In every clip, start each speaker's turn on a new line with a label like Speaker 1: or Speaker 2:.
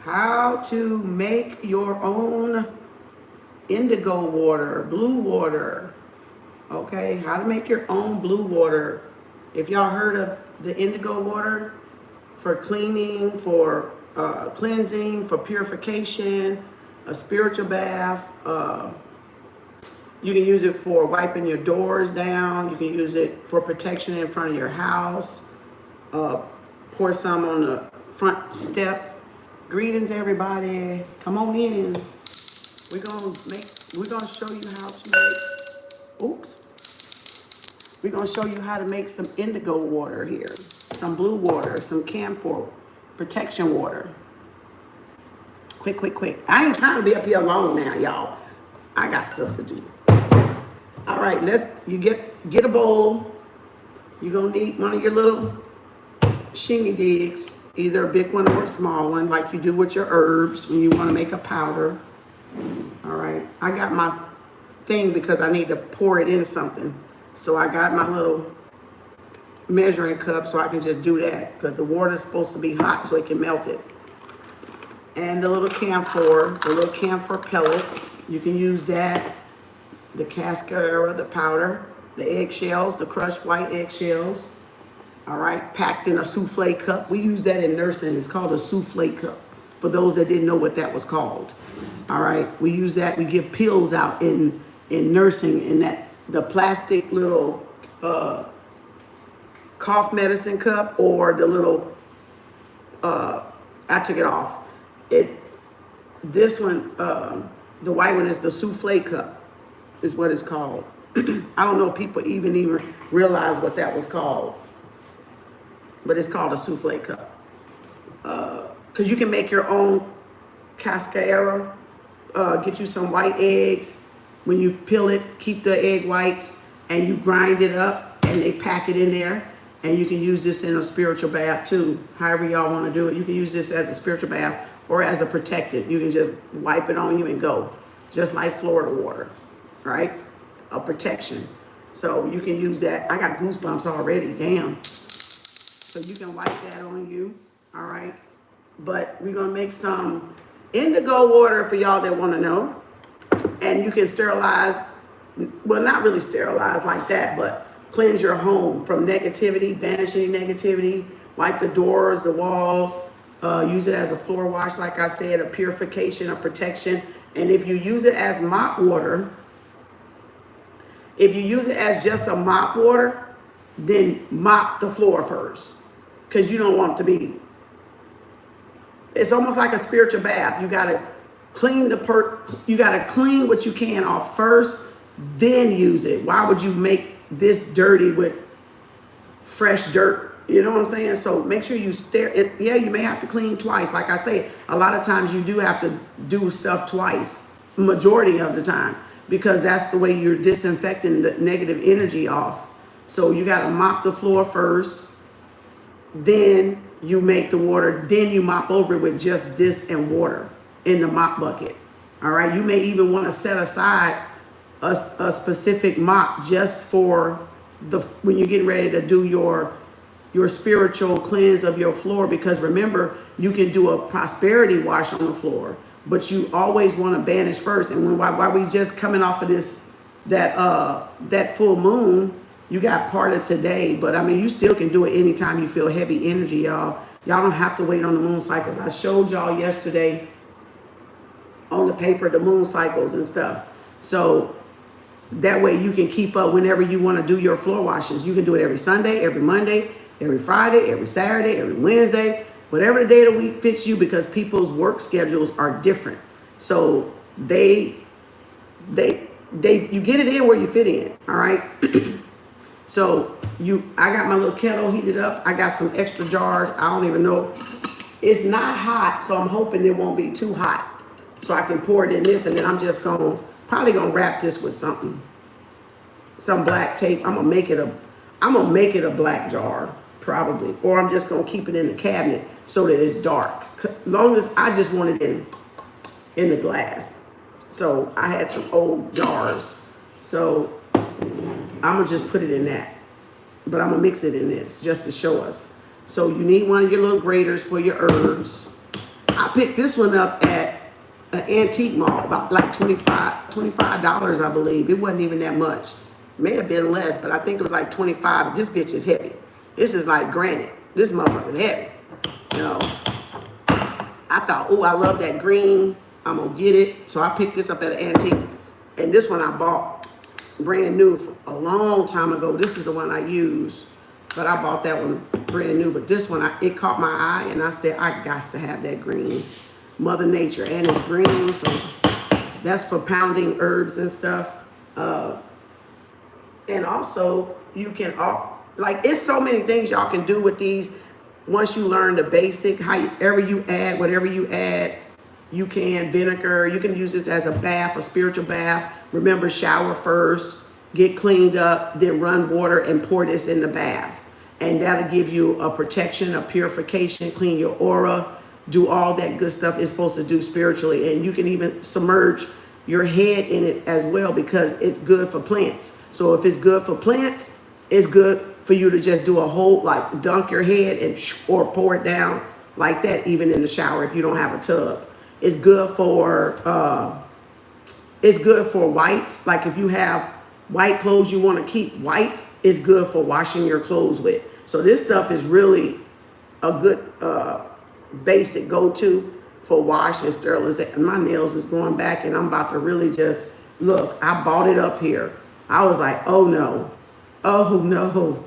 Speaker 1: how to make your own indigo water, blue water. Okay, how to make your own blue water. If y'all heard of the indigo water for cleaning, for cleansing, for purification, a spiritual bath. You can use it for wiping your doors down. You can use it for protection in front of your house. Pour some on the front step. Greetings, everybody. Come on in. We're gonna show you how to make. Oops. We're gonna show you how to make some indigo water here, some blue water, some camphor protection water. Quick. I ain't trying to be up here alone now, y'all. I got stuff to do. All right, you get a bowl. You're gonna need one of your little shingy digs, either a big one or a small one, like you do with your herbs when you want to make a powder. All right, I got my thing because I need to pour it in something. So I got my little measuring cup so I can just do that because the water is supposed to be hot so it can melt it. And the little camphor pellets, you can use that. The cascara, the powder, the eggshells, the crushed white eggshells. All right, packed in a souffle cup. We use that in nursing. It's called a souffle cup. For those that didn't know what that was called. All right, we use that. We give pills out in nursing in the plastic little cough medicine cup or the little. I took it off. This one, the white one is the souffle cup. Is what it's called. I don't know if people even realize what that was called, but it's called a souffle cup. Because you can make your own cascara. Get you some white eggs. When you peel it, keep the egg whites, and you grind it up, and they pack it in there. And you can use this in a spiritual bath too. However y'all want to do it, you can use this as a spiritual bath or as a protectant. You can just wipe it on you and go, just like Florida water. Right? A protection. So you can use that. I got goosebumps already. Damn. So you can wipe that on you. All right. But we're going to make some indigo water for y'all that want to know. And you can sterilize, well, not really sterilize like that, but cleanse your home from negativity, banish any negativity, wipe the doors, the walls, use it as a floor wash, like I said, a purification, a protection. And if you use it as mop water, if you use it as just a mop water, then mop the floor first. Because you don't want it to be. It's almost like a spiritual bath. You gotta clean you gotta clean what you can off first, then use it. Why would you make this dirty with fresh dirt? You know what I'm saying? So make sure you yeah, you may have to clean twice. Like I say, a lot of times you do have to do stuff twice, majority of the time. Because that's the way you're disinfecting the negative energy off. So you got to mop the floor first. Then you make the water. Then you mop over it with just this and water in the mop bucket. All right. You may even want to set aside a specific mop just for when you're getting ready to do your spiritual cleanse of your floor. Because remember, you can do a prosperity wash on the floor. But you always want to banish first. And while we just coming off of that full moon, you got part of today. But I mean, you still can do it anytime you feel heavy energy, y'all. Y'all don't have to wait on the moon cycles. I showed y'all yesterday on the paper the moon cycles and stuff. So that way you can keep up whenever you want to do your floor washes. You can do it every Sunday, every Monday, every Friday, every Saturday, every Wednesday. Whatever the day of the week fits you, because people's work schedules are different. So you get it in where you fit in. All right. So I got my little kettle heated up. I got some extra jars. I don't even know. It's not hot, so I'm hoping it won't be too hot. So I can pour it in this, and then I'm just probably gonna wrap this with some black tape. I'm gonna make it a black jar. Probably, or I'm just gonna keep it in the cabinet so that it's dark. Long as I just want it in the glass. So I had some old jars, so I'm gonna just put it in that. But I'm gonna mix it in this just to show us. So you need one of your little graters for your herbs. I picked this one up at an antique mall, about like $25, I believe. It wasn't even that much. May have been less, but I think it was like 25. This bitch is heavy. This is like granite. This motherfucker is heavy. You know, I thought, oh, I love that green. I'm gonna get it. So I picked this up at an antique. And this one I bought brand new a long time ago. This is the one I use. But I bought that one brand new. But this one, it caught my eye, and I said, I got to have that green. Mother Nature, and it's green, so that's for pounding herbs and stuff. And also, you can, like, it's so many things y'all can do with these. Once you learn the basic, however you add, whatever you add, you can. Vinegar, you can use this as a bath, a spiritual bath. Remember, shower first, get cleaned up, then run water and pour this in the bath. And that'll give you a protection, a purification, clean your aura, do all that good stuff it's supposed to do spiritually. And you can even submerge your head in it as well, because it's good for plants. So if it's good for plants, it's good for you to just do a whole, like, dunk your head and or pour it down like that, even in the shower if you don't have a tub. It's good for whites. Like if you have white clothes you want to keep white, it's good for washing your clothes with. So this stuff is really a good basic go-to for wash and sterilization. My nails is going back, and I'm about to really just look. I bought it up here. I was like, oh no, oh no.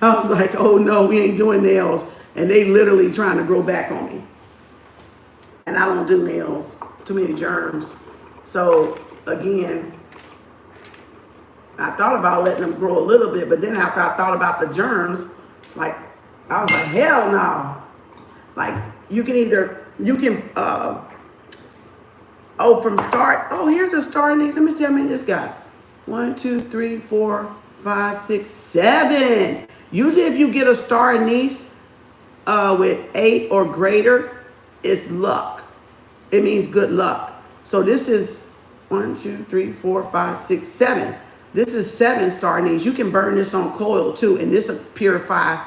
Speaker 1: I was like, oh no, we ain't doing nails. And they literally trying to grow back on me. And I don't do nails, too many germs. So again, I thought about letting them grow a little bit, but then after I thought about the germs, like, I was like, hell no. Like, you can from start, oh, here's a star anise. Let me see how many this got. 1, 2, 3, 4, 5, 6, 7. Usually if you get a star anise with 8 or greater, it's luck. It means good luck. So this is 1, 2, 3, 4, 5, 6, 7. This is 7 star anise. You can burn this on coil too, and this will purify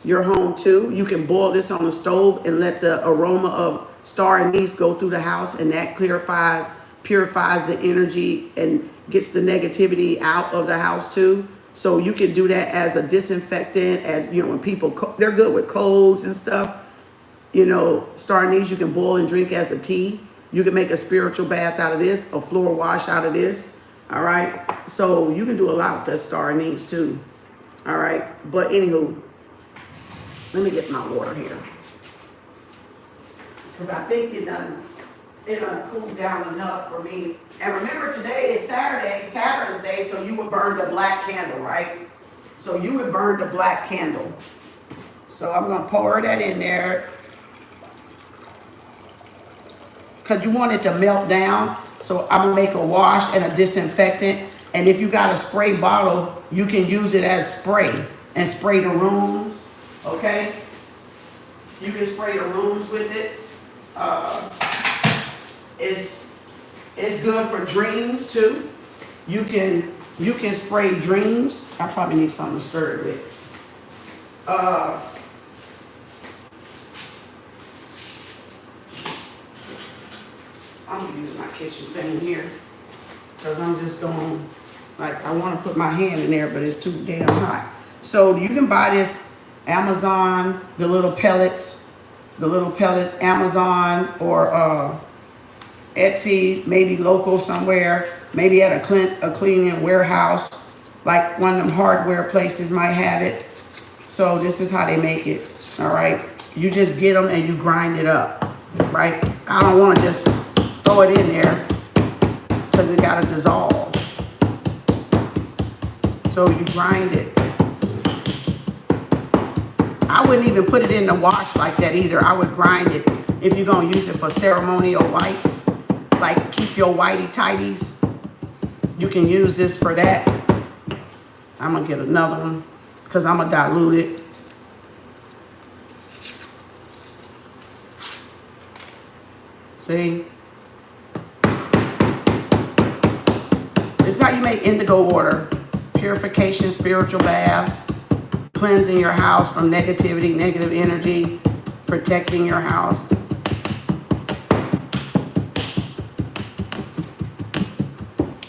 Speaker 1: your home too. You can boil this on the stove and let the aroma of star anise go through the house, and that purifies the energy and gets the negativity out of the house too. So you can do that as a disinfectant, as you know, when people, they're good with colds and stuff. You know, star anise you can boil and drink as a tea. You can make a spiritual bath out of this, a floor wash out of this. All right. So you can do a lot with that star anise too. All right. But anywho, let me get my water here, because I think it done cool down enough for me. And remember, today is Saturn's Day, so you would burn the black candle, right? So you would burn the black candle. So I'm gonna pour that in there, because you want it to melt down. So I'm gonna make a wash and a disinfectant. And if you got a spray bottle, you can use it as spray and spray the rooms. Okay, you can spray the rooms with it. It's good for dreams too. You can spray dreams. I probably need something to stir it with. I'm gonna use my kitchen thing here, because I'm just going, like, I want to put my hand in there, but it's too damn hot. So you can buy this Amazon, the little pellets, Amazon or Etsy, maybe local somewhere, maybe at a cleaning warehouse, like one of them hardware places might have it. So this is how they make it. All right, you just get them and you grind it up, right? I don't want to just throw it in there, because it got to dissolve. So you grind it. I wouldn't even put it in the wash like that either. I would grind it if you're going to use it for ceremonial whites, like keep your whitey tighties. You can use this for that. I'm going to get another one, because I'm going to dilute it. See? This is how you make indigo water. Purification, spiritual baths. cleansing your house from negativity, negative energy, protecting your house.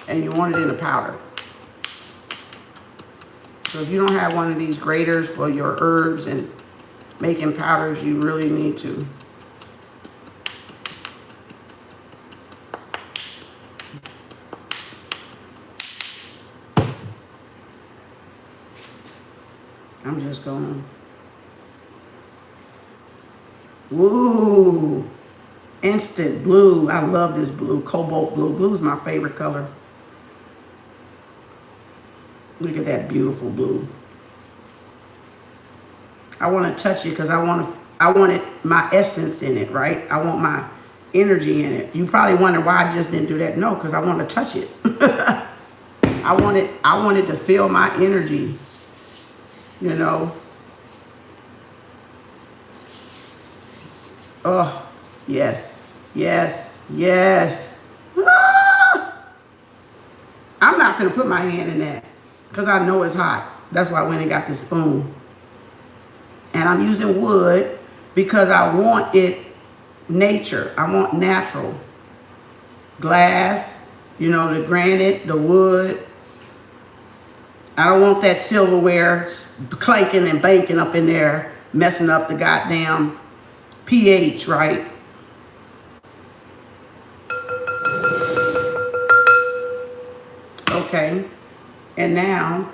Speaker 1: And you want it in a powder. So if you don't have one of these graters for your herbs and making powders, you really need to. I'm just going. Woo! Instant blue. I love this blue. Cobalt blue. Blue is my favorite color. Look at that beautiful blue. I want to touch it because I wanted my essence in it, right? I want my energy in it. You probably wonder why I just didn't do that. No, because I want to touch it. I wanted to feel my energy, you know. Oh, yes, yes, yes. Ah! I'm not going to put my hand in that because I know it's hot. That's why I went and got this spoon. And I'm using wood because I want it nature. I want natural. Glass, you know, the granite, the wood. I don't want that silverware clanking and banking up in there, messing up the goddamn pH, right? Okay. And now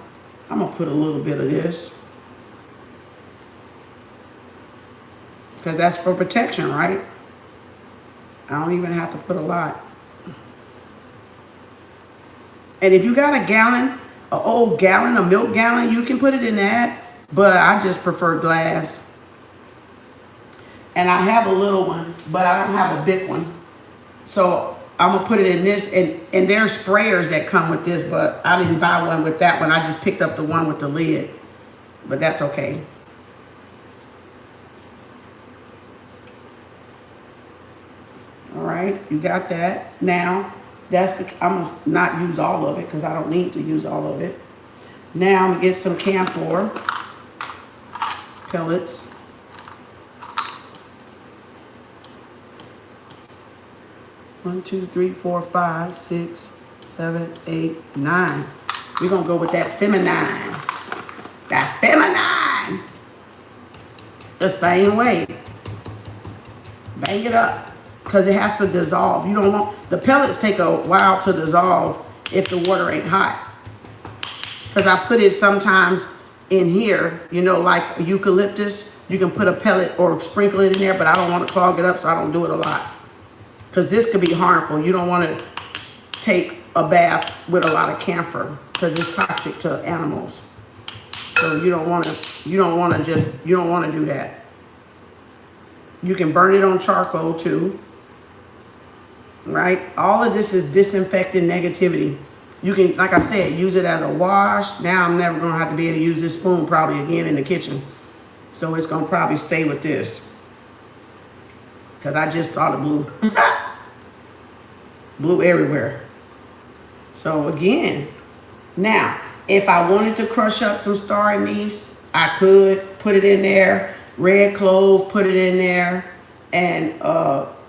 Speaker 1: I'm going to put a little bit of this. Because that's for protection, right? I don't even have to put a lot. And if you got a gallon, an old gallon, a milk gallon, you can put it in that. But I just prefer glass. And I have a little one, but I don't have a big one. So I'm going to put it in this. And there's sprayers that come with this, but I didn't buy one with that one. I just picked up the one with the lid. But that's okay. All right, you got that. Now, I'm going to not use all of it because I don't need to use all of it. Now, I'm going to get some camphor pellets. One, two, three, four, 5, 6, 7, 8, 9. We're going to go with that feminine. That feminine. The same way. Bang it up. Because it has to dissolve. You don't want, the pellets take a while to dissolve if the water ain't hot. Because I put it sometimes in here, you know, like eucalyptus. You can put a pellet or sprinkle it in there, but I don't want to clog it up, so I don't do it a lot. Because this could be harmful. You don't want to take a bath with a lot of camphor because it's toxic to animals. So you don't want to do that. You can burn it on charcoal too. Right? All of this is disinfecting negativity. You can, like I said, use it as a wash. Now I'm never going to have to be able to use this spoon probably again in the kitchen. So it's going to probably stay with this. Because I just saw the blue. Blue everywhere. So again, now, if I wanted to crush up some star anise, I could put it in there. Red clove, put it in there. And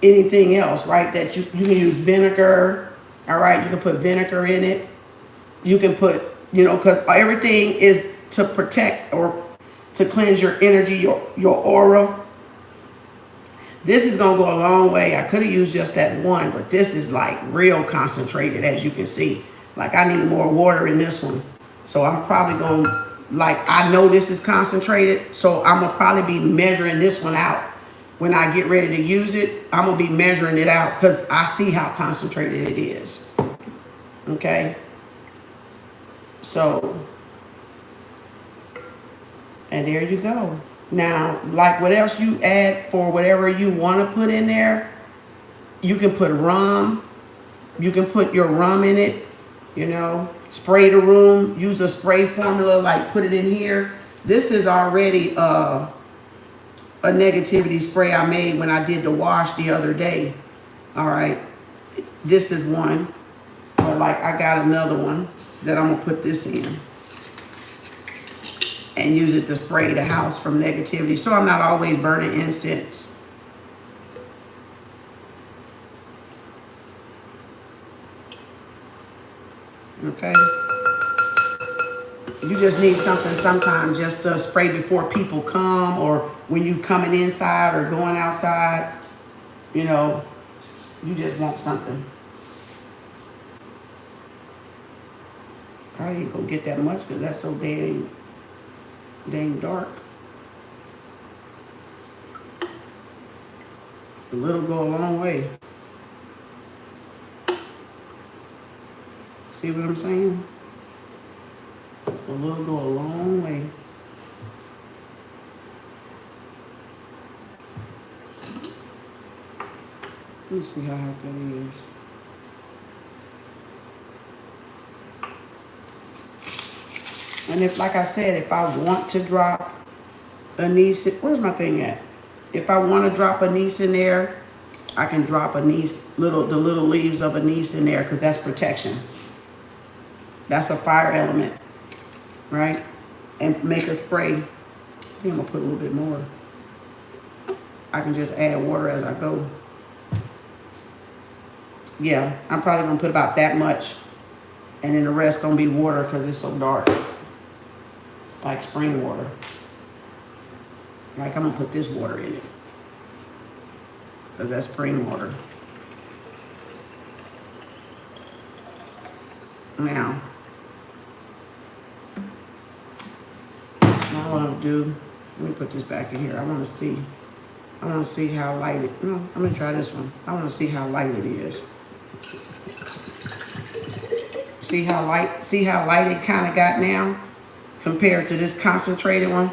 Speaker 1: anything else, right? That you can use vinegar. All right, you can put vinegar in it. You can put, you know, because everything is to protect or to cleanse your energy, your aura. This is going to go a long way. I could have used just that one, but this is like real concentrated, as you can see. Like I need more water in this one. So I'm probably going to, like, I know this is concentrated, so I'm going to probably be measuring this one out. When I get ready to use it, I'm going to be measuring it out because I see how concentrated it is. Okay? So, and there you go. Now, like what else you add for whatever you want to put in there, you can put rum. You can put your rum in it, you know. Spray the room. Use a spray formula, like put it in here. This is already a negativity spray I made when I did the wash the other day. All right. This is one. Or like I got another one that I'm going to put this in. and use it to spray the house from negativity. So I'm not always burning incense. Okay? You just need something sometimes just to spray before people come, or when you coming inside or going outside. You know, you just want something. Probably ain't gonna get that much because that's so dang dark. A little go a long way. See what I'm saying? A little go a long way. Let me see how hot that is. And if, like I said, if I want to drop anise, where's my thing at? If I want to drop anise in there, I can drop anise, the little leaves of anise in there, because that's protection. That's a fire element, right? And make a spray. I think I'm gonna put a little bit more. I can just add water as I go. Yeah, I'm probably gonna put about that much, and then the rest gonna be water because it's so dark. Like spring water. Like I'm gonna put this water in it, because that's spring water. Now what I'm gonna do, let me put this back in here. I wanna see how light it, no, I'm gonna try this one. I wanna see how light it is. See how light it kind of got now compared to this concentrated one?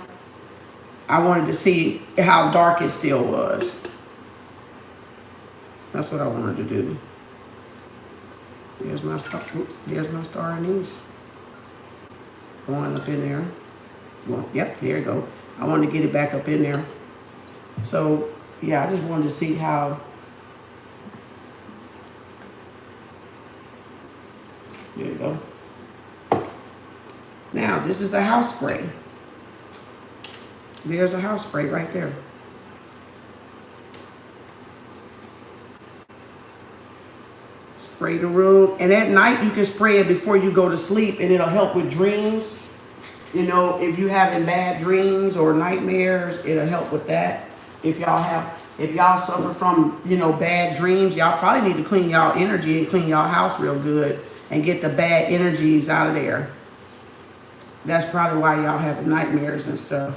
Speaker 1: I wanted to see how dark it still was. That's what I wanted to do. There's my star anise. Going up in there. Well, yep, there you go. I wanted to get it back up in there. So, yeah, I just wanted to see how. There you go. Now, this is a house spray. There's a house spray right there. Spray the room. And at night, you can spray it before you go to sleep, and it'll help with dreams. You know, if you're having bad dreams or nightmares, it'll help with that. If y'all suffer from, you know, bad dreams, y'all probably need to clean y'all energy and clean y'all house real good and get the bad energies out of there. That's probably why y'all have nightmares and stuff.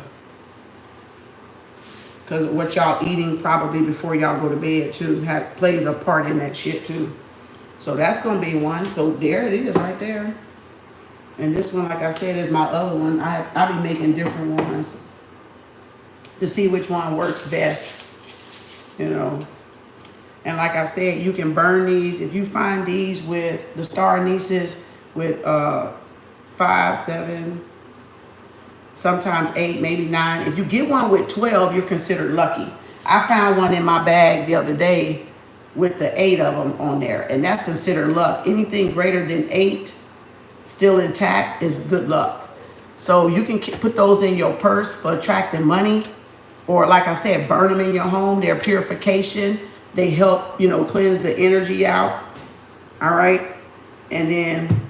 Speaker 1: Because what y'all eating probably before y'all go to bed too plays a part in that shit too. So that's going to be one. So there it is right there. And this one, like I said, is my other one. I be making different ones to see which one works best, you know. And like I said, you can burn these. If you find these with the star anises with 5, 7, sometimes 8, maybe 9. If you get one with 12, you're considered lucky. I found one in my bag the other day with the 8 of them on there, and that's considered luck. Anything greater than 8 still intact is good luck. So you can put those in your purse for attracting money, or like I said, burn them in your home. They're purification. They help, you know, cleanse the energy out. All right. And then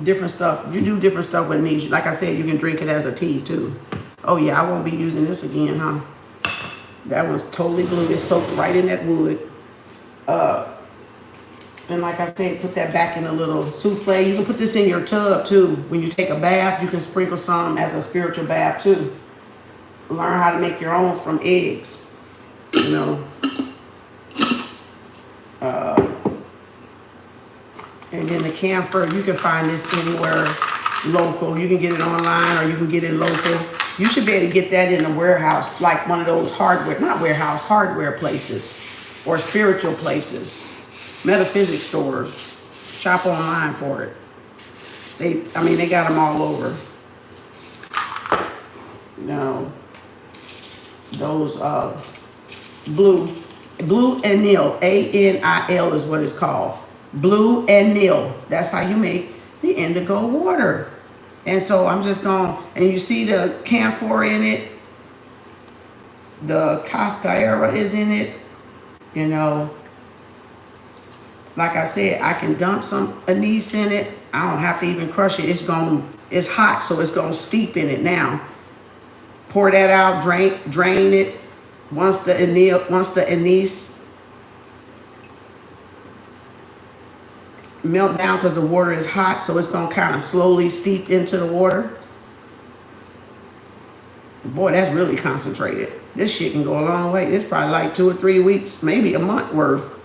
Speaker 1: different stuff. You do different stuff with these. Like I said, you can drink it as a tea too. Oh yeah, I won't be using this again, huh? That one's totally blue. It's soaked right in that wood. And like I said, put that back in a little souffle. You can put this in your tub too. When you take a bath, you can sprinkle some as a spiritual bath too. Learn how to make your own from eggs, you know. And then the camphor, you can find this anywhere local. You can get it online or you can get it local. You should be able to get that in a warehouse, like one of those hardware places or spiritual places, metaphysics stores. Shop online for it. They got them all over. You know, those blue anil, ANIL is what it's called. Blue anil. That's how you make the indigo water. And so I'm just going, and you see the camphor in it, the cascara is in it, you know. Like I said, I can dump some anise in it. I don't have to even crush it. It's hot, so it's gonna steep in it now. Pour that out, drain it. Once the anise melt down, because the water is hot, so it's gonna kind of slowly steep into the water. Boy, that's really concentrated. This shit can go a long way. It's probably like 2 or 3 weeks, maybe a month worth.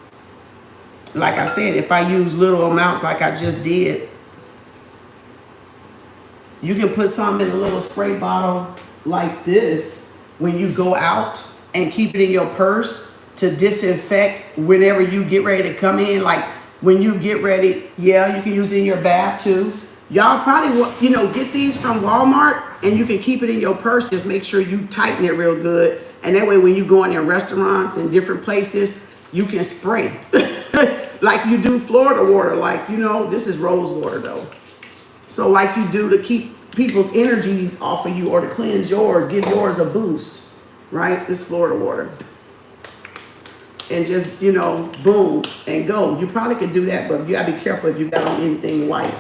Speaker 1: Like I said, if I use little amounts like I just did, you can put some in a little spray bottle like this when you go out and keep it in your purse to disinfect whenever you get ready to come in. Like when you get ready, yeah, you can use it in your bath too. Y'all probably, you know, get these from Walmart and you can keep it in your purse. Just make sure you tighten it real good. And that way when you go in restaurants and different places, you can spray. Like you do Florida water, like, you know, this is rose water though. So like you do to keep people's energies off of you or to cleanse yours, give yours a boost, right? This Florida water. And just, you know, boom, and go. You probably could do that, but you gotta be careful if you got on anything white.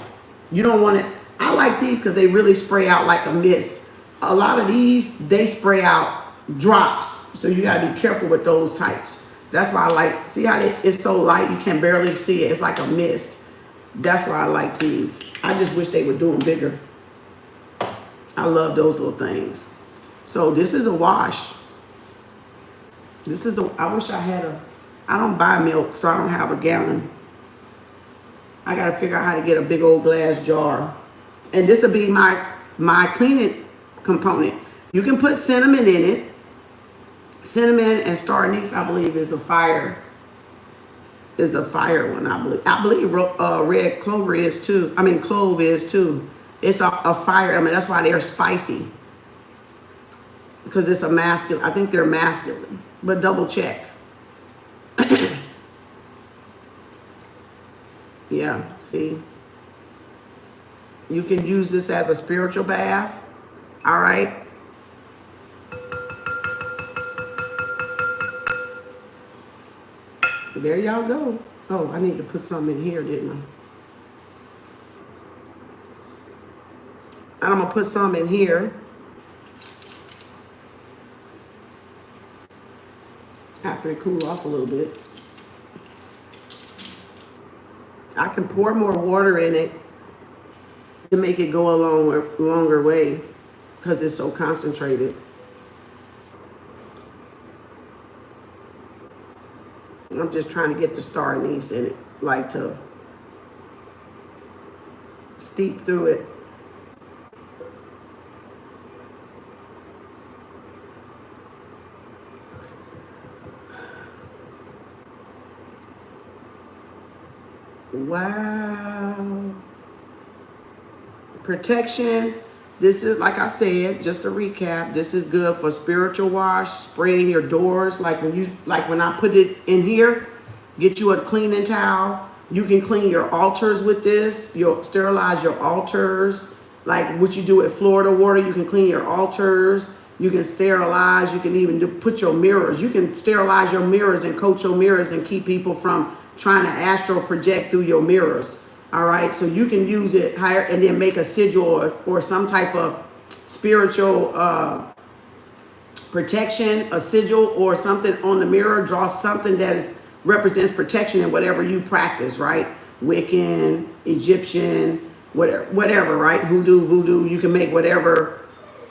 Speaker 1: You don't want it. I like these because they really spray out like a mist. A lot of these, they spray out drops. So you gotta be careful with those types. That's why I like, see how it's so light, you can barely see it. It's like a mist. That's why I like these. I just wish they would do them bigger. I love those little things. So this is a wash. This is I wish I had I don't buy milk, so I don't have a gallon. I gotta figure out how to get a big old glass jar. And this will be my cleaning component. You can put cinnamon in it. Cinnamon and star anise, I believe, is a fire one, I believe. I believe red clover is too. I mean, clove is too. It's a fire. I mean, that's why they're spicy. Because it's a masculine. I think they're masculine. But double check. Yeah, see? You can use this as a spiritual bath. All right? There y'all go. Oh, I need to put something in here, didn't I? I'm going to put some in here. After it cool off a little bit. I can pour more water in it to make it go a longer way because it's so concentrated. I'm just trying to get the star anise in it, like to steep through it. Wow. Protection. This is, like I said, just a recap. This is good for spiritual wash, spraying your doors. Like when I put it in here, get you a cleaning towel. You can clean your altars with this. You'll sterilize your altars. Like what you do with Florida water, you can clean your altars. You can sterilize. You can even put your mirrors. You can sterilize your mirrors and coat your mirrors and keep people from trying to astral project through your mirrors. All right, so you can use it higher and then make a sigil or some type of spiritual protection, a sigil or something on the mirror. Draw something that represents protection in whatever you practice, right? Wiccan, Egyptian, whatever, right? Hoodoo, voodoo, you can make whatever,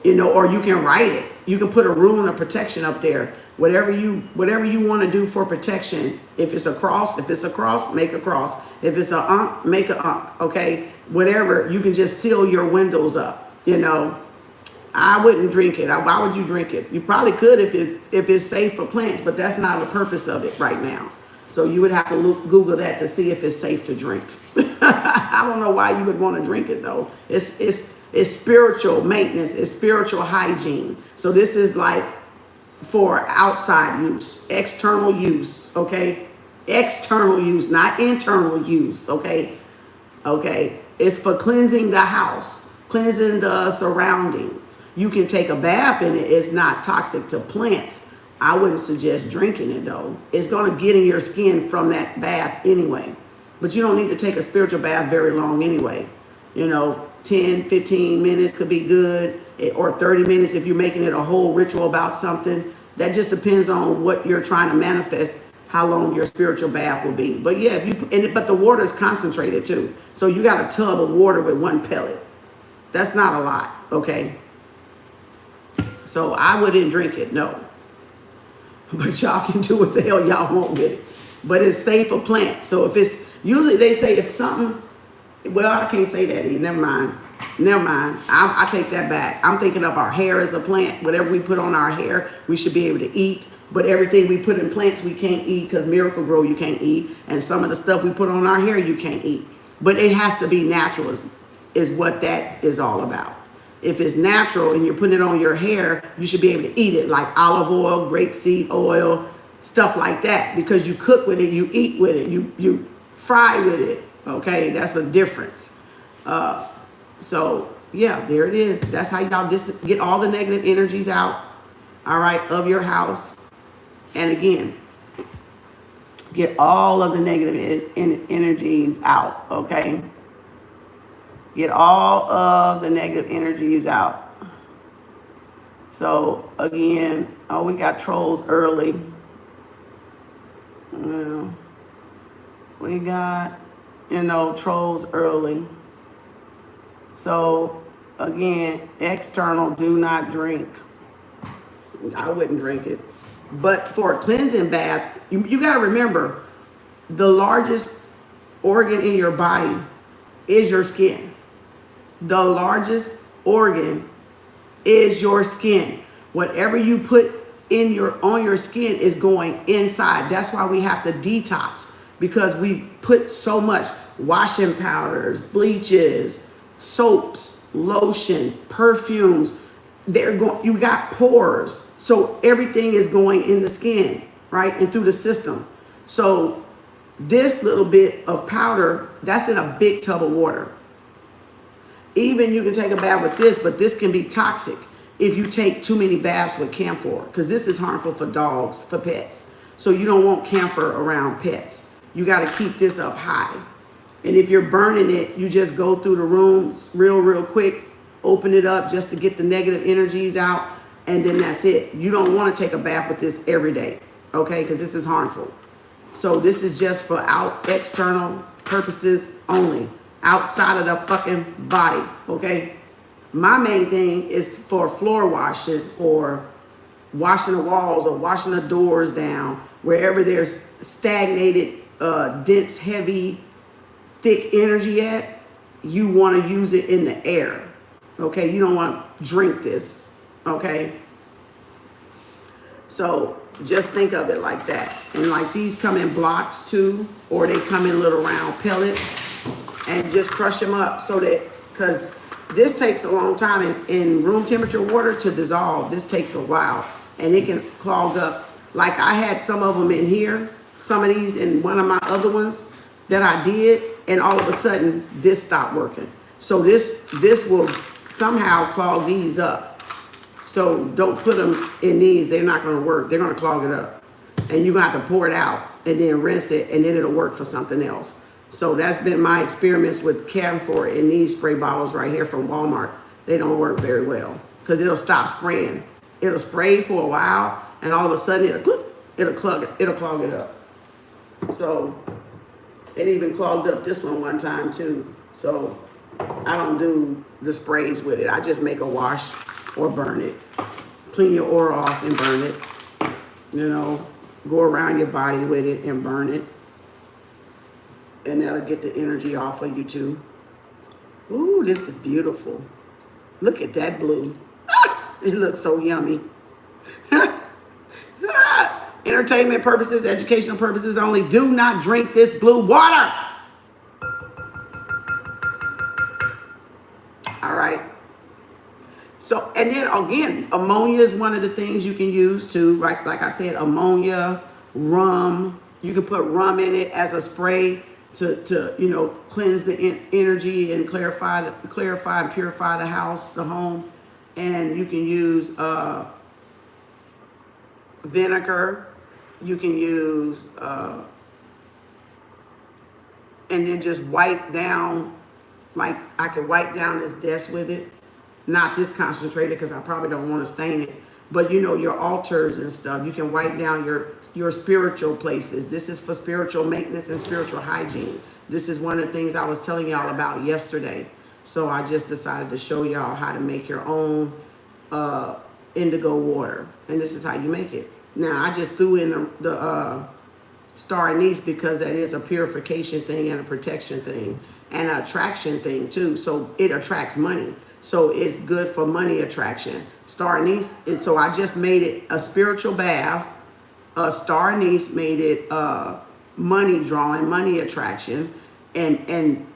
Speaker 1: you know, or you can write it. You can put a rune of protection up there. Whatever you want to do for protection. If it's a cross, make a cross. If it's a ankh, make a ankh, okay? Whatever, you can just seal your windows up, you know. I wouldn't drink it. Why would you drink it? You probably could if it's safe for plants, but that's not the purpose of it right now. So you would have to Google that to see if it's safe to drink. I don't know why you would want to drink it though. It's spiritual maintenance. It's spiritual hygiene. So this is like for outside use, external use, okay? External use, not internal use, okay? Okay, it's for cleansing the house. cleansing the surroundings. You can take a bath in it. It's not toxic to plants. I wouldn't suggest drinking it though. It's going to get in your skin from that bath anyway. But you don't need to take a spiritual bath very long anyway. You know, 10, 15 minutes could be good, or 30 minutes if you're making it a whole ritual about something. That just depends on what you're trying to manifest, how long your spiritual bath will be. But yeah, but the water is concentrated too. So you got a tub of water with one pellet. That's not a lot, okay? So I wouldn't drink it, no. But y'all can do what the hell y'all want with it. But it's safe for plants. So if it's, usually they say if something, well, I can't say that either. Never mind. I take that back. I'm thinking of our hair as a plant. Whatever we put on our hair, we should be able to eat. But everything we put in plants, we can't eat, because Miracle Grow, you can't eat. And some of the stuff we put on our hair, you can't eat. But it has to be natural is what that is all about. If it's natural and you're putting it on your hair, you should be able to eat it, like olive oil, grapeseed oil, stuff like that. Because you cook with it, you eat with it, you fry with it. Okay, that's a difference. So yeah, there it is. That's how y'all get all the negative energies out, all right, of your house. And again, get all of the negative energies out, okay? Get all of the negative energies out. So again, oh, we got trolls early. Well, we got, trolls early. So again, external, do not drink. I wouldn't drink it. But for a cleansing bath, you got to remember, the largest organ in your body is your skin. The largest organ is your skin. Whatever you put on your skin is going inside. That's why we have to detox, because we put so much washing powders, bleaches, soaps, lotion, perfumes. You got pores. So everything is going in the skin, right? And through the system. So this little bit of powder, that's in a big tub of water. Even you can take a bath with this, but this can be toxic if you take too many baths with camphor, because this is harmful for dogs, for pets. So you don't want camphor around pets. You got to keep this up high. And if you're burning it, you just go through the rooms real quick, open it up just to get the negative energies out, and then that's it. You don't want to take a bath with this every day, okay? Because this is harmful. So this is just for external purposes only, outside of the fucking body, okay? My main thing is for floor washes, or washing the walls, or washing the doors down, wherever there's stagnated, dense, heavy, thick energy at. You want to use it in the air, okay? You don't want to drink this, okay? So just think of it like that. And like these come in blocks too, or they come in little round pellets, and just crush them up so that, because this takes a long time in room temperature water to dissolve. This takes a while, and it can clog up. Like I had some of them in here, some of these in one of my other ones that I did, and all of a sudden this stopped working. So this will somehow clog these up. So don't put them in these. They're not going to work. They're going to clog it up. And you're going to have to pour it out and then rinse it, and then it'll work for something else. So that's been my experiments with camphor in these spray bottles right here from Walmart. They don't work very well because it'll stop spraying. It'll spray for a while, and all of a sudden it'll clog it up. So it even clogged up this one time too. So I don't do the sprays with it. I just make a wash or burn it. Clean your aura off and burn it. Go around your body with it and burn it. And that'll get the energy off of you too. Ooh, this is beautiful. Look at that blue. It looks so yummy. Entertainment purposes, educational purposes only. Do not drink this blue water. All right. So, and then again, ammonia is one of the things you can use too, right? Like I said, ammonia, rum. You can put rum in it as a spray to you know, cleanse the energy and clarify and purify the house, the home. And you can use vinegar. You can use and then just wipe down, like I could wipe down this desk with it. Not this concentrated because I probably don't want to stain it. But you know, your altars and stuff, you can wipe down your spiritual places. This is for spiritual maintenance and spiritual hygiene. This is one of the things I was telling y'all about yesterday. So I just decided to show y'all how to make your own indigo water. And this is how you make it. Now, I just threw in the star anise because that is a purification thing and a protection thing and an attraction thing too. So it attracts money. So it's good for money attraction. Star anise is, so I just made it a spiritual bath. Star anise made it money drawing, money attraction, and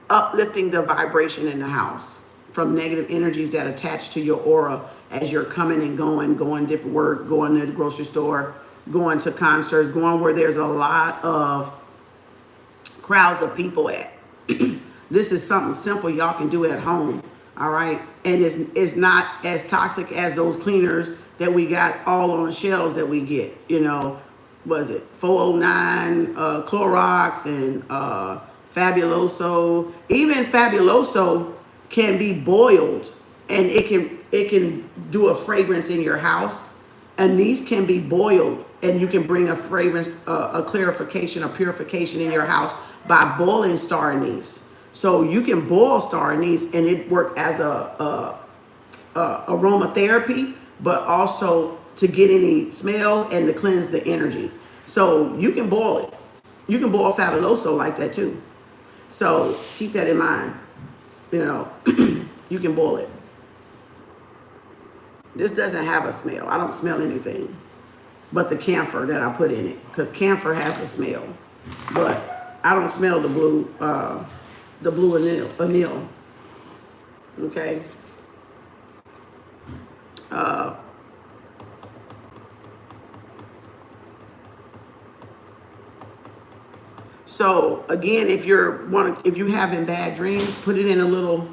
Speaker 1: uplifting the vibration in the house from negative energies that attach to your aura as you're coming and going different work, going to the grocery store, going to concerts, going where there's a lot of crowds of people at. This is something simple y'all can do at home, all right? And it's not as toxic as those cleaners that we got all on shelves that we get, you know, was it 409 Clorox and Fabuloso. Even Fabuloso can be boiled and it can do a fragrance in your house. And these can be boiled and you can bring a fragrance, a clarification, a purification in your house by boiling star anise. So you can boil star anise and it work as a aromatherapy, but also to get any smells and to cleanse the energy. So you can boil it. You can boil Fabuloso like that too. So keep that in mind. You know, you can boil it. This doesn't have a smell. I don't smell anything but the camphor that I put in it, because camphor has a smell. But I don't smell the blue anil. Okay. So again, if you're having bad dreams, put it in a little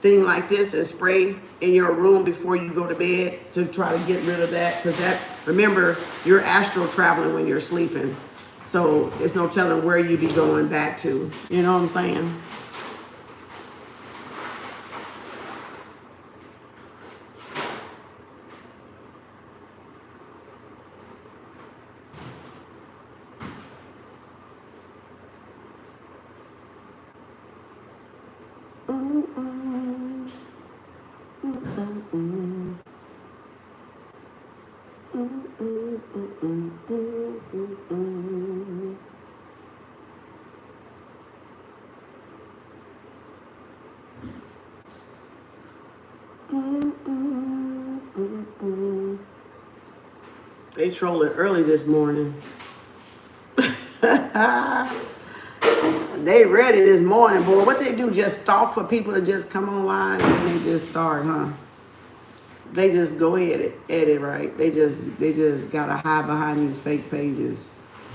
Speaker 1: thing like this and spray in your room before you go to bed to try to get rid of that. Because that, remember, you're astral traveling when you're sleeping. So it's no telling where you be going back to. You know what I'm saying? They trolling early this morning. They ready this morning, boy. What they do, just stalk for people to just come online and they just start, huh? They just go ahead and edit, right? They just gotta hide behind these fake pages.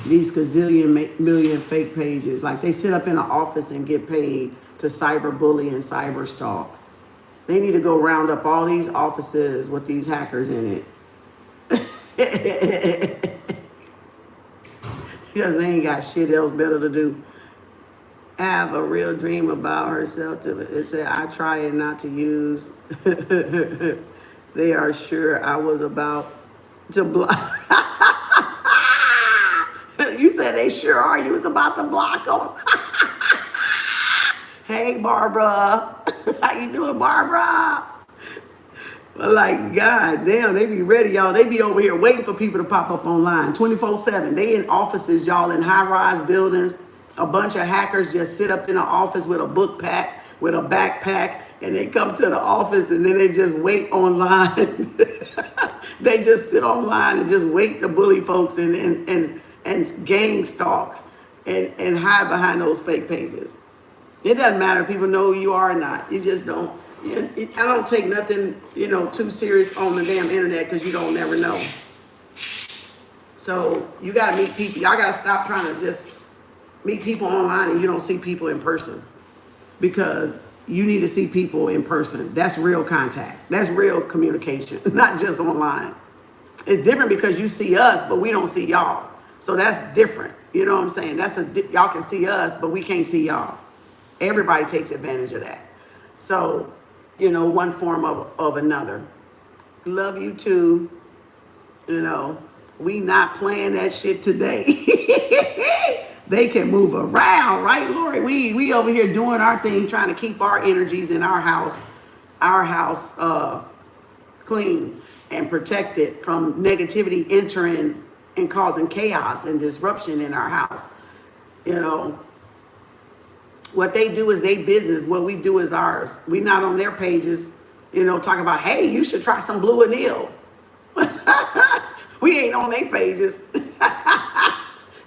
Speaker 1: These gazillion million fake pages. Like they sit up in an office and get paid to cyberbully and cyber stalk. They need to go round up all these offices with these hackers in it. Because they ain't got shit else better to do. Have a real dream about herself. It said, I try it not to use. They are sure I was about to block. You said they sure are. You was about to block them. Hey, Barbara. How you doing, Barbara? But like, God damn, they be ready, y'all. They be over here waiting for people to pop up online 24/7. They in offices, y'all, in high-rise buildings. A bunch of hackers just sit up in an office with a book pack, with a backpack, and they come to the office and then they just wait online. They just sit online and just wait to bully folks and gang stalk and hide behind those fake pages. It doesn't matter if people know who you are or not. You just don't. I don't take nothing, you know, too serious on the damn internet because you don't never know. So you got to meet people. Y'all got to stop trying to just meet people online and you don't see people in person, because you need to see people in person. That's real contact. That's real communication, not just online. It's different because you see us, but we don't see y'all. So that's different. You know what I'm saying? Y'all can see us, but we can't see y'all. Everybody takes advantage of that. So, you know, one form of another. Love you too. You know, we not playing that shit today. They can move around, right, Lori? We over here doing our thing, trying to keep our energies in our house clean and protected from negativity entering and causing chaos and disruption in our house. You know, what they do is their business. What we do is ours. We not on their pages, you know, talking about, hey, you should try some blue anil. We ain't on their pages.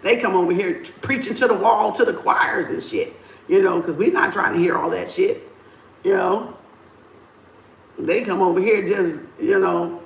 Speaker 1: They come over here preaching to the wall, to the choirs and shit, you know, because we're not trying to hear all that shit, you know. They come over here just, you know,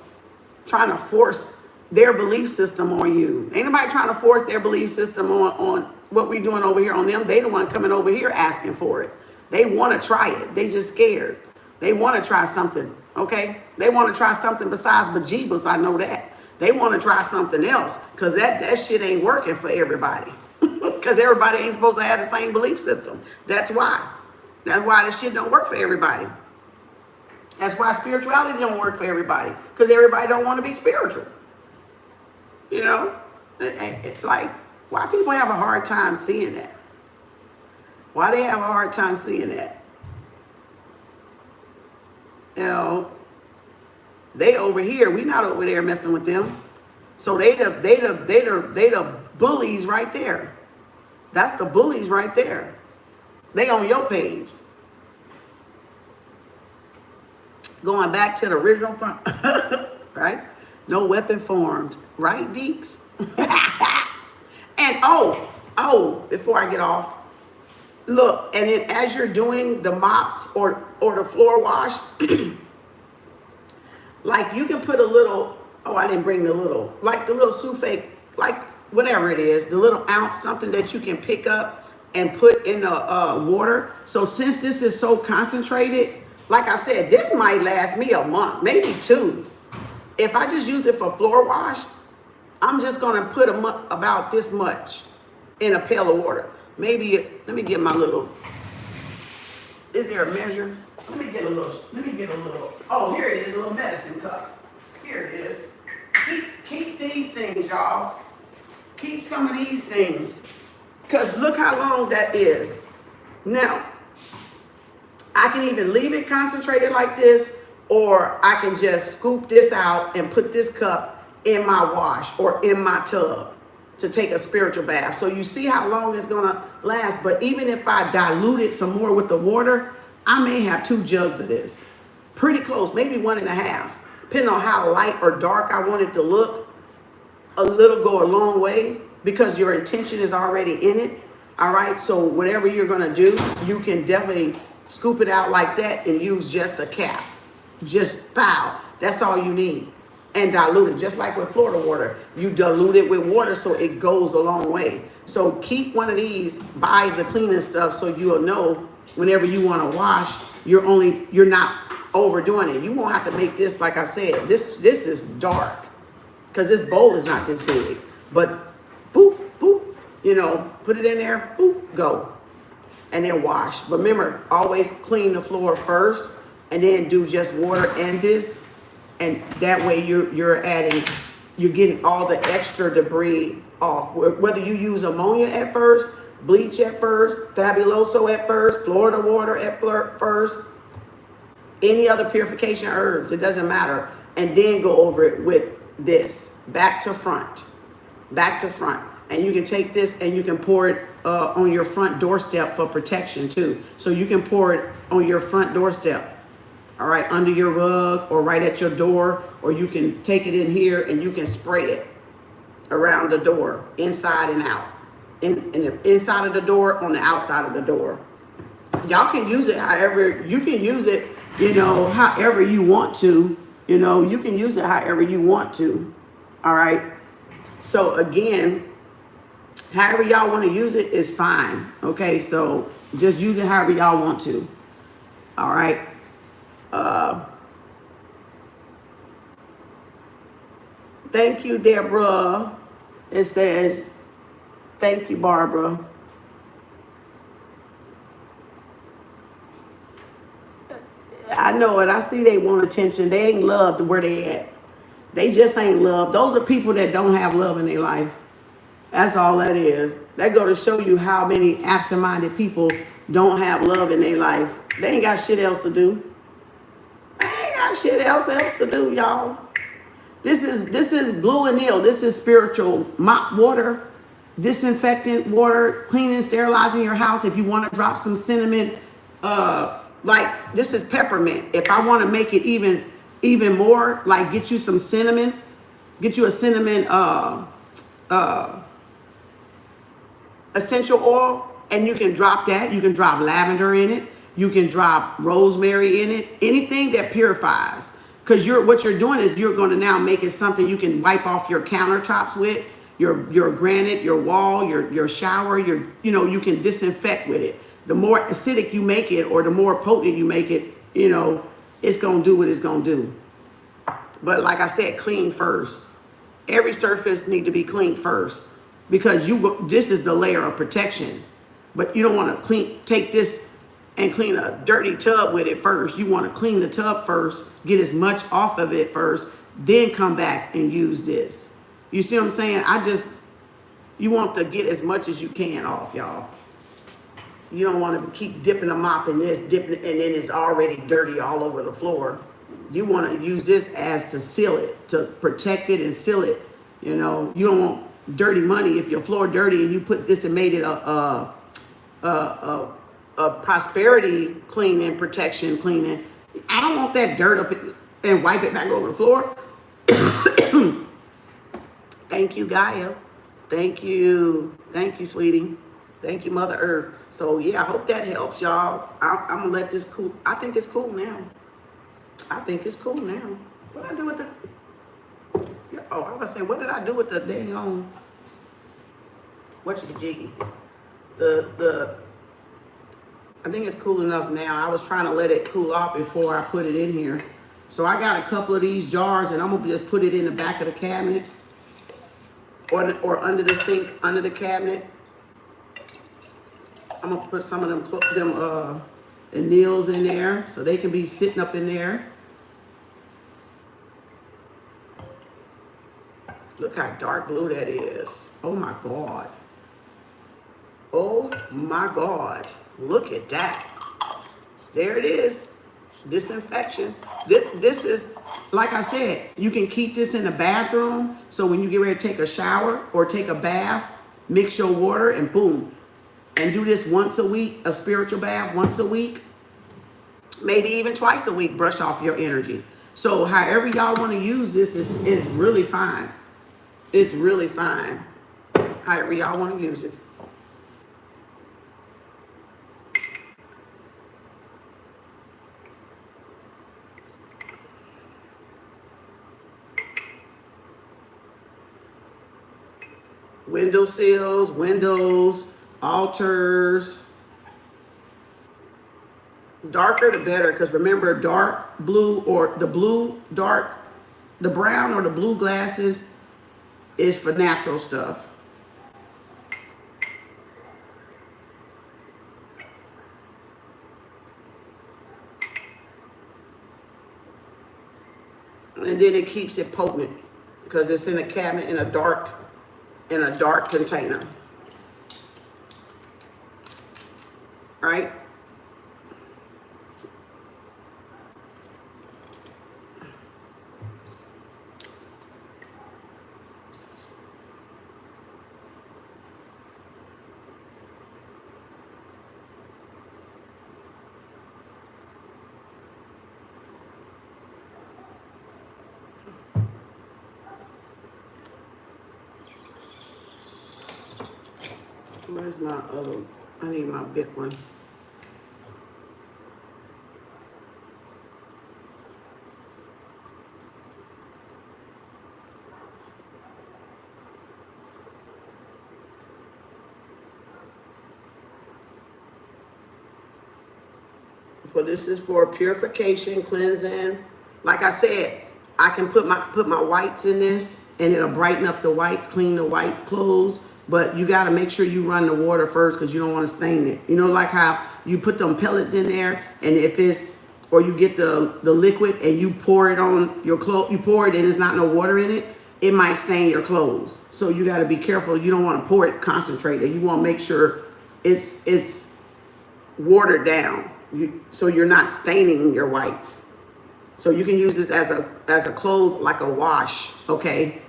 Speaker 1: trying to force their belief system on you. Ain't nobody trying to force their belief system on what we're doing over here on them. They the one coming over here asking for it. They want to try it. They just scared. They want to try something, okay? They want to try something besides bejeebus, I know that. They want to try something else, because that shit ain't working for everybody. Because everybody ain't supposed to have the same belief system. That's why. That's why this shit don't work for everybody. That's why spirituality don't work for everybody, because everybody don't want to be spiritual. You know? Like, why people have a hard time seeing that? Why they have a hard time seeing that? You know? They over here, we not over there messing with them. So they the bullies right there. That's the bullies right there. They on your page. Going back to the original front, right? No weapon formed, right, Deeks? And before I get off, look, and then as you're doing the mops or the floor wash, like you can put a little, I didn't bring the little, like the little souffle, like whatever it is, the little ounce, something that you can pick up and put in the water. So since this is so concentrated, like I said, this might last me a month, maybe 2. If I just use it for floor wash, I'm just gonna put about this much in a pail of water. Maybe, let me get my little, is there a measure? Let me get a little, oh, here it is, a little medicine cup. Here it is. Keep these things, y'all. Keep some of these things. Because look how long that is. Now, I can even leave it concentrated like this, or I can just scoop this out and put this cup in my wash or in my tub to take a spiritual bath. So you see how long it's gonna last. But even if I dilute it some more with the water, I may have 2 jugs of this. Pretty close, maybe 1.5. Depending on how light or dark I want it to look, a little go a long way, because your intention is already in it. All right, so whatever you're gonna do, you can definitely scoop it out like that and use just a cap. Just pow, that's all you need. And dilute it, just like with Florida water. You dilute it with water so it goes a long way. So keep one of these, buy the cleaning stuff so you'll know whenever you want to wash, you're not overdoing it. You won't have to make this, like I said, this is dark, because this bowl is not this big. But boop, boop, you know, put it in there, boop, go. And then wash. But remember, always clean the floor first, and then do just water and this. And that way you're getting all the extra debris off. Whether you use ammonia at first, bleach at first, fabuloso at first, Florida water at first, any other purification herbs, it doesn't matter. And then go over it with this, back to front. And you can take this and you can pour it on your front doorstep for protection too. So you can pour it on your front doorstep, all right, under your rug or right at your door, or you can take it in here and you can spray it around the door, inside and out. In the inside of the door, on the outside of the door. Y'all can use it however, you can use it, you know, however you want to. You know, you can use it however you want to. All right. So again, However y'all want to use it is fine. Okay, so just use it however y'all want to. All right. Thank you, Deborah. It says, thank you, Barbara. I know it. I see they want attention. They ain't loved where they at. They just ain't loved. Those are people that don't have love in their life. That's all that is. That go to show you how many absent-minded people don't have love in their life. They ain't got shit else to do. They ain't got shit else to do, y'all. This is blue and ill. This is spiritual mop water, disinfectant water, cleaning, sterilizing your house. If you want to drop some cinnamon, like this is peppermint. If I want to make it even more, like get you some cinnamon, get you a cinnamon essential oil, and you can drop that. You can drop lavender in it. You can drop rosemary in it. Anything that purifies. Because what you're doing is you're going to now make it something you can wipe off your countertops with, your granite, your wall, your shower, you can disinfect with it. The more acidic you make it or the more potent you make it, it's going to do what it's going to do. But like I said, clean first. Every surface needs to be cleaned first because this is the layer of protection. But you don't want to take this and clean a dirty tub with it first. You want to clean the tub first, get as much off of it first, then come back and use this. You see what I'm saying? You want to get as much as you can off, y'all. You don't want to keep dipping a mop in this, dipping, and then it's already dirty all over the floor. You want to use this as to seal it, to protect it and seal it. You don't want dirty money. If your floor dirty and you put this and made it a prosperity cleaning, protection cleaning, I don't want that dirt up and wipe it back over the floor. Thank you, Gaia. Thank you, sweetie. Thank you, Mother Earth. So yeah, I hope that helps y'all. I'm gonna let this cool. I think it's cool now. What did I do with the? Oh, I was saying, what did I do with the dang on? What's the jiggy? I think it's cool enough now. I was trying to let it cool off before I put it in here. So I got a couple of these jars, and I'm gonna just put it in the back of the cabinet, or under the sink, under the cabinet. I'm gonna put some of them nails in there so they can be sitting up in there. Look how dark blue that is. Oh my God. Oh my God. Look at that. There it is. Disinfection. This is, like I said, you can keep this in the bathroom. So when you get ready to take a shower or take a bath, mix your water and boom. And do this once a week, a spiritual bath once a week. Maybe even twice a week, brush off your energy. So however y'all want to use this is really fine. It's really fine. However y'all want to use it. Window sills, windows, altars. Darker the better, because remember, dark blue or the brown or the blue glasses is for natural stuff. And then it keeps it potent because it's in a cabinet in a dark container. Right? Where's my other? I need my big one. this is for purification, cleansing. Like I said, I can put my whites in this and it'll brighten up the whites, clean the white clothes. But you got to make sure you run the water first because you don't want to stain it. You know, like how you put them pellets in there, and if it's, or you get the liquid and you pour it on your clothes, you pour it and there's not no water in it, it might stain your clothes. So you got to be careful. You don't want to pour it concentrated. You want to make sure it's watered down, so you're not staining your whites. So you can use this as a clothes, like a wash, okay?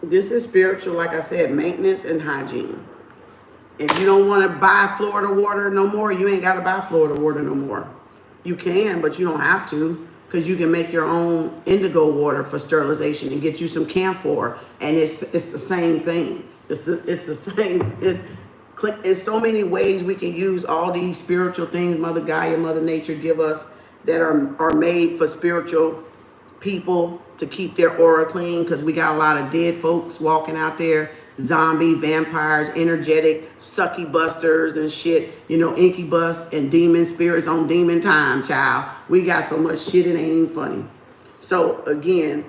Speaker 1: This is spiritual, like I said, maintenance and hygiene. If you don't want to buy Florida water no more, you ain't got to buy Florida water no more. You can, but you don't have to, because you can make your own indigo water for sterilization and get you some camphor, and it's the same thing. It's the same. It's so many ways we can use all these spiritual things Mother Gaia, Mother Nature give us that are made for spiritual people to keep their aura clean, because we got a lot of dead folks walking out there, zombie, vampires, energetic, sucky busters and shit, you know, incubus and demon spirits on demon time, child. We got so much shit, it ain't even funny. So again,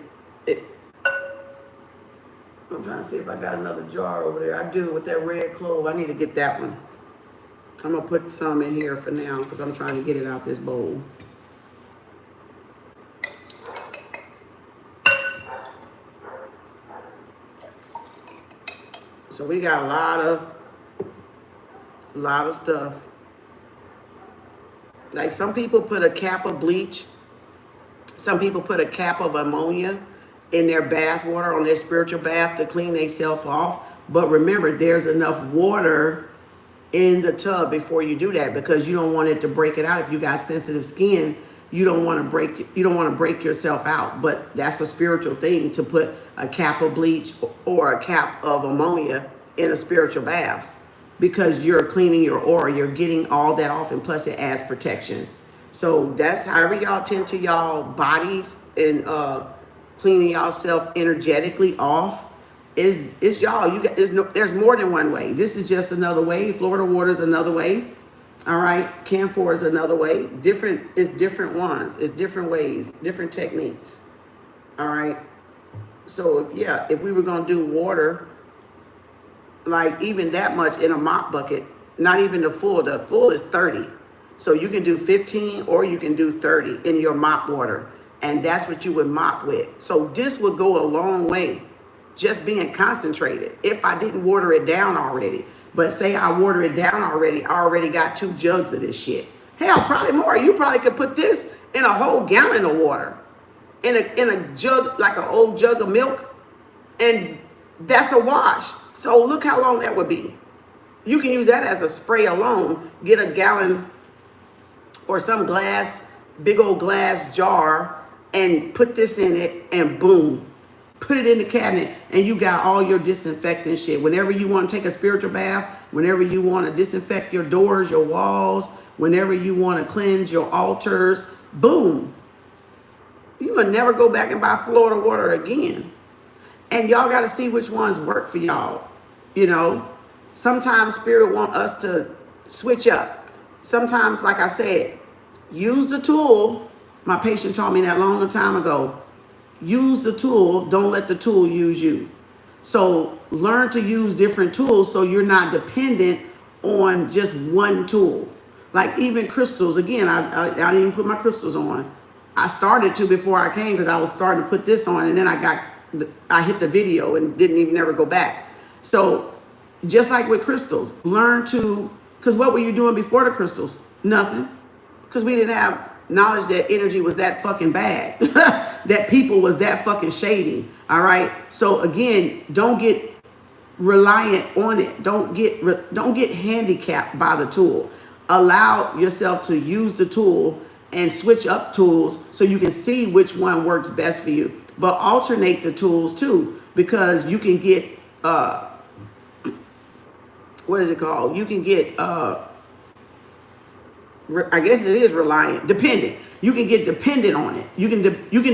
Speaker 1: I'm trying to see if I got another jar over there. I do, with that red clove. I need to get that one. I'm gonna put some in here for now because I'm trying to get it out this bowl. So we got a lot of stuff. Like some people put a cap of bleach. Some people put a cap of ammonia in their bath water, on their spiritual bath, to clean themselves off. But remember, there's enough water in the tub before you do that, because you don't want it to break it out. If you got sensitive skin, you don't want to break yourself out. But that's a spiritual thing, to put a cap of bleach or a cap of ammonia in a spiritual bath, because you're cleaning your aura, you're getting all that off, and plus it adds protection. So that's however y'all tend to y'all bodies and cleaning yourself energetically off is y'all. You got, there's more than one way. This is just another way. Florida water is another way. All right, camphor is another way. It's different ones. It's different ways, different techniques. All right. So if we were gonna do water, like even that much in a mop bucket, not even the full is 30. So you can do 15 or you can do 30 in your mop water, and that's what you would mop with. So this would go a long way, just being concentrated, if I didn't water it down already. But say I water it down already, I already got 2 jugs of this shit. Hell, probably more. You probably could put this in a whole gallon of water, in a jug, like an old jug of milk, and that's a wash. So look how long that would be. You can use that as a spray alone. Get a gallon or some big old glass jar, and put this in it, and boom, put it in the cabinet, and you got all your disinfectant shit. Whenever you want to take a spiritual bath, whenever you want to disinfect your doors, your walls, whenever you want to cleanse your altars, boom. You will never go back and buy Florida water again. And y'all got to see which ones work for y'all. You know, sometimes spirit want us to switch up. Sometimes, like I said, use the tool. My patient taught me that long time ago. Use the tool, don't let the tool use you. So learn to use different tools so you're not dependent on just one tool. Like even crystals, again, I didn't even put my crystals on. I started to before I came, because I was starting to put this on, and then I hit the video and didn't even never go back. So just like with crystals, learn to, because what were you doing before the crystals? Nothing. Because we didn't have knowledge that energy was that fucking bad, that people was that fucking shady. All right. So again, don't get reliant on it. Don't get handicapped by the tool. Allow yourself to use the tool and switch up tools so you can see which one works best for you. But alternate the tools too, because you can get what is it called? You can get, I guess it is reliant, dependent. You can get dependent on it. You can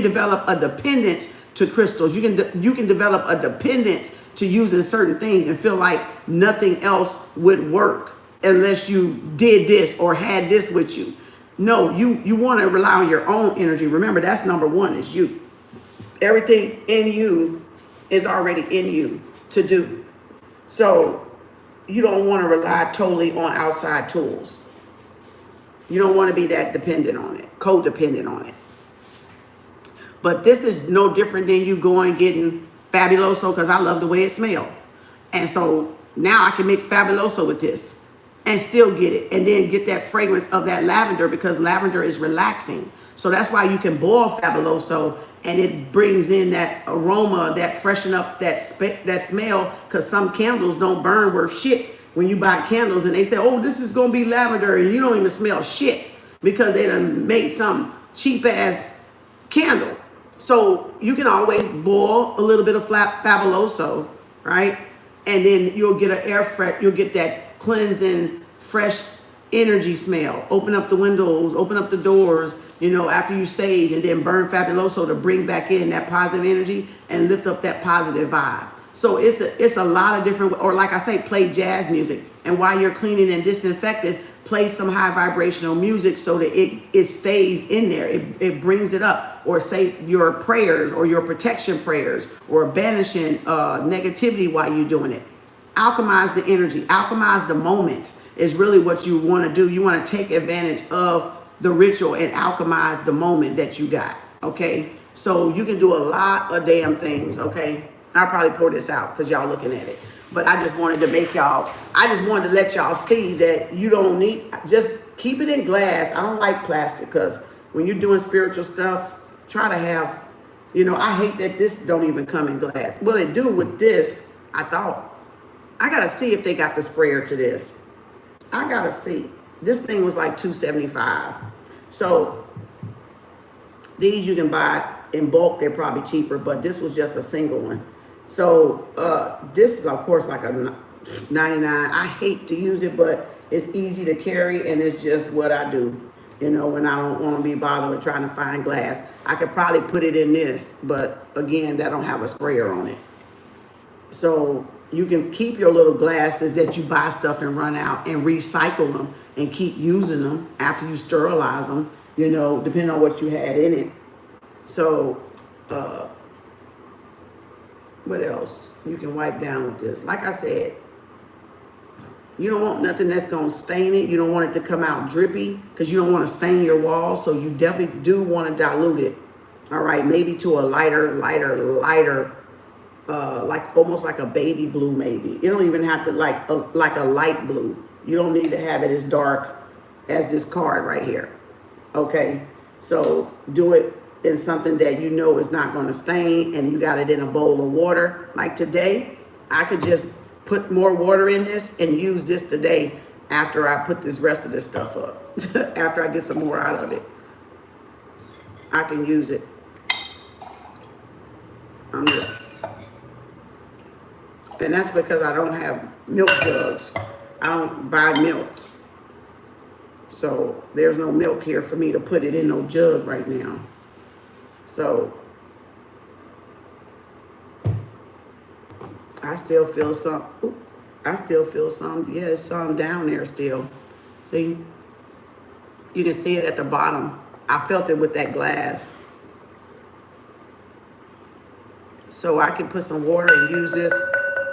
Speaker 1: develop a dependence to crystals. You can develop a dependence to using certain things and feel like nothing else would work unless you did this or had this with you. No, you want to rely on your own energy. Remember, that's number one, is you. Everything in you is already in you to do. So you don't want to rely totally on outside tools. You don't want to be that dependent on it, codependent on it. But this is no different than you going getting Fabuloso, because I love the way it smells. And so now I can mix Fabuloso with this and still get it, and then get that fragrance of that lavender, because lavender is relaxing. So that's why you can boil Fabuloso and it brings in that aroma, that freshen up that smell, because some candles don't burn worth shit when you buy candles and they say, oh, this is going to be lavender, and you don't even smell shit because they done made some cheap ass candle. So you can always boil a little bit of Fabuloso, right? And then you'll get you'll get that cleansing, fresh energy smell. Open up the windows, open up the doors, you know, after you sage, and then burn Fabuloso to bring back in that positive energy and lift up that positive vibe. So it's a lot of different, or like I say, play jazz music. And while you're cleaning and disinfecting, play some high vibrational music so that it stays in there. It brings it up. Or say your prayers or your protection prayers, or banishing negativity while you're doing it. Alchemize the energy, alchemize the moment is really what you want to do. You want to take advantage of the ritual and alchemize the moment that you got, okay? So you can do a lot of damn things, okay? I'll probably pour this out because y'all looking at it. But I just wanted to let y'all see that you don't need, just keep it in glass. I don't like plastic, because when you're doing spiritual stuff, try to have, you know, I hate that this don't even come in glass. Well, it do with this, I thought. I got to see if they got the sprayer to this. I got to see. This thing was like $275. So these you can buy in bulk. They're probably cheaper, but this was just a single one. So this is, of course, like a 99. I hate to use it, but it's easy to carry, and it's just what I do. You know, when I don't want to be bothered with trying to find glass. I could probably put it in this, but again, that don't have a sprayer on it. So you can keep your little glasses that you buy stuff and run out, and recycle them and keep using them after you sterilize them, you know, depending on what you had in it. So, what else? You can wipe down with this. Like I said, you don't want nothing that's going to stain it. You don't want it to come out drippy, because you don't want to stain your walls. So you definitely do want to dilute it. All right, maybe to a lighter, like almost like a baby blue, maybe. You don't even have to like a light blue. You don't need to have it as dark as this card right here. Okay, so do it in something that you know is not going to stain, and you got it in a bowl of water. Like today, I could just put more water in this and use this today after I put this rest of this stuff up. After I get some more out of it, I can use it. And that's because I don't have milk jugs. I don't buy milk. So there's no milk here for me to put it in no jug right now. So I still feel some. Yeah, there's some down there still. See? You can see it at the bottom. I felt it with that glass. So I can put some water and use this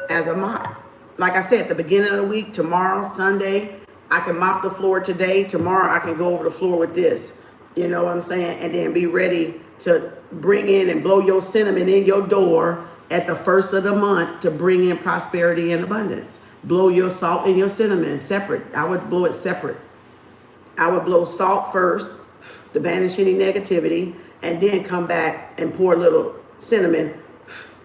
Speaker 1: as a mop. Like I said, at the beginning of the week, tomorrow, Sunday, I can mop the floor today. Tomorrow, I can go over the floor with this. You know what I'm saying? And then be ready to bring in and blow your cinnamon in your door at the first of the month to bring in prosperity and abundance. Blow your salt and your cinnamon separate. I would blow it separate. I would blow salt first to banish any negativity, and then come back and pour a little cinnamon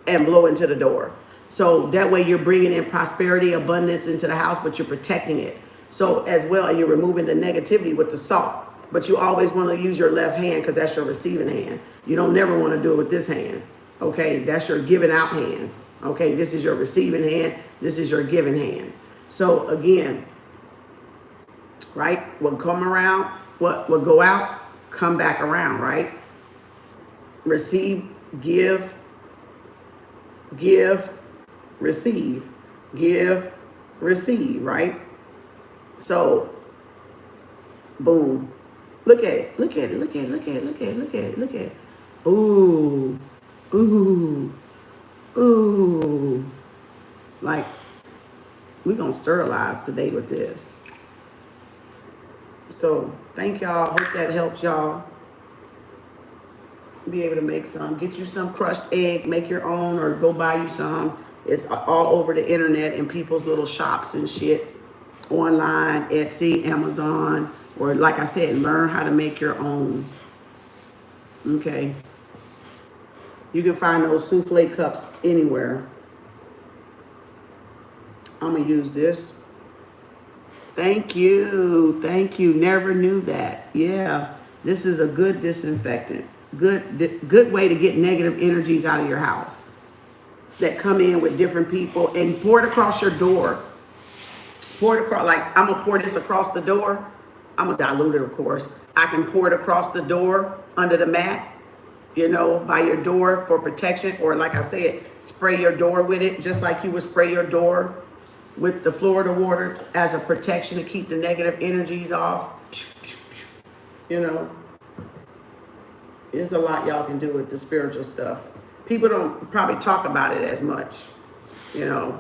Speaker 1: and blow into the door. So that way you're bringing in prosperity, abundance into the house, but you're protecting it. So as well, you're removing the negativity with the salt. But you always want to use your left hand, because that's your receiving hand. You don't never want to do it with this hand. Okay, that's your giving out hand. Okay, this is your receiving hand. This is your giving hand. So again, right? What come around, what will go out, come back around, right? Receive, give, receive, give, receive, right? So, boom. Look at it, look at it, look at it, look at it, look at it, look at it, look at it. Ooh, ooh, ooh. Like, we're gonna sterilize today with this. So, thank y'all. Hope that helps y'all be able to make some. Get you some crushed egg, make your own, or go buy you some. It's all over the internet in people's little shops and shit. Online, Etsy, Amazon, or like I said, learn how to make your own. Okay. You can find those souffle cups anywhere. I'm gonna use this. Thank you. Thank you. Never knew that. Yeah. This is a good disinfectant. Good way to get negative energies out of your house that come in with different people, and pour it across your door. Pour it across, like I'm gonna pour this across the door. I'm gonna dilute it, of course. I can pour it across the door, under the mat, you know, by your door for protection. Or like I said, spray your door with it, just like you would spray your door with the Florida water as a protection to keep the negative energies off. You know, there's a lot y'all can do with the spiritual stuff. People don't probably talk about it as much, you know,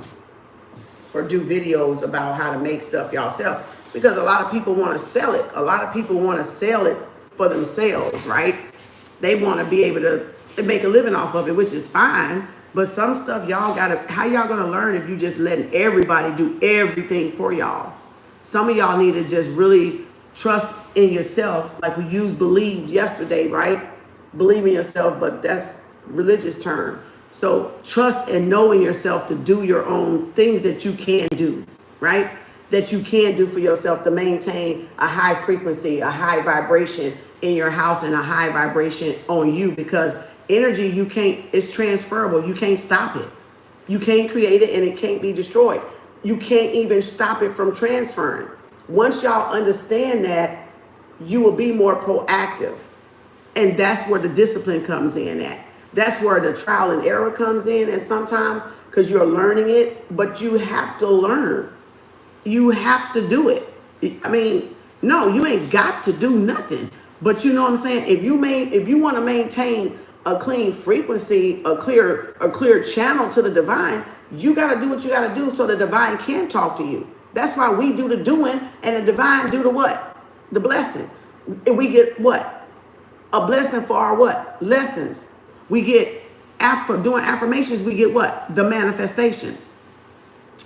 Speaker 1: or do videos about how to make stuff yourself, because a lot of people want to sell it. A lot of people want to sell it for themselves, right? They want to be able to make a living off of it, which is fine. But some stuff y'all gotta, how y'all gonna learn if you just letting everybody do everything for y'all? Some of y'all need to just really trust in yourself, like we used believe yesterday, right? Believe in yourself, but that's religious term. So trust and know in yourself to do your own things that you can do, right? That you can do for yourself to maintain a high frequency, a high vibration in your house, and a high vibration on you, because energy, you can't, it's transferable. You can't stop it. You can't create it, and it can't be destroyed. You can't even stop it from transferring. Once y'all understand that, you will be more proactive. And that's where the discipline comes in at. That's where the trial and error comes in. And sometimes, because you're learning it, but you have to learn. You have to do it. I mean, no, you ain't got to do nothing. But you know what I'm saying? If you want to maintain a clean frequency, a clear channel to the divine, you got to do what you got to do so the divine can talk to you. That's why we do the doing, and the divine do the what? The blessing. And we get what? A blessing for our what? Lessons. We get, after doing affirmations, we get what? The manifestation.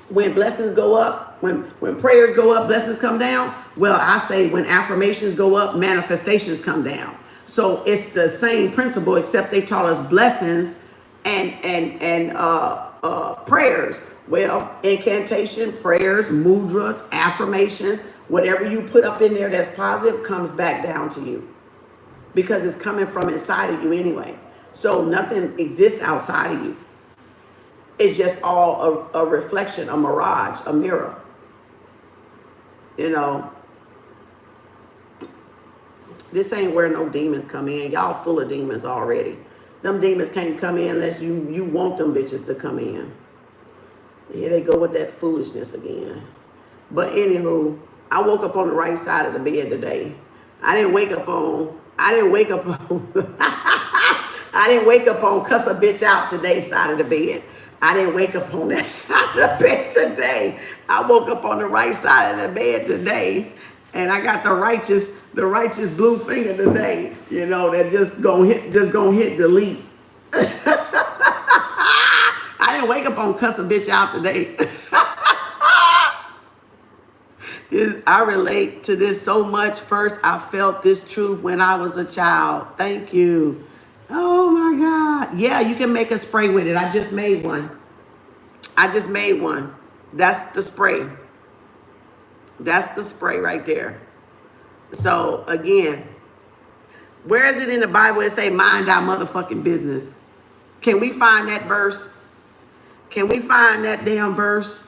Speaker 1: When blessings go up, when prayers go up, blessings come down. Well, I say when affirmations go up, manifestations come down. So it's the same principle, except they taught us blessings and prayers. Well, incantation, prayers, mudras, affirmations, whatever you put up in there that's positive comes back down to you, because it's coming from inside of you anyway. So nothing exists outside of you. It's just all a reflection, a mirage, a mirror. You know, this ain't where no demons come in. Y'all full of demons already. Them demons can't come in unless you want them bitches to come in. Here they go with that foolishness again. But anywho, I woke up on the right side of the bed today. I didn't wake up on I didn't wake up on cuss a bitch out today side of the bed. I didn't wake up on that side of the bed today. I woke up on the right side of the bed today, and I got the righteous blue finger today. You know, that just gonna hit delete. I didn't wake up on cuss a bitch out today. I relate to this so much. First, I felt this truth when I was a child. Thank you. Oh my God. Yeah, you can make a spray with it. I just made one. That's the spray. That's the spray right there. So again, where is it in the Bible it say mind our motherfucking business? Can we find that verse? Can we find that damn verse?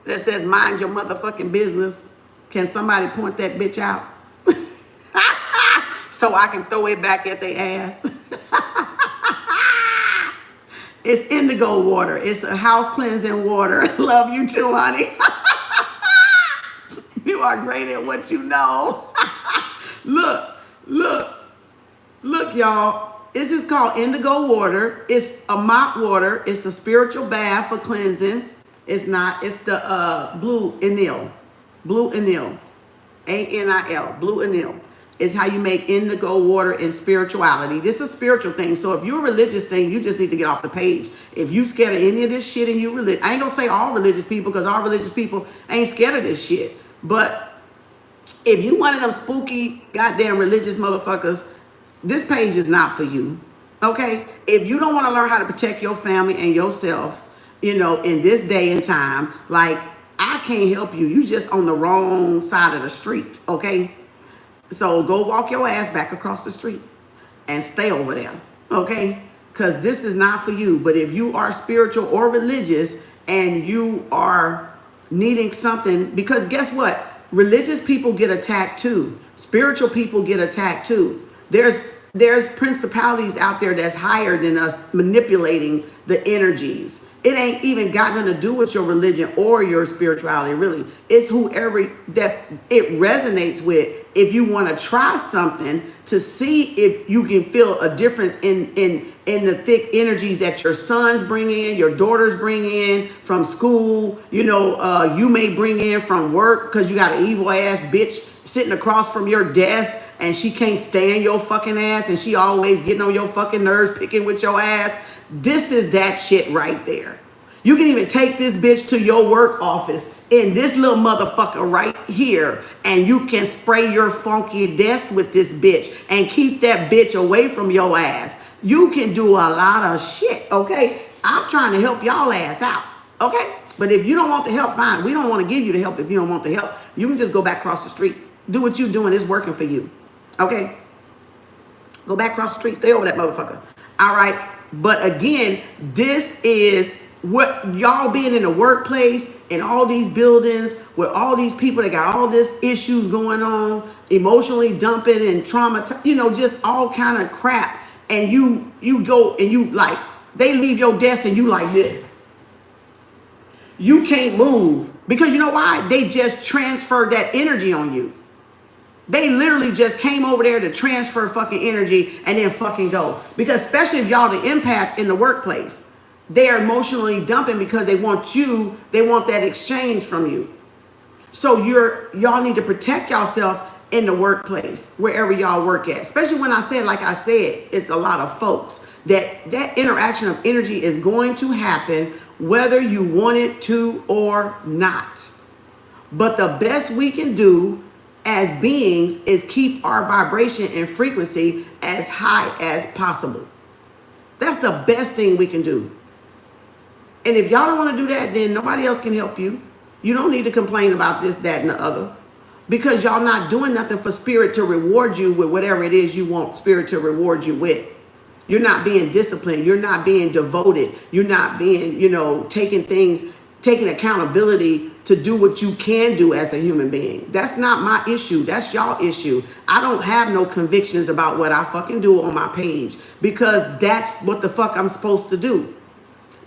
Speaker 1: that says mind your motherfucking business. Can somebody point that bitch out? So I can throw it back at their ass. It's indigo water. It's a house cleansing water. Love you too, honey. You are great at what you know. Look, y'all. This is called indigo water. It's a mop water. It's a spiritual bath for cleansing. It's not. It's the blue anil. Blue anil. A-N-I-L. Blue anil. It's how you make indigo water in spirituality. This is a spiritual thing. So if you're a religious thing, you just need to get off the page. If you scared of any of this shit and you religious, I ain't gonna say all religious people, because all religious people ain't scared of this shit. But if you one of them spooky goddamn religious motherfuckers, this page is not for you. Okay? If you don't want to learn how to protect your family and yourself, you know, in this day and time, like, I can't help you. You just on the wrong side of the street. Okay? So go walk your ass back across the street and stay over there, okay? Because this is not for you. But if you are spiritual or religious and you are needing something, because guess what? Religious people get attacked too. Spiritual people get attacked too. There's principalities out there that's higher than us manipulating the energies. It ain't even got nothing to do with your religion or your spirituality, really. It's whoever that it resonates with. If you want to try something to see if you can feel a difference in the thick energies that your sons bring in, your daughters bring in from school, you know, you may bring in from work because you got an evil ass bitch sitting across from your desk and she can't stand your fucking ass and she always getting on your fucking nerves, picking with your ass. This is that shit right there. You can even take this bitch to your work office in this little motherfucker right here, and you can spray your funky desk with this bitch and keep that bitch away from your ass. You can do a lot of shit, okay? I'm trying to help y'all ass out, okay? But if you don't want the help, fine. We don't want to give you the help if you don't want the help. You can just go back across the street. Do what you're doing. It's working for you, okay? Go back across the street. Stay over that motherfucker. All right? But again, this is what y'all being in the workplace and all these buildings with all these people that got all this issues going on, emotionally dumping and trauma, you know, just all kind of crap. And you go and you like, they leave your desk and you like this. You can't move because you know why? They just transferred that energy on you. They literally just came over there to transfer fucking energy and then fucking go. Because especially if y'all the impact in the workplace, they are emotionally dumping because they want you, they want that exchange from you. So y'all need to protect yourself in the workplace, wherever y'all work at. Especially when I said, like I said, it's a lot of folks that interaction of energy is going to happen whether you want it to or not. But the best we can do as beings is keep our vibration and frequency as high as possible. That's the best thing we can do. And if y'all don't want to do that, then nobody else can help you. You don't need to complain about this, that, and the other. Because y'all not doing nothing for spirit to reward you with whatever it is you want spirit to reward you with. You're not being disciplined. You're not being devoted. You're not being, you know, taking accountability to do what you can do as a human being. That's not my issue. That's y'all issue. I don't have no convictions about what I fucking do on my page because that's what the fuck I'm supposed to do.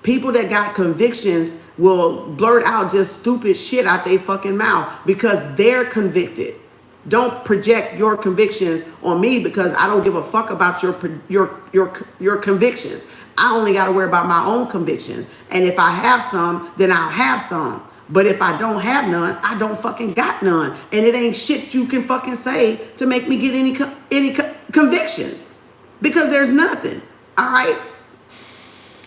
Speaker 1: People that got convictions will blurt out just stupid shit out their fucking mouth because they're convicted. Don't project your convictions on me because I don't give a fuck about your convictions. I only got to worry about my own convictions. And if I have some, then I'll have some. But if I don't have none, I don't fucking got none. And it ain't shit you can fucking say to make me get any convictions because there's nothing. All right.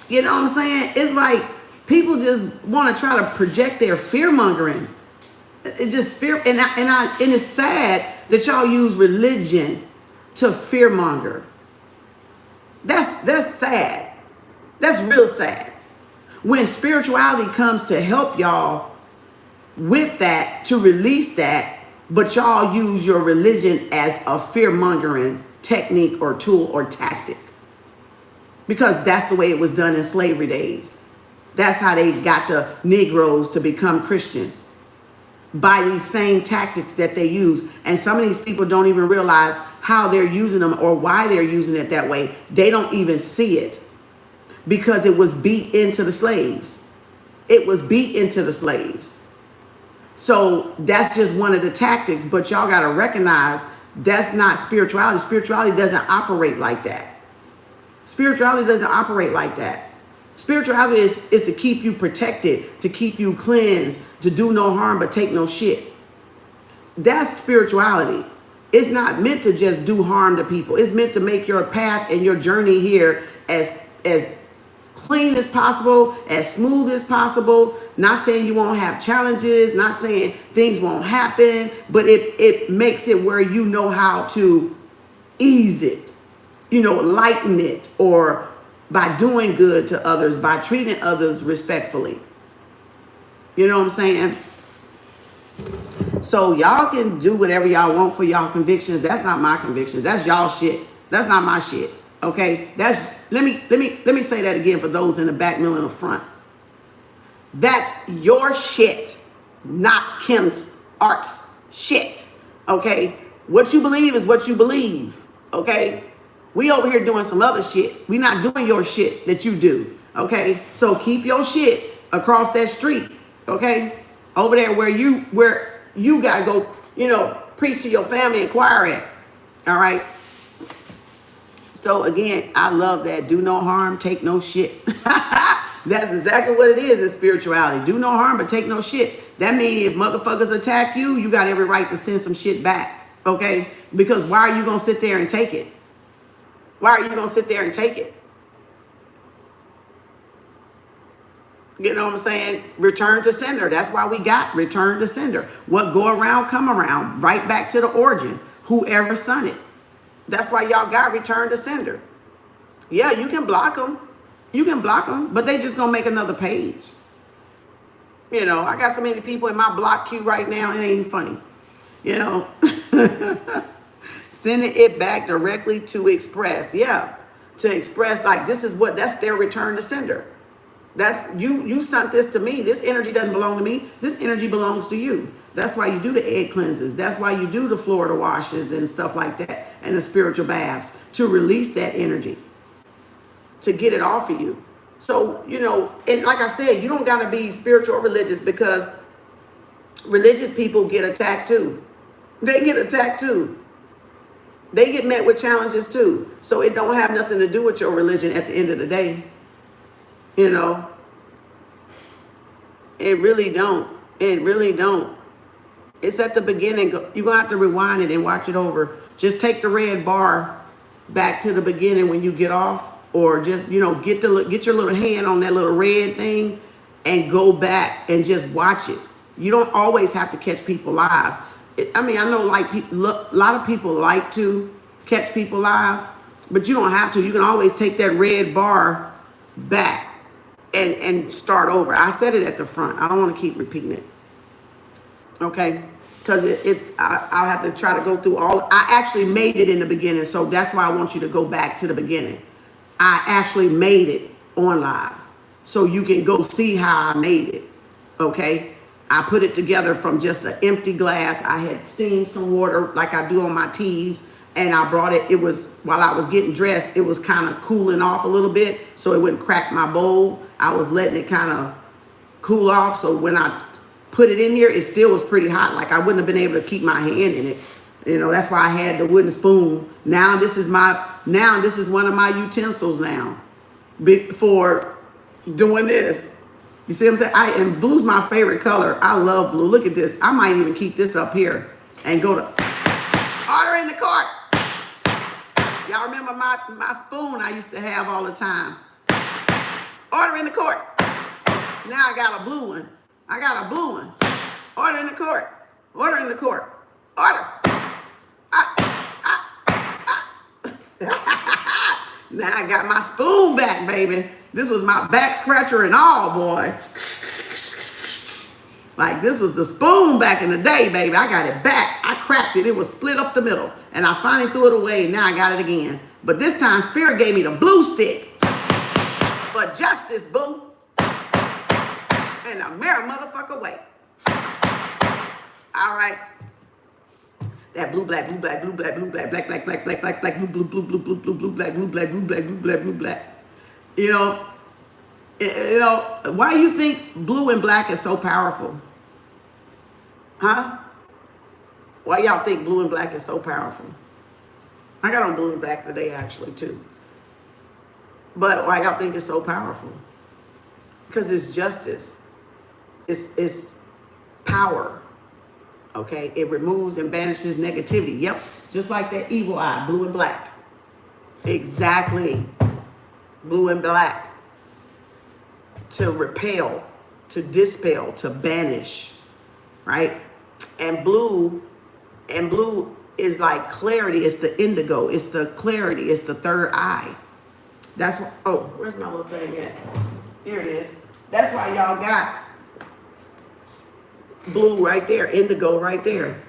Speaker 1: You know what I'm saying? It's like people just want to try to project their fear mongering. It just fear, and it's sad that y'all use religion to fear monger. That's sad. That's real sad. When spirituality comes to help y'all with that, to release that, but y'all use your religion as a fear mongering technique or tool or tactic. Because that's the way it was done in slavery days. That's how they got the Negroes to become Christian, by these same tactics that they use. And some of these people don't even realize how they're using them or why they're using it that way. They don't even see it, because it was beat into the slaves. It was beat into the slaves. So that's just one of the tactics, but y'all got to recognize that's not spirituality. Spirituality doesn't operate like that. Spirituality doesn't operate like that. Spirituality is to keep you protected, to keep you cleansed, to do no harm but take no shit. That's spirituality. It's not meant to just do harm to people. It's meant to make your path and your journey here as clean as possible, as smooth as possible. Not saying you won't have challenges, not saying things won't happen, but it makes it where you know how to ease it, lighten it, or by doing good to others, by treating others respectfully. You know what I'm saying? So y'all can do whatever y'all want for y'all convictions. That's not my convictions. That's y'all shit. That's not my shit. Okay? Let me say that again for those in the back, middle, and the front. That's your shit, not Kem's Arts shit. Okay? What you believe is what you believe. Okay? We over here doing some other shit. We not doing your shit that you do. Okay? So keep your shit across that street. Okay? Over there where you gotta go, preach to your family and choir at. All right? So again, I love that. Do no harm, take no shit. That's exactly what it is in spirituality. Do no harm, but take no shit. That means if motherfuckers attack you, you got every right to send some shit back. Okay? Because why are you gonna sit there and take it? Why are you going to sit there and take it? You know what I'm saying? Return to sender. That's why we got return to sender. What go around, come around. Right back to the origin. Whoever sent it. That's why y'all got return to sender. Yeah, you can block them. You can block them, but they just going to make another page. I got so many people in my block queue right now. It ain't even funny. Sending it back directly to Express. Yeah. To Express, like that's their return to sender. That's you sent this to me. This energy doesn't belong to me. This energy belongs to you. That's why you do the egg cleanses. That's why you do the Florida washes and stuff like that, and the spiritual baths, to release that energy, to get it off of you. So, and like I said, you don't got to be spiritual or religious, because religious people get attacked too. They get attacked too. They get met with challenges too. So it don't have nothing to do with your religion at the end of the day. It really don't. It really don't. It's at the beginning. You're going to have to rewind it and watch it over. Just take the red bar back to the beginning when you get off, or just, get your little hand on that little red thing and go back and just watch it. You don't always have to catch people live. I know a lot of people like to catch people live, but you don't have to. You can always take that red bar back and start over. I said it at the front. I don't want to keep repeating it. Okay? Because I'll have to try to go through all. I actually made it in the beginning, so that's why I want you to go back to the beginning. I actually made it on live, so you can go see how I made it. Okay? I put it together from just an empty glass. I had steamed some water like I do on my teas, and I brought it. It was, while I was getting dressed, it was kind of cooling off a little bit, so it wouldn't crack my bowl. I was letting it kind of cool off, so when I put it in here, it still was pretty hot. Like I wouldn't have been able to keep my hand in it. That's why I had the wooden spoon. Now this is one of my utensils now for doing this. You see what I'm saying? And blue's my favorite color. I love blue. Look at this. I might even keep this up here and go to order in the cart. Y'all remember my spoon I used to have all the time? Order in the cart. Now I got a blue one. Order in the cart. Order in the cart. Order. Now I got my spoon back, baby. This was my back scratcher and all, boy. Like, this was the spoon back in the day, baby. I got it back. I cracked it. It was split up the middle. And I finally threw it away. Now I got it again. But this time, Spirit gave me the blue stick. For justice, boo. in a merry motherfucker way. All right. That blue, black, blue, black, blue, black, blue, black, black, black, black, black, black, black, blue, blue, blue, blue, blue, blue, blue, black, blue, black, blue, black, blue, black, blue, black. You know, why you think blue and black is so powerful? Huh? Why y'all think blue and black is so powerful? I got on blue and black today, actually, too. But why y'all think it's so powerful? Because it's justice. It's power. Okay? It removes and banishes negativity. Yep. Just like that evil eye, blue and black. Exactly. Blue and black. To repel, to dispel, to banish. Right? And blue is like clarity. It's the indigo. It's the clarity. It's the third eye. That's what, oh, where's my little thing at? Here it is. That's why y'all got blue right there, indigo right there.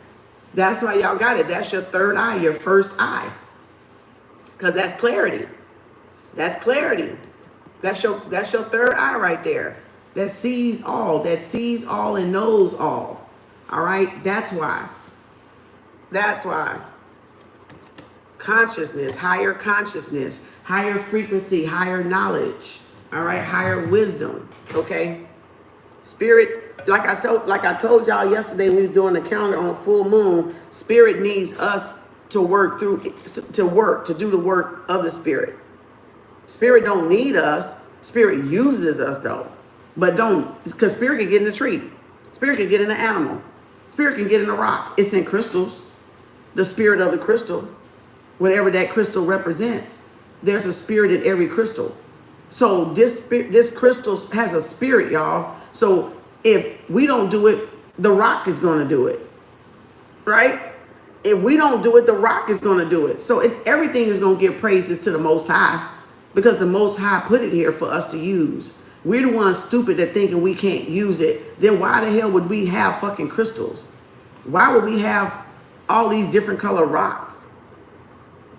Speaker 1: That's why y'all got it. That's your third eye, your first eye. Because that's clarity. That's clarity. That's your third eye right there. That sees all and knows all. All right? That's why. That's why. Consciousness, higher frequency, higher knowledge, all right, higher wisdom, okay? Spirit, like I told y'all yesterday when we were doing the calendar on full moon, spirit needs us to work to do the work of the spirit. Spirit don't need us. Spirit uses us though, but don't, because spirit can get in a tree. Spirit can get in an animal. Spirit can get in a rock. It's in crystals. The spirit of the crystal, whatever that crystal represents, there's a spirit in every crystal. So this crystal has a spirit, y'all. So if we don't do it, the rock is going to do it, right? If we don't do it, the rock is going to do it. So everything is going to give praises to the Most High, because the Most High put it here for us to use. We're the ones stupid that thinking we can't use it. Then why the hell would we have fucking crystals? Why would we have all these different color rocks?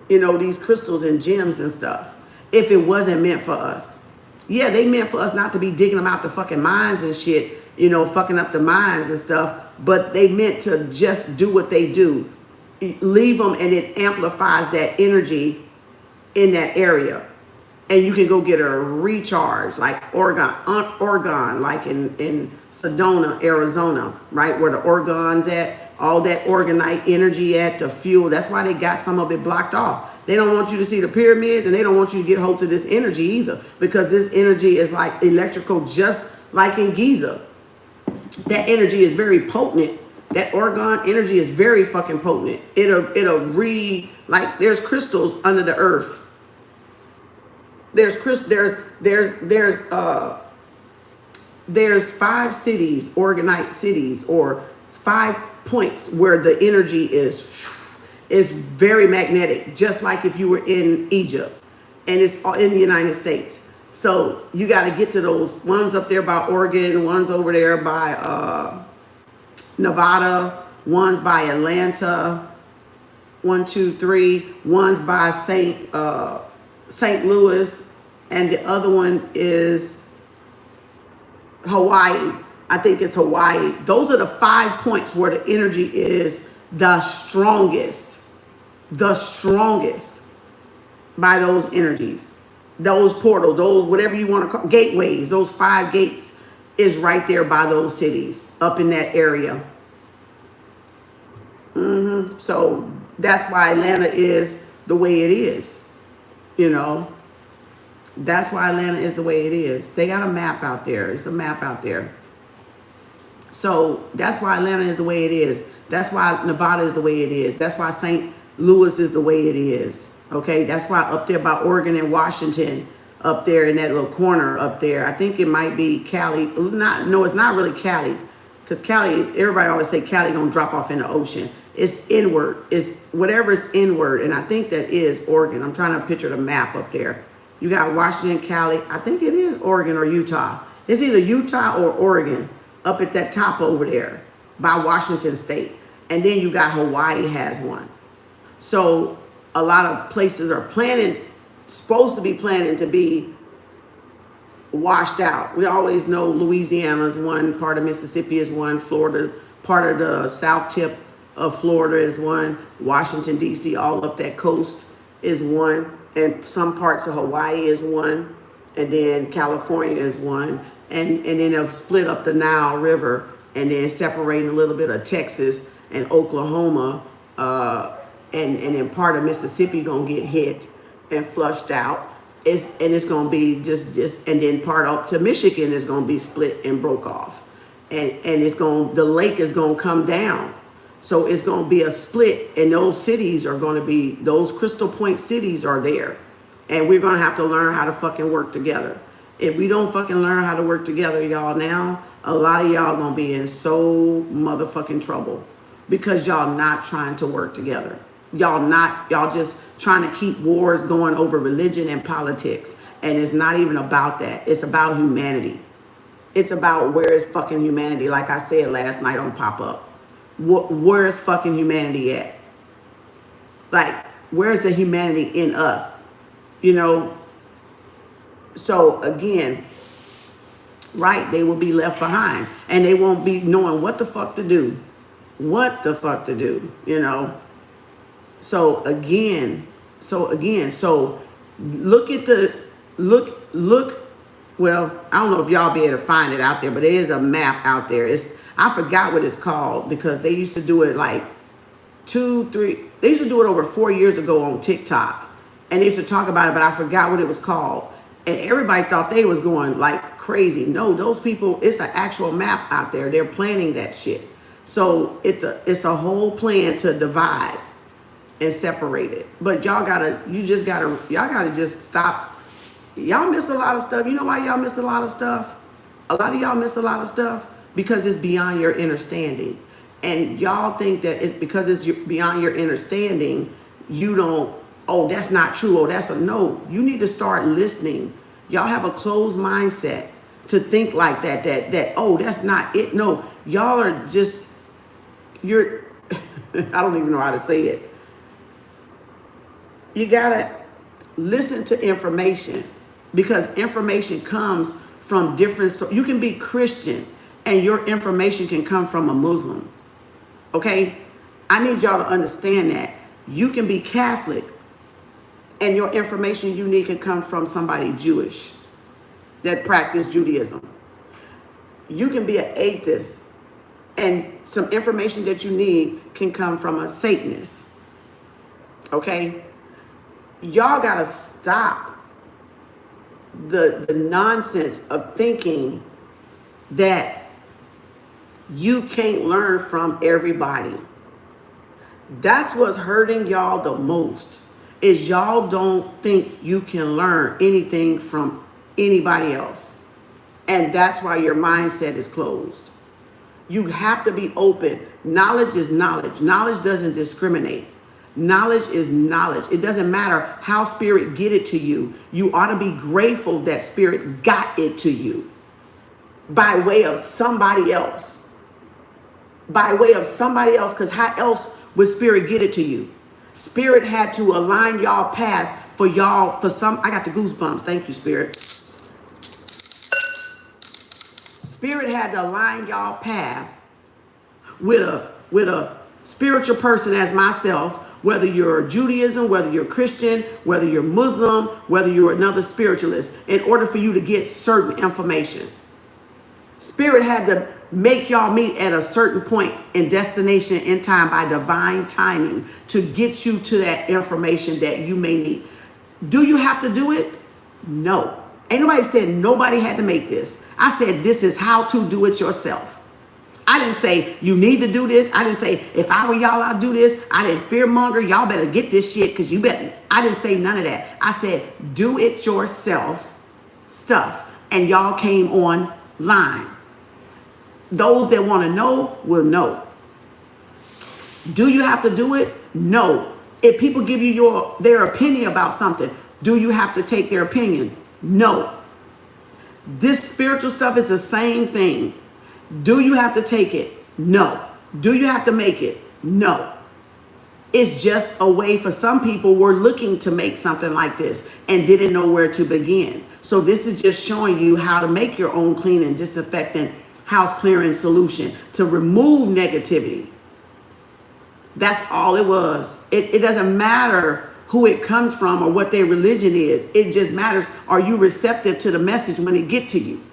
Speaker 1: You know, these crystals and gems and stuff, if it wasn't meant for us. Yeah, they meant for us not to be digging them out the fucking mines and shit, you know, fucking up the mines and stuff, but they meant to just do what they do. Leave them and it amplifies that energy in that area. And you can go get a recharge, like Oregon, like in Sedona, Arizona, right? Where the Oregon's at. All that organite energy at the fuel. That's why they got some of it blocked off. They don't want you to see the pyramids, and they don't want you to get hold to this energy either, because this energy is like electrical, just like in Giza. That energy is very potent. That Oregon energy is very fucking potent. It'll like there's crystals under the earth. There's 5 cities, organite cities, or 5 points where the energy is very magnetic, just like if you were in Egypt, and it's in the United States. So you got to get to those ones up there by Oregon, ones over there by Nevada, ones by Atlanta, 1, 2, 3, ones by St. Louis, and the other one is Hawaii. I think it's Hawaii. Those are the 5 points where the energy is the strongest by those energies, those portals, those whatever you want to call gateways, those 5 gates is right there by those cities up in that area. So that's why Atlanta is the way it is, you know. That's why Atlanta is the way it is. They got a map out there. It's a map out there. So that's why Atlanta is the way it is. That's why Nevada is the way it is. That's why St. Louis is the way it is. Okay, that's why up there by Oregon and Washington, up there in that little corner up there, I think it might be Cali. No, it's not really Cali, because Cali, everybody always say Cali gonna drop off in the ocean. It's inward. It's whatever is inward, and I think that is Oregon. I'm trying to picture the map up there. You got Washington, Cali. I think it is Oregon or Utah. It's either Utah or Oregon up at that top over there by Washington State. And then you got Hawaii has one. So a lot of places are supposed to be planning to be washed out. We always know Louisiana's one, part of Mississippi is one, Florida, part of the south tip of Florida is one, Washington, D.C., all up that coast is one, and some parts of Hawaii is one, and then California is one, and then they'll split up the Nile River and then separating a little bit of Texas and Oklahoma, and then part of Mississippi gonna get hit and flushed out. It's gonna be just and then part up to Michigan is gonna be split and broke off, and the lake is gonna come down, so it's gonna be a split, and those cities are gonna be, those Crystal Point cities are there, and we're gonna have to learn how to fucking work together. If we don't fucking learn how to work together, y'all, now a lot of y'all gonna be in so motherfucking trouble because y'all not trying to work together. Y'all just trying to keep wars going over religion and politics. And it's not even about that. It's about humanity. It's about where is fucking humanity. Like I said last night on Pop-Up. Where is fucking humanity at? Like, where's the humanity in us? You know? So again, right, they will be left behind. And they won't be knowing what the fuck to do. What the fuck to do, you know? So again, look at well, I don't know if y'all be able to find it out there, but there is a map out there. I forgot what it's called because they used to do it like they used to do it over 4 years ago on TikTok. And they used to talk about it, but I forgot what it was called. And everybody thought they was going like crazy. No, those people, it's an actual map out there. They're planning that shit. So it's a whole plan to divide and separate it. But y'all gotta just stop. Y'all miss a lot of stuff. You know why y'all miss a lot of stuff? A lot of y'all miss a lot of stuff because it's beyond your understanding. And y'all think that it's because it's beyond your understanding, you don't, oh, that's not true. Oh, that's a no. You need to start listening. Y'all have a closed mindset to think like that, oh, that's not it. No, y'all are just, I don't even know how to say it. You gotta listen to information because information comes from different, you can be Christian and your information can come from a Muslim. Okay? I need y'all to understand that. You can be Catholic and your information you need can come from somebody Jewish that practice Judaism. You can be an atheist and some information that you need can come from a Satanist. Okay? Y'all gotta stop the nonsense of thinking that you can't learn from everybody. That's what's hurting y'all the most, is y'all don't think you can learn anything from anybody else. And that's why your mindset is closed. You have to be open. Knowledge is knowledge. Knowledge doesn't discriminate. Knowledge is knowledge. It doesn't matter how spirit get it to you. You ought to be grateful that spirit got it to you by way of somebody else. By way of somebody else, because how else would spirit get it to you? Spirit had to align y'all path for y'all, I got the goosebumps. Thank you, Spirit. Spirit had to align y'all path with a spiritual person as myself, whether you're Judaism, whether you're Christian, whether you're Muslim, whether you're another spiritualist, in order for you to get certain information. Spirit had to make y'all meet at a certain point in destination in time by divine timing to get you to that information that you may need. Do you have to do it? No. Ain't nobody said nobody had to make this. I said this is how to do it yourself. I didn't say you need to do this. I didn't say if I were y'all, I'd do this. I didn't fearmonger. Y'all better get this shit because you better. I didn't say none of that. I said do it yourself stuff. And y'all came online. Those that want to know will know. Do you have to do it? No. If people give you their opinion about something, do you have to take their opinion? No. This spiritual stuff is the same thing. Do you have to take it? No. Do you have to make it? No. It's just a way for some people were looking to make something like this and didn't know where to begin. So this is just showing you how to make your own clean and disinfectant house clearing solution to remove negativity. That's all it was. It doesn't matter who it comes from or what their religion is. It just matters, are you receptive to the message when it get to you?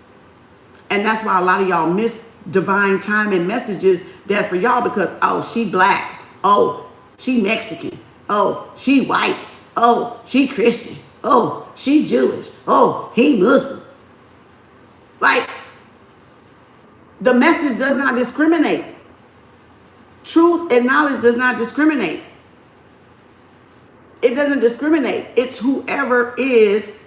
Speaker 1: And that's why a lot of y'all miss divine timing messages that for y'all because, oh, she black. Oh, she Mexican. Oh, she white. Oh, she Christian. Oh, she Jewish. Oh, he Muslim. Like, the message does not discriminate. Truth and knowledge does not discriminate. It doesn't discriminate. It's whoever is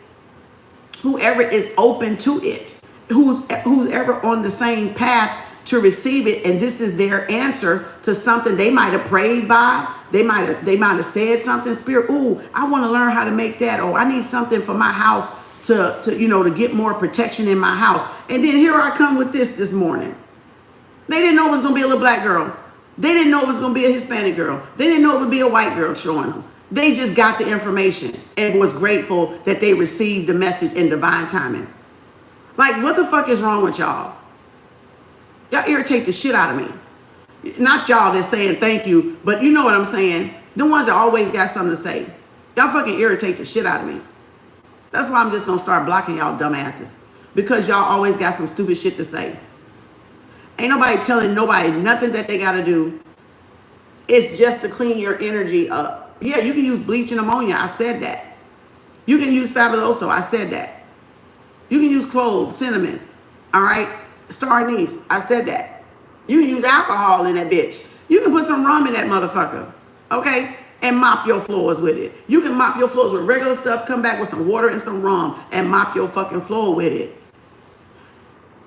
Speaker 1: open to it, who's ever on the same path to receive it, and this is their answer to something they might have prayed by. They might have said something, spirit, ooh, I want to learn how to make that, or I need something for my house to get more protection in my house. And then here I come with this morning. They didn't know it was going to be a little black girl. They didn't know it was going to be a Hispanic girl. They didn't know it would be a white girl showing them. They just got the information and was grateful that they received the message in divine timing. Like, what the fuck is wrong with y'all? Y'all irritate the shit out of me. Not y'all that's saying thank you, but you know what I'm saying. The ones that always got something to say. Y'all fucking irritate the shit out of me. That's why I'm just going to start blocking y'all dumbasses. Because y'all always got some stupid shit to say. Ain't nobody telling nobody nothing that they got to do. It's just to clean your energy up. Yeah, you can use bleach and ammonia. I said that. You can use Fabuloso. I said that. You can use clove, cinnamon. All right? Star anise. I said that. You can use alcohol in that bitch. You can put some rum in that motherfucker. Okay? And mop your floors with it. You can mop your floors with regular stuff. Come back with some water and some rum and mop your fucking floor with it.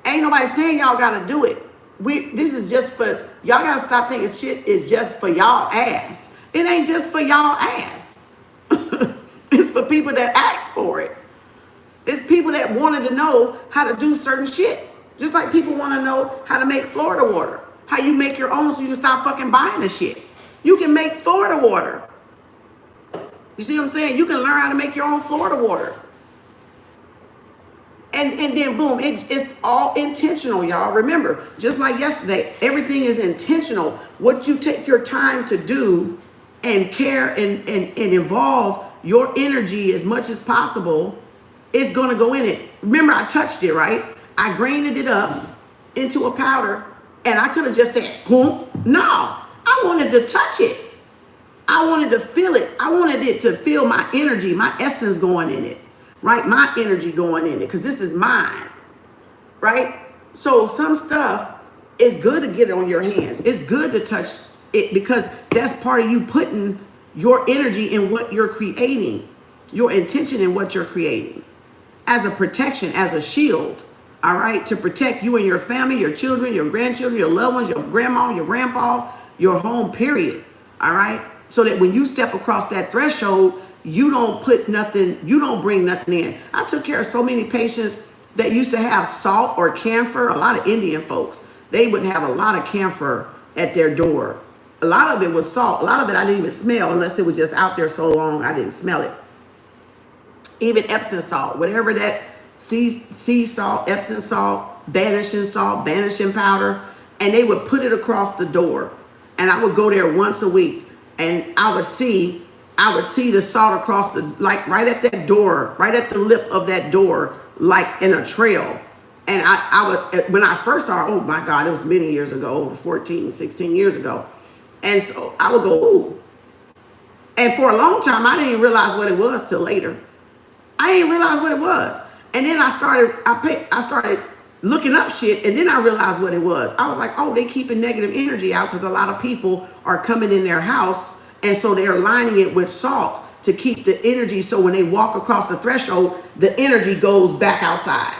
Speaker 1: Ain't nobody saying y'all got to do it. This is just for, y'all got to stop thinking shit is just for y'all ass. It ain't just for y'all ass. It's for people that ask for it. It's people that wanted to know how to do certain shit. Just like people want to know how to make Florida water. How you make your own so you can stop fucking buying the shit. You can make Florida water. You see what I'm saying? You can learn how to make your own Florida water. And then boom, it's all intentional, y'all. Remember, just like yesterday, everything is intentional. What you take your time to do and care and involve your energy as much as possible is going to go in it. Remember, I touched it, right? I grinded it up into a powder, and I could have just said, boom. No, I wanted to touch it. I wanted to feel it. I wanted it to feel my energy, my essence going in it. Right? My energy going in it, because this is mine, right? So some stuff is good to get it on your hands. It's good to touch it because that's part of you putting your energy in what you're creating, your intention in what you're creating as a protection, as a shield, all right? To protect you and your family, your children, your grandchildren, your loved ones, your grandma, your grandpa, your home, period, all right? So that when you step across that threshold, you don't put nothing, you don't bring nothing in. I took care of so many patients that used to have salt or camphor. A lot of Indian folks, they would have a lot of camphor at their door. A lot of it was salt. A lot of it I didn't even smell unless it was just out there so long I didn't smell it. Even Epsom salt, whatever that sea salt, Epsom salt, banishing powder, and they would put it across the door. And I would go there once a week and I would see the salt across the, like right at that door, right at the lip of that door, like in a trail. And I would, when I first saw, oh my God, it was many years ago, over 14, 16 years ago. And so I would go, ooh. And for a long time, I didn't realize what it was till later. I didn't realize what it was. And then I started looking up shit, and then I realized what it was. I was like, oh, they keeping negative energy out because a lot of people are coming in their house. And so they're lining it with salt to keep the energy. So when they walk across the threshold, the energy goes back outside.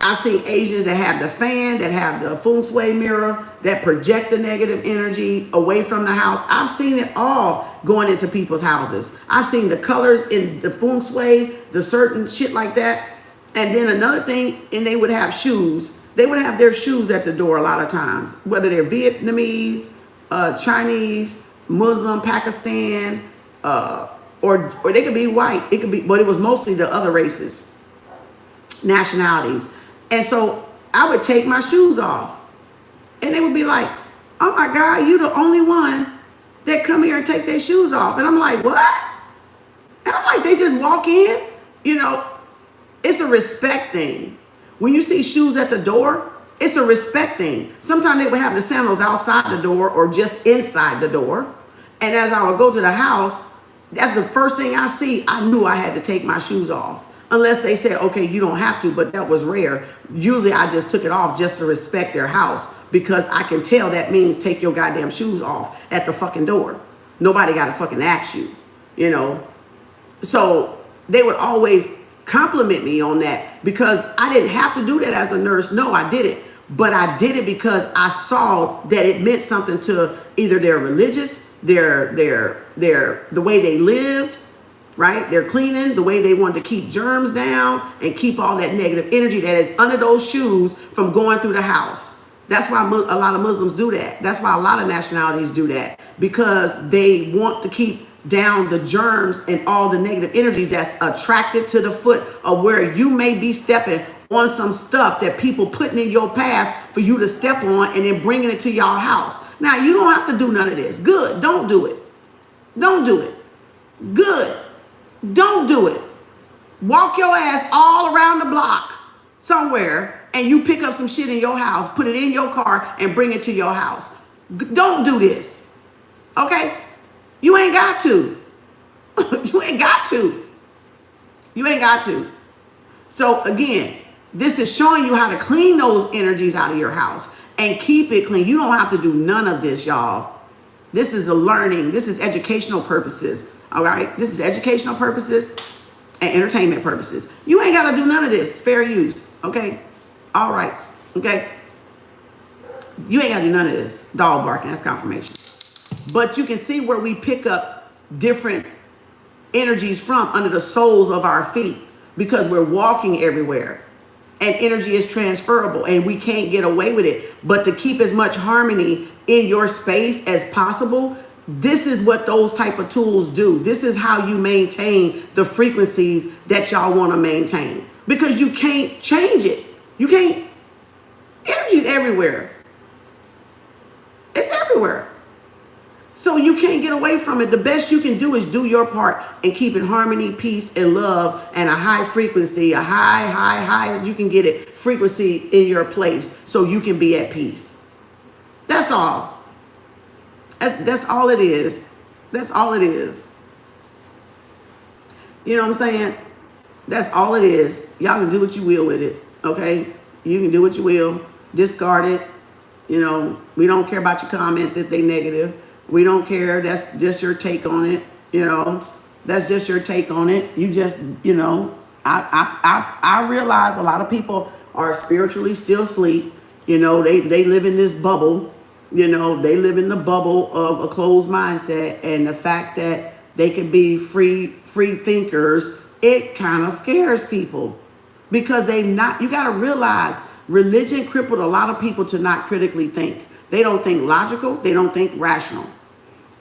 Speaker 1: I've seen Asians that have the fan, that have the feng shui mirror, that project the negative energy away from the house. I've seen it all going into people's houses. I've seen the colors in the feng shui, the certain shit like that. And then another thing, and they would have shoes. They would have their shoes at the door a lot of times, whether they're Vietnamese, Chinese, Muslim, Pakistan, or they could be white. It could be, but it was mostly the other races, nationalities. And so I would take my shoes off, and they would be like, "Oh my God, you the only one that come here and take their shoes off." And I'm like, "What?" And I'm like, they just walk in, you know. It's a respect thing. When you see shoes at the door, it's a respect thing. Sometimes they would have the sandals outside the door or just inside the door. And as I would go to the house, that's the first thing I see. I knew I had to take my shoes off. Unless they said, okay, you don't have to, but that was rare. Usually I just took it off just to respect their house, because I can tell that means take your goddamn shoes off at the fucking door. Nobody got to fucking ask you, you know. So they would always compliment me on that, because I didn't have to do that as a nurse. No, I didn't. But I did it because I saw that it meant something to either their religious, the way they lived, right? Their cleaning, the way they wanted to keep germs down and keep all that negative energy that is under those shoes from going through the house. That's why a lot of Muslims do that. That's why a lot of nationalities do that, because they want to keep down the germs and all the negative energies that's attracted to the foot of where you may be stepping on some stuff that people putting in your path for you to step on and then bringing it to y'all house. Now, you don't have to do none of this. Good. Don't do it. Don't do it. Good. Don't do it. Walk your ass all around the block somewhere and you pick up some shit in your house, put it in your car and bring it to your house. Don't do this. Okay? You ain't got to. You ain't got to. You ain't got to. So again, this is showing you how to clean those energies out of your house and keep it clean. You don't have to do none of this, y'all. This is a learning. This is educational purposes. All right? This is educational purposes and entertainment purposes. You ain't got to do none of this. Fair use. Okay? All right. Okay? You ain't got to do none of this. Dog barking. That's confirmation. But you can see where we pick up different energies from under the soles of our feet, because we're walking everywhere and energy is transferable and we can't get away with it. But to keep as much harmony in your space as possible, this is what those type of tools do. This is how you maintain the frequencies that y'all want to maintain, because you can't change it. You can't. Energy's everywhere. It's everywhere. So you can't get away from it. The best you can do is do your part and keep in harmony, peace, and love, and a high frequency, a high as you can get it, frequency in your place so you can be at peace. That's all. That's all it is. That's all it is. You know what I'm saying? That's all it is. Y'all can do what you will with it, okay? You can do what you will. Discard it. You know, we don't care about your comments if they negative. We don't care. That's just your take on it. You know, that's just your take on it. You just, you know, I realize a lot of people are spiritually still asleep. You know, they live in this bubble. You know, they live in the bubble of a closed mindset, and the fact that they can be free thinkers, it kind of scares people, because you got to realize religion crippled a lot of people to not critically think. They don't think logical. They don't think rational.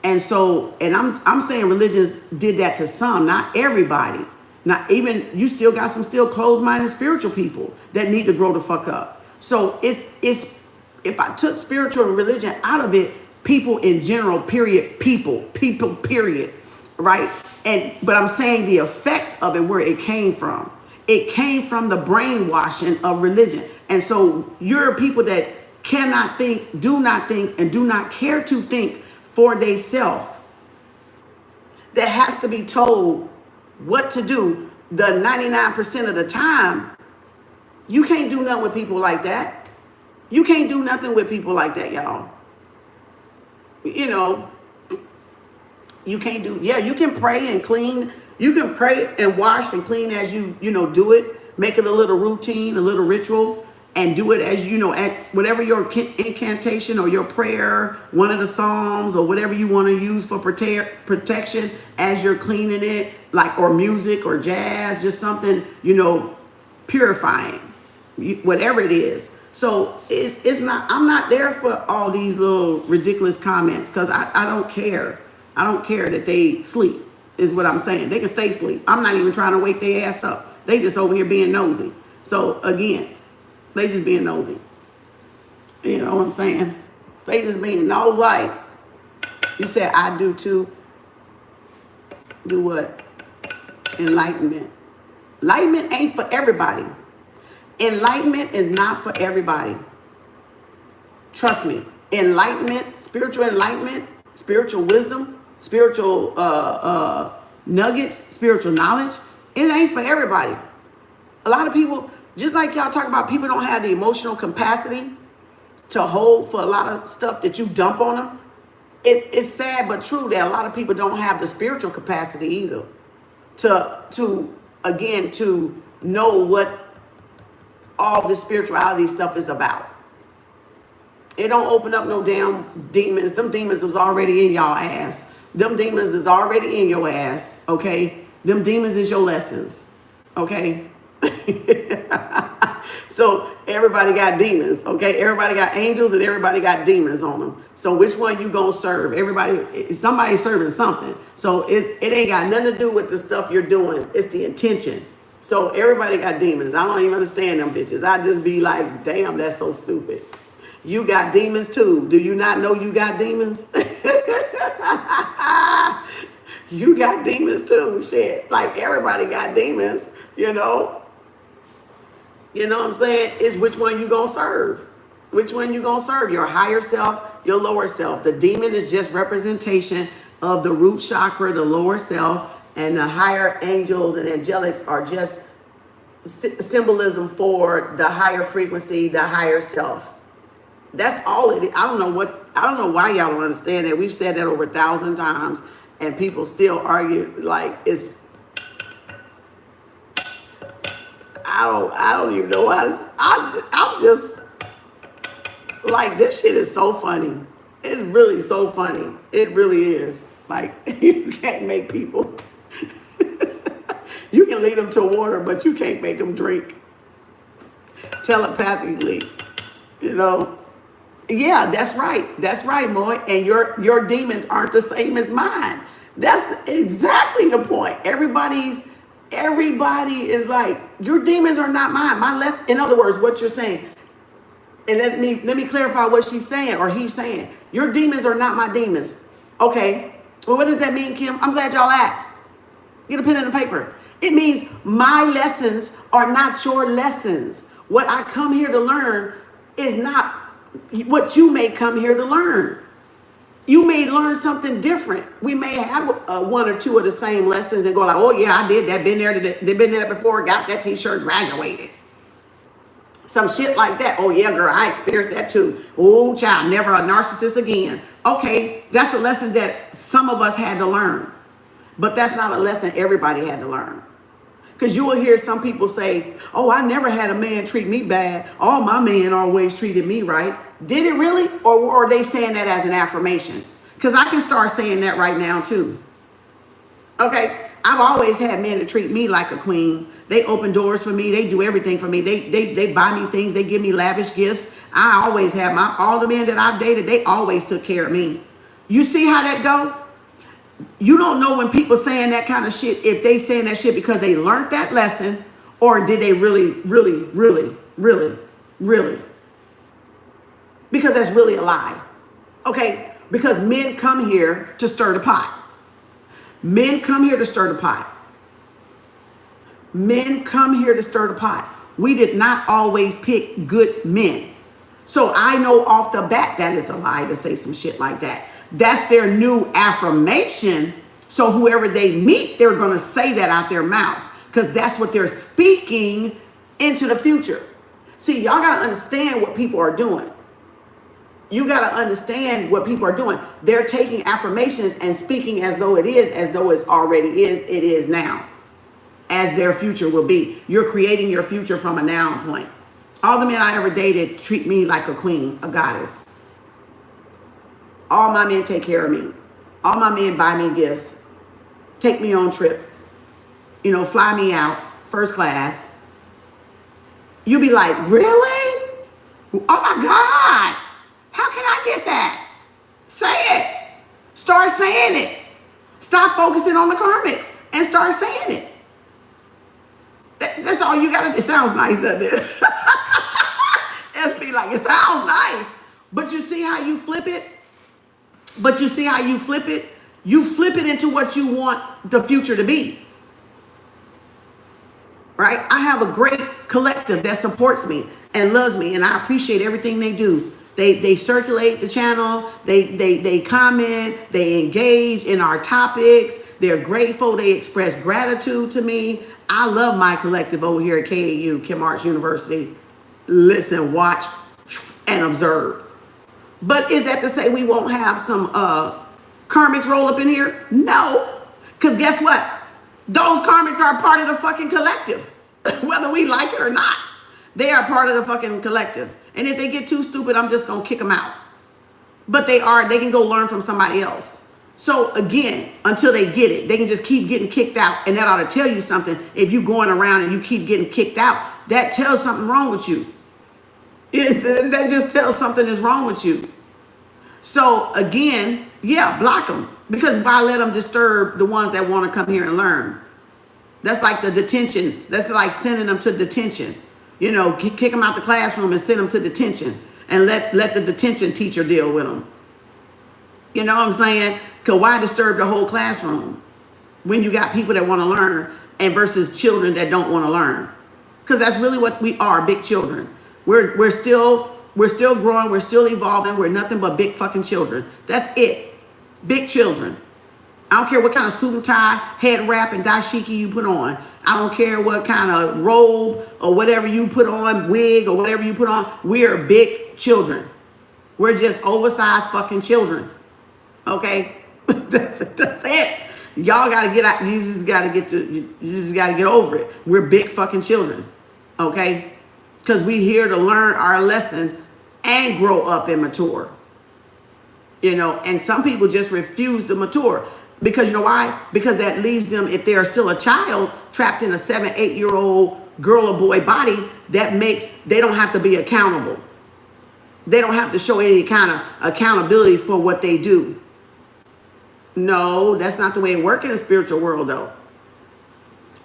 Speaker 1: And so, and I'm saying religions did that to some, not everybody. Not even, you still got some still closed-minded spiritual people that need to grow the fuck up. So it's if I took spiritual and religion out of it, people in general, period, people, period, right? But I'm saying the effects of it, where it came from. It came from the brainwashing of religion. And so you're people that cannot think, do not think, and do not care to think for theyself, that has to be told what to do the 99% of the time. You can't do nothing with people like that. You can't do nothing with people like that, y'all. You know, you can't do, yeah, you can pray and clean. You can pray and wash and clean as you know, do it. Make it a little routine, a little ritual. And do it as, you know, at whatever your incantation or your prayer, one of the Psalms or whatever you want to use for protection as you're cleaning it, like, or music or jazz, just something, you know, purifying, whatever it is. So it's not, I'm not there for all these little ridiculous comments because I don't care. I don't care that they sleep, is what I'm saying. They can stay asleep. I'm not even trying to wake their ass up. They just over here being nosy. So again, they just being nosy. You know what I'm saying? They just being nosy. Like, you said, I do too. Do what? Enlightenment. Enlightenment ain't for everybody. Enlightenment is not for everybody. Trust me. Enlightenment, spiritual wisdom, spiritual nuggets, spiritual knowledge, it ain't for everybody. A lot of people, just like y'all talk about, people don't have the emotional capacity to hold for a lot of stuff that you dump on them. It's sad but true that a lot of people don't have the spiritual capacity either to know what all this spirituality stuff is about. It don't open up no damn demons. Them demons was already in y'all ass. Them demons is already in your ass, okay? Them demons is your lessons, okay? So everybody got demons, okay? Everybody got angels and everybody got demons on them. So which one you gonna serve? Somebody's serving something. So it ain't got nothing to do with the stuff you're doing. It's the intention. So everybody got demons. I don't even understand them bitches. I just be like, damn, that's so stupid. You got demons too. Do you not know you got demons? You got demons too. Shit. Like everybody got demons, you know? You know what I'm saying? It's which one you gonna serve. Which one you gonna serve? Your higher self, your lower self. The demon is just representation of the root chakra, the lower self, and the higher angels and angelics are just symbolism for the higher frequency, the higher self. That's all it is. I don't know why y'all don't understand that. We've said that over 1,000 times and people still argue like it's, I don't even know how to, I'm just like, this shit is so funny. It's really so funny. It really is. Like, you can't make people, you can lead them to water, but you can't make them drink telepathically, you know? Yeah, that's right. That's right, Moy. And your demons aren't the same as mine. That's exactly the point. Everybody is like, your demons are not mine. In other words, what you're saying, and let me clarify what she's saying or he's saying. Your demons are not my demons. Okay. Well, what does that mean, Kim? I'm glad y'all asked. Get a pen and a paper. It means my lessons are not your lessons. What I come here to learn is not what you may come here to learn. You may learn something different. We may have one or two of the same lessons and go like, oh yeah, I did that, been there before, got that t-shirt, graduated. Some shit like that. Oh yeah, girl, I experienced that too. Oh child, never a narcissist again. Okay, that's a lesson that some of us had to learn. But that's not a lesson everybody had to learn. Because you will hear some people say, oh, I never had a man treat me bad. All my men always treated me right. Did it really? Or are they saying that as an affirmation? Because I can start saying that right now too. Okay, I've always had men that treat me like a queen. They open doors for me. They do everything for me. They buy me things. They give me lavish gifts. I always have all the men that I've dated, they always took care of me. You see how that go? You don't know when people saying that kind of shit, if they saying that shit because they learned that lesson, or did they really? Because that's really a lie. Okay? Because men come here to stir the pot. Men come here to stir the pot. Men come here to stir the pot. We did not always pick good men. So I know off the bat that is a lie to say some shit like that. That's their new affirmation. So whoever they meet, they're going to say that out their mouth because that's what they're speaking into the future. See, y'all got to understand what people are doing. You got to understand what people are doing. They're taking affirmations and speaking as though it is, as though it's already is, it is now, as their future will be. You're creating your future from a noun point. All the men I ever dated treat me like a queen, a goddess. All my men take care of me. All my men buy me gifts, take me on trips, you know, fly me out, first class. You be like, really? Oh my God, how can I get that? Say it. Start saying it. Stop focusing on the karmics and start saying it. That's all you gotta do. It sounds nice, doesn't it? SB like, it sounds nice. But you see how you flip it? You flip it into what you want the future to be. Right? I have a great collective that supports me and loves me, and I appreciate everything they do. They circulate the channel, they comment, they engage in our topics, they're grateful, they express gratitude to me. I love my collective over here at KAU, Kem Arts University. Listen, watch, and observe. But is that to say we won't have some karmics roll up in here? No, because guess what? Those karmics are part of the fucking collective, whether we like it or not. They are part of the fucking collective. And if they get too stupid, I'm just going to kick them out. But they can go learn from somebody else. So again, until they get it, they can just keep getting kicked out. And that ought to tell you something. If you're going around and you keep getting kicked out, that tells something wrong with you. That just tells something is wrong with you. So again, yeah, block them. Because why let them disturb the ones that want to come here and learn? That's like the detention. That's like sending them to detention. You know, kick them out the classroom and send them to detention. And let the detention teacher deal with them. You know what I'm saying? Because why disturb the whole classroom when you got people that want to learn and versus children that don't want to learn? Because that's really what we are, big children. We're still growing, we're still evolving, we're nothing but big fucking children. That's it. Big children. I don't care what kind of suit and tie, head wrap, and dashiki you put on. I don't care what kind of robe or whatever you put on, wig or whatever you put on. We are big children. We're just oversized fucking children. Okay? That's it. Y'all gotta get out. You just gotta get over it. We're big fucking children. Okay? Because we're here to learn our lesson and grow up and mature. You know, and some people just refuse to mature. Because you know why? Because that leaves them, if they are still a child trapped in a 7, 8-year-old girl or boy body, they don't have to be accountable. They don't have to show any kind of accountability for what they do. No, that's not the way it works in the spiritual world though.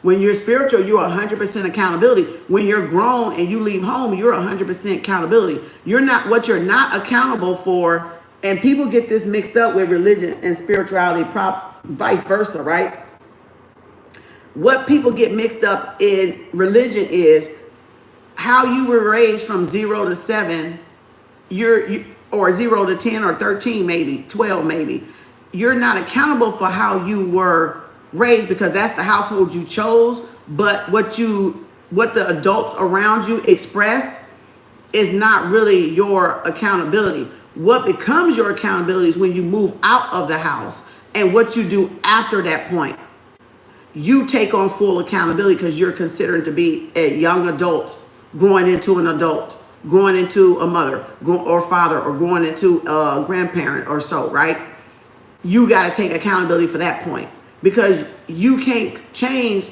Speaker 1: When you're spiritual, you're 100% accountability. When you're grown and you leave home, you're 100% accountability. What you're not accountable for. And people get this mixed up with religion and spirituality, vice versa, right? What people get mixed up in religion is how you were raised from 0 to 7, or 0 to 10 or 13, maybe 12, maybe. You're not accountable for how you were raised because that's the household you chose. But what the adults around you expressed is not really your accountability. What becomes your accountability is when you move out of the house and what you do after that point. You take on full accountability because you're considered to be a young adult, growing into an adult, growing into a mother or father, or growing into a grandparent or so, right? You got to take accountability for that point because you can't change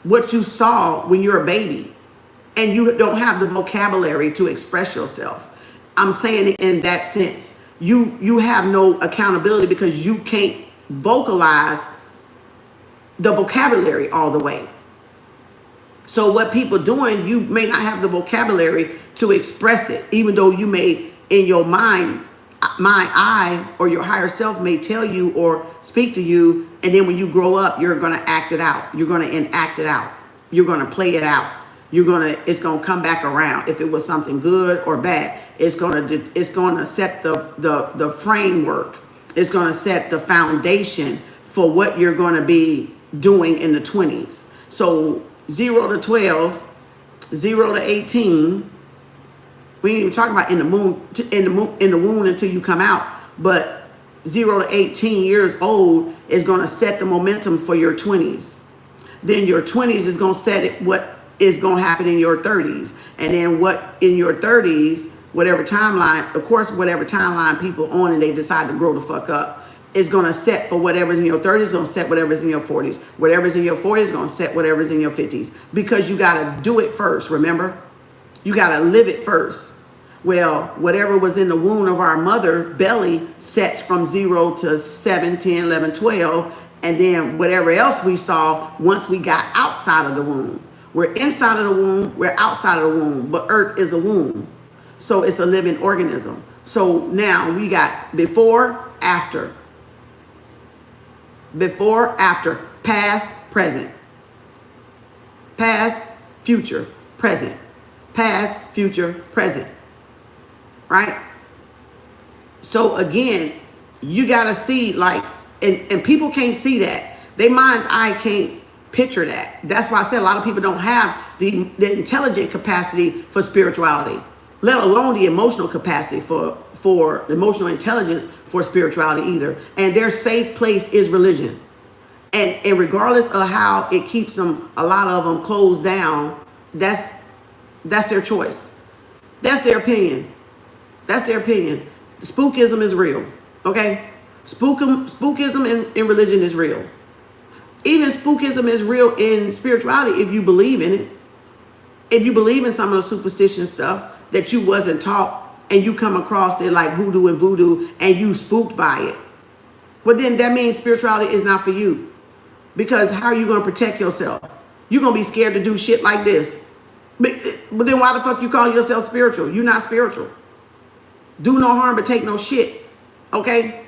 Speaker 1: what you saw when you're a baby and you don't have the vocabulary to express yourself. I'm saying it in that sense. You have no accountability because you can't vocalize the vocabulary all the way. So what people doing, you may not have the vocabulary to express it, even though you may in your mind, I or your higher self may tell you or speak to you. And then when you grow up, you're going to act it out. You're going to enact it out. You're going to play it out. It's going to come back around. If it was something good or bad, it's going to set the framework. It's going to set the foundation for what you're going to be doing in the 20s. So 0 to 12, 0 to 18. We ain't even talking about in the womb until you come out. But 0 to 18 years old is going to set the momentum for your 20s. Then your 20s is going to set it what is going to happen in your 30s. And then what in your 30s, whatever timeline, of course, whatever timeline people on and they decide to grow the fuck up, is going to set for whatever's in your 30s, going to set whatever's in your 40s. Whatever's in your 40s is going to set whatever's in your 50s. Because you got to do it first, remember? You got to live it first. Well, whatever was in the womb of our mother belly sets from 0 to 7, 10, 11, 12. And then whatever else we saw once we got outside of the womb. We're inside of the womb, we're outside of the womb, but Earth is a womb. So it's a living organism. So now we got before, after. Before, after, past, present. Past, future, present. Past, future, present. Right? So again, you got to see like, and people can't see that. Their mind's eye can't picture that. That's why I said a lot of people don't have the intelligent capacity for spirituality, let alone the emotional capacity for emotional intelligence for spirituality either. And their safe place is religion. And regardless of how it keeps them, a lot of them closed down, that's their choice. That's their opinion. That's their opinion. Spookism is real. Okay? Spookism in religion is real. Even spookism is real in spirituality if you believe in it. If you believe in some of the superstition stuff that you wasn't taught and you come across it like hoodoo and voodoo and you spooked by it. Well, then that means spirituality is not for you. Because how are you going to protect yourself? You're going to be scared to do shit like this. But then why the fuck you call yourself spiritual? You're not spiritual. Do no harm but take no shit. Okay?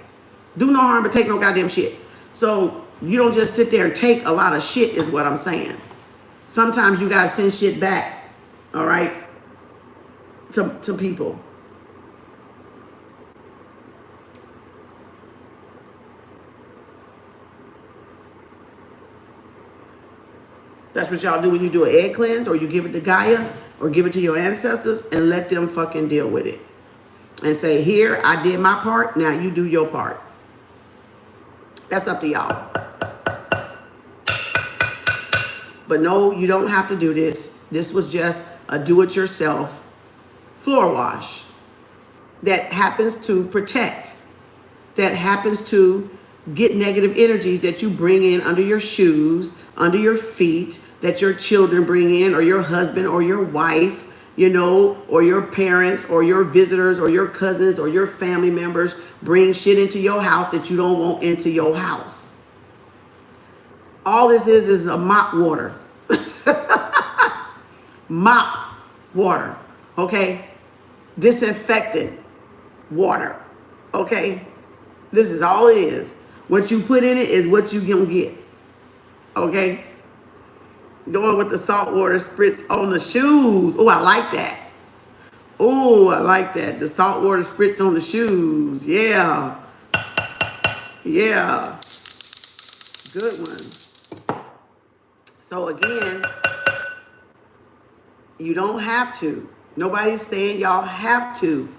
Speaker 1: Do no harm but take no goddamn shit. So you don't just sit there and take a lot of shit is what I'm saying. Sometimes you got to send shit back. All right? To people. That's what y'all do when you do an egg cleanse, or you give it to Gaia, or give it to your ancestors, and let them fucking deal with it. And say, here, I did my part, now you do your part. That's up to y'all. But no, you don't have to do this. This was just a do-it-yourself floor wash that happens to protect, that happens to get negative energies that you bring in under your shoes, under your feet, that your children bring in, or your husband or your wife, you know, or your parents or your visitors or your cousins or your family members bring shit into your house that you don't want into your house. All this is a mop water. Mop water, okay? Disinfectant water, okay? This is all it is. What you put in it is what you gonna get, okay? Going with the salt water spritz on the shoes. Oh, I like that. Oh, I like that. The salt water spritz on the shoes. Yeah. Yeah. Good one. So again, you don't have to. Nobody's saying y'all have to.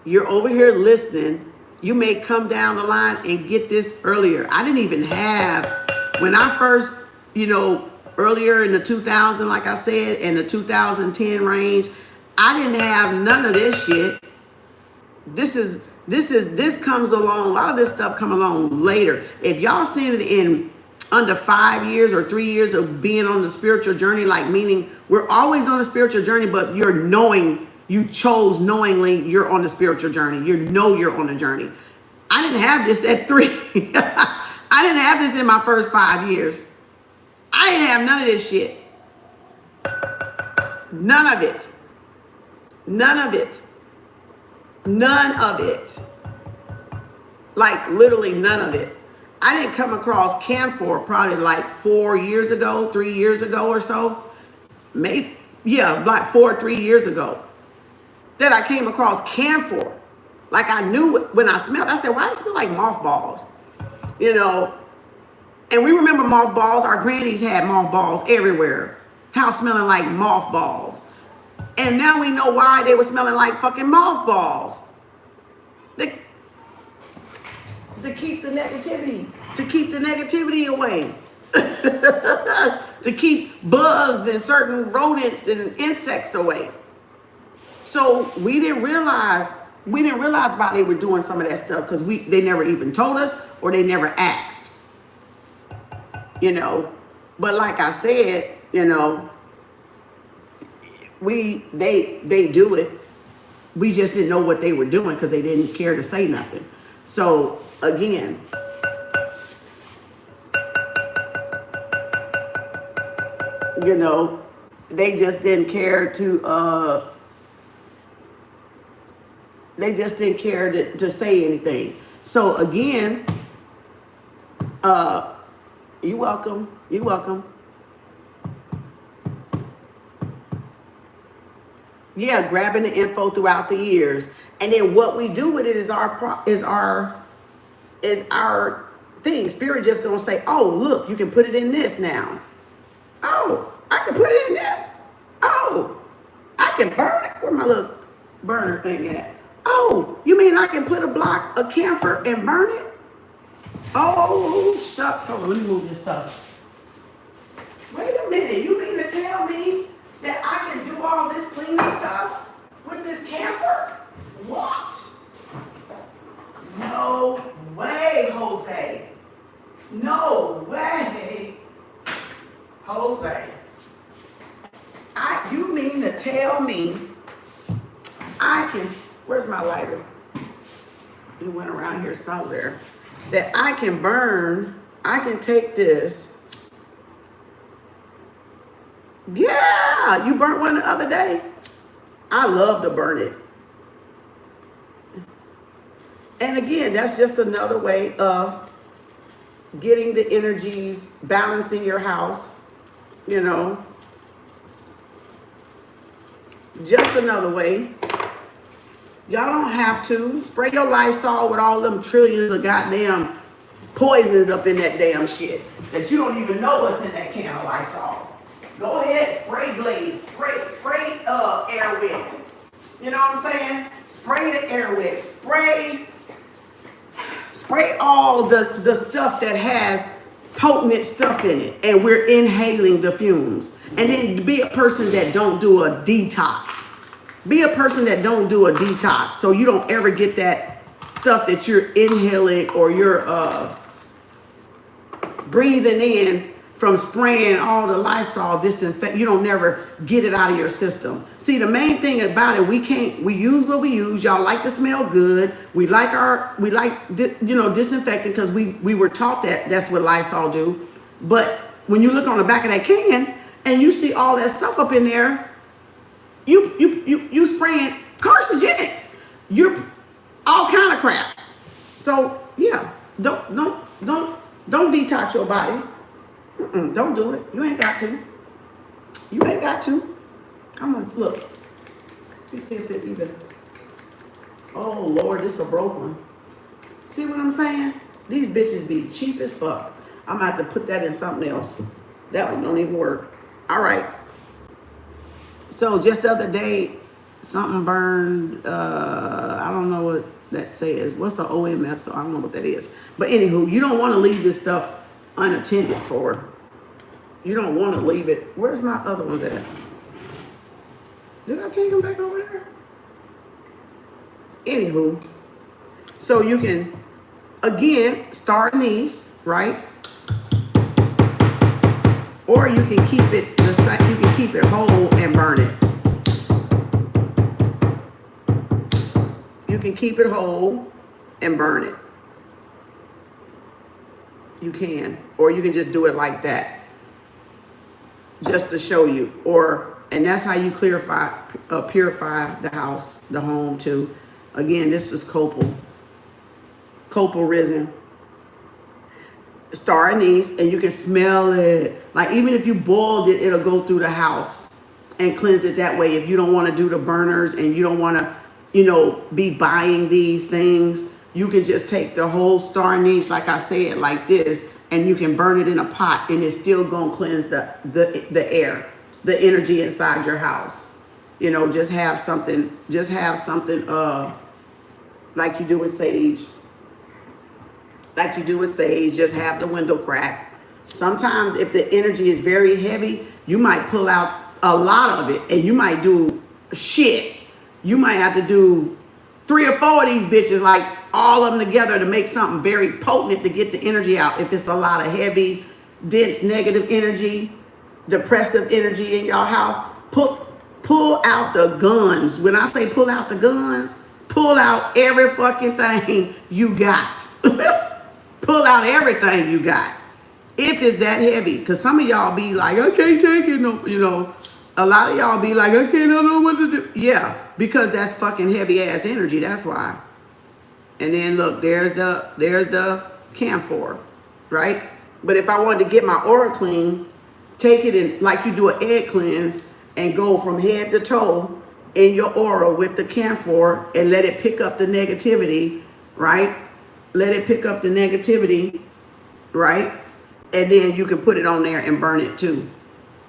Speaker 1: You're over here listening. You may come down the line and get this earlier. I didn't even have, when I first, you know, earlier in the 2000, like I said, in the 2010 range, I didn't have none of this shit. This comes along, a lot of this stuff come along later. If y'all seen it in under 5 years or 3 years of being on the spiritual journey, like meaning we're always on a spiritual journey, but you're knowing, you chose knowingly you're on the spiritual journey. You know you're on a journey. I didn't have this at 3. I didn't have this in my first 5 years. I didn't have none of this shit. None of it. None of it. None of it. Like literally none of it. I didn't come across camphor probably like 4 years ago, 3 years ago or so. Maybe, yeah, like 4 or 3 years ago. That I came across camphor. Like I knew it when I smelled. I said, why does it smell like mothballs? You know. And we remember mothballs. Our grannies had mothballs everywhere. House smelling like mothballs. And now we know why they were smelling like fucking mothballs. To keep the negativity. To keep the negativity away. To keep bugs and certain rodents and insects away. So we didn't realize why they were doing some of that stuff, because they never even told us or they never asked. You know, but like I said, you know, they do it. We just didn't know what they were doing because they didn't care to say nothing. So again, you know, they just didn't care to say anything. So again, you're welcome. You're welcome. Yeah, grabbing the info throughout the years, and then what we do with it is our thing. Spirit just gonna say, "Oh, look, you can put it in this now. Oh, I can put it in this. Oh, I can burn it. Where my little burner thing at? Oh, you mean I can put a block of camphor and burn it? Oh, shucks. Hold on, let me move this stuff. Wait a minute. You mean to tell me that I can do all this cleaning stuff with this camphor? What? No way, Jose. No way, Jose. You mean to tell me I can, where's my lighter? It went around here somewhere. That I can burn, I can take this. Yeah, you burnt one the other day. I love to burn it. And again, that's just another way of getting the energies balanced in your house, you know. Just another way. Y'all don't have to spray your Lysol with all them trillions of goddamn poisons up in that damn shit that you don't even know what's in that can of Lysol. Go ahead, spray Glades, spray air wick. You know what I'm saying? Spray the air wick, spray all the stuff that has potent stuff in it, and we're inhaling the fumes. And then be a person that don't do a detox. Be a person that don't do a detox, so you don't ever get that stuff that you're inhaling or you're breathing in from spraying all the Lysol disinfect. You don't never get it out of your system. See, the main thing about it, we use what we use. Y'all like to smell good. We like disinfecting because we were taught that that's what Lysol do. But when you look on the back of that can and you see all that stuff up in there, you spraying carcinogenics. You're all kind of crap. So yeah, don't detox your body. Don't do it. You ain't got to. You ain't got to. I'm gonna look. Let me see if it even. Oh Lord, this is a broke one. See what I'm saying? These bitches be cheap as fuck. I'm gonna have to put that in something else. That one don't even work. All right. So just the other day, something burned. I don't know what that says. What's the OMS? So I don't know what that is. But anywho, you don't want to leave this stuff unattended for. You don't want to leave it. Where's my other ones at? Did I take them back over there? Anywho, so you can again start these, right? Or you can keep it you can keep it whole and burn it. You can keep it whole and burn it. You can, or you can just do it like that, just to show you. And that's how you purify the house, the home too. Again, this is copal resin. Star anise, and you can smell it. Like even if you boiled it, it'll go through the house and cleanse it that way. If you don't want to do the burners and you don't want to, be buying these things, you can just take the whole star anise, like I said, like this, and you can burn it in a pot, and it's still gonna cleanse the air, the energy inside your house. Just have something like you do with sage. Just have the window crack. Sometimes if the energy is very heavy, you might pull out a lot of it, and you might do shit. You might have to do 3 or 4 of these bitches, like all of them together, to make something very potent to get the energy out. If it's a lot of heavy, dense, negative energy, depressive energy in your house, Pull out the guns. When I say pull out the guns, pull out every fucking thing you got. Pull out everything you got. If it's that heavy. Because some of y'all be like, I can't take it. No, you know, a lot of y'all be like, I don't know what to do. Yeah, because that's fucking heavy ass energy. That's why. And then look, there's the camphor, right? But if I wanted to get my aura clean, take it in like you do an egg cleanse and go from head to toe in your aura with the camphor and let it pick up the negativity, right? Let it pick up the negativity, right? And then you can put it on there and burn it too.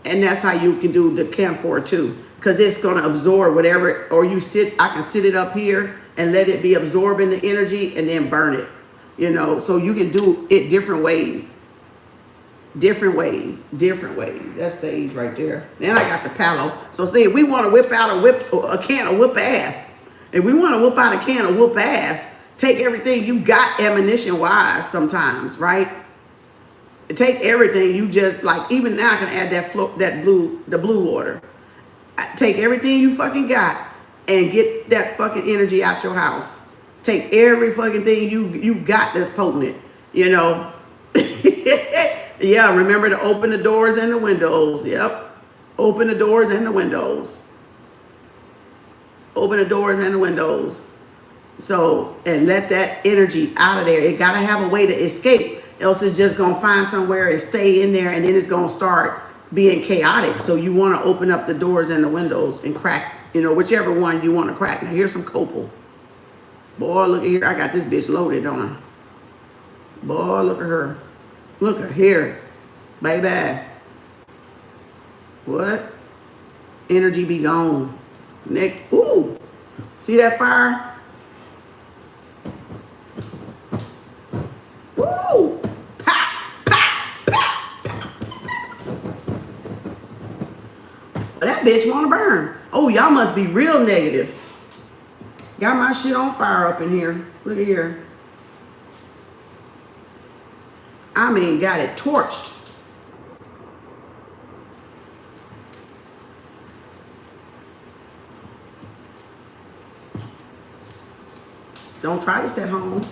Speaker 1: And that's how you can do the camphor too. Because it's going to absorb whatever, or I can sit it up here and let it be absorbing the energy and then burn it. You know, so you can do it different ways. Different ways. That's sage right there. Then I got the palo. So see, if we want to whip out a can of whoop ass, if we want to whip out a can of whoop ass, take everything you got ammunition wise sometimes, right? Take everything you just like. Even now I can add the blue water. Take everything you fucking got and get that fucking energy out your house. Take every fucking thing you got that's potent, you know. Yeah, remember to open the doors and the windows. Yep. Open the doors and the windows. Open the doors and the windows. So, and let that energy out of there. It got to have a way to escape. Else it's just going to find somewhere and stay in there, and then it's going to start being chaotic. So you want to open up the doors and the windows and crack, you know, whichever one you want to crack. Now here's some copal. Boy, look at here. I got this bitch loaded, don't I? Boy, look at her. Look at here. Baby. What? Energy be gone. Neck. Ooh. See that fire? Woo! Pop, pop, pop. That bitch want to burn. Oh, y'all must be real negative. Got my shit on fire up in here. Look at here. I mean, got it torched. Don't try this at home.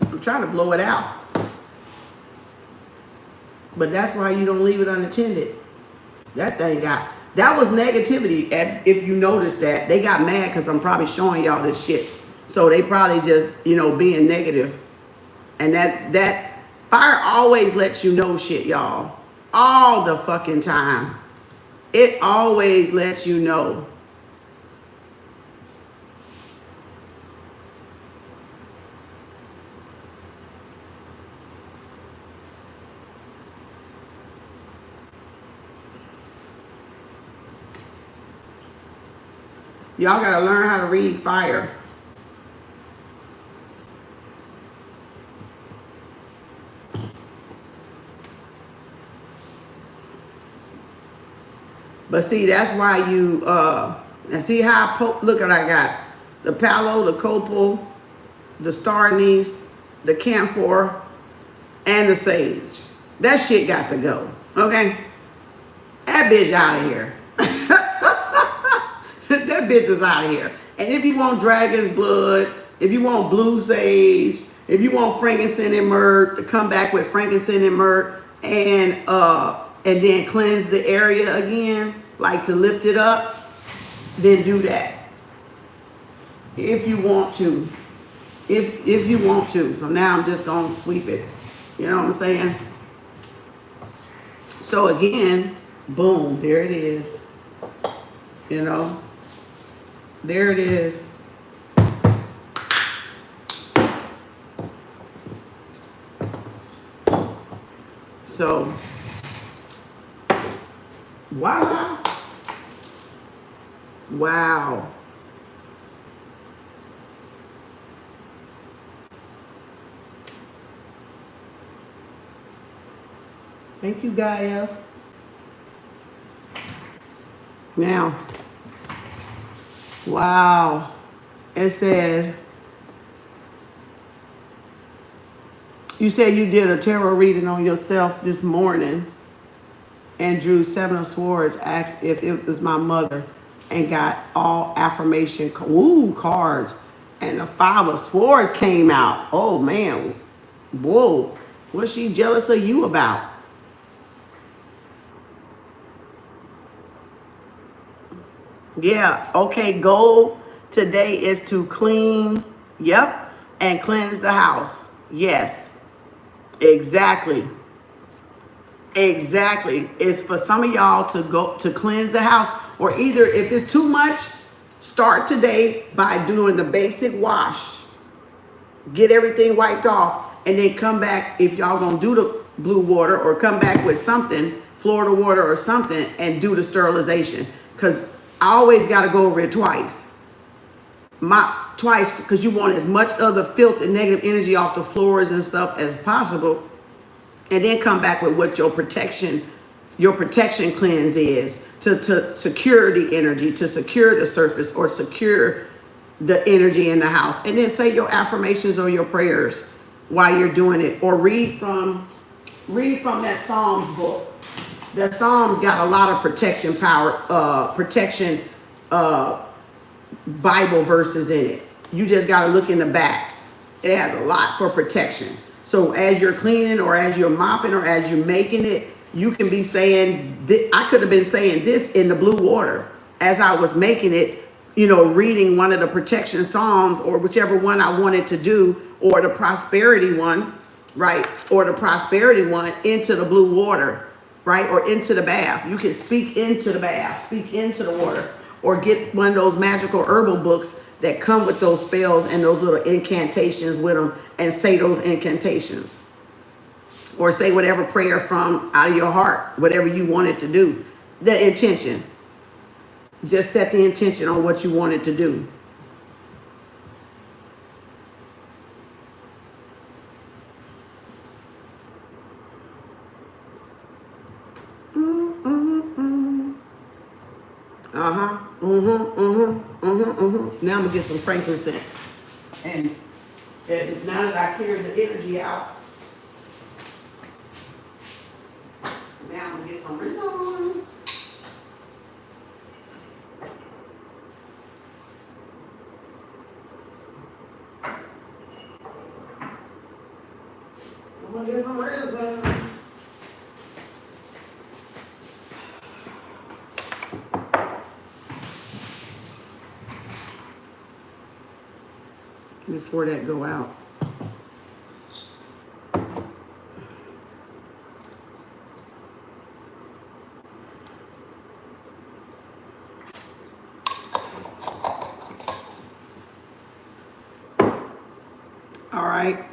Speaker 1: I'm trying to blow it out. But that's why you don't leave it unattended. That thing that was negativity. If you notice that, they got mad because I'm probably showing y'all this shit. So they probably just, you know, being negative. And that fire always lets you know shit, y'all. All the fucking time. It always lets you know. Y'all gotta learn how to read fire. But see, that's why you, and see how look what I got. The palo, the copal, the star anise, the camphor, and the sage. That shit got to go, okay? That bitch out of here. That bitch is out of here. And if you want dragon's blood, if you want blue sage, if you want frankincense and myrrh, to come back with frankincense and myrrh and then cleanse the area again, like to lift it up, then do that. If you want to. If you want to. So now I'm just gonna sweep it. You know what I'm saying? So again, boom, there it is. You know? There it is. So, voila. Wow. Thank you, Gaia. Now, wow. It says, you said you did a tarot reading on yourself this morning, and drew 7 of Swords, asked if it was my mother, and got all affirmation cards. And the 5 of Swords came out. Oh man, whoa, what's she jealous of you about? Yeah, okay, goal today is to clean, yep, and cleanse the house. Yes, exactly. Exactly. It's for some of y'all to go to cleanse the house, or either if it's too much, start today by doing the basic wash. Get everything wiped off, and then come back if y'all gonna do the blue water, or come back with something, Florida water or something, and do the sterilization. Because I always got to go over it twice. Twice, because you want as much of the filth and negative energy off the floors and stuff as possible, and then come back with what your protection cleanse is to secure the energy, to secure the surface, or secure the energy in the house. And then say your affirmations or your prayers while you're doing it, or read from that Psalms book. The Psalms got a lot of protection power, Bible verses in it. You just got to look in the back. It has a lot for protection. So as you're cleaning, or as you're mopping, or as you're making it, you can be saying, I could have been saying this in the blue water as I was making it, reading one of the protection Psalms, or whichever one I wanted to do, or the prosperity one, right? Or the prosperity one into the blue water, right? Or into the bath. You can speak into the bath, speak into the water, or get one of those magical herbal books that come with those spells and those little incantations with them, and say those incantations. Or say whatever prayer from out of your heart, whatever you wanted to do. The intention. Just set the intention on what you wanted to do. Now I'm gonna get some frankincense, and now that I cleared the energy out, now I'm gonna get some risons. I'm gonna get some risons. Before that go out. All right.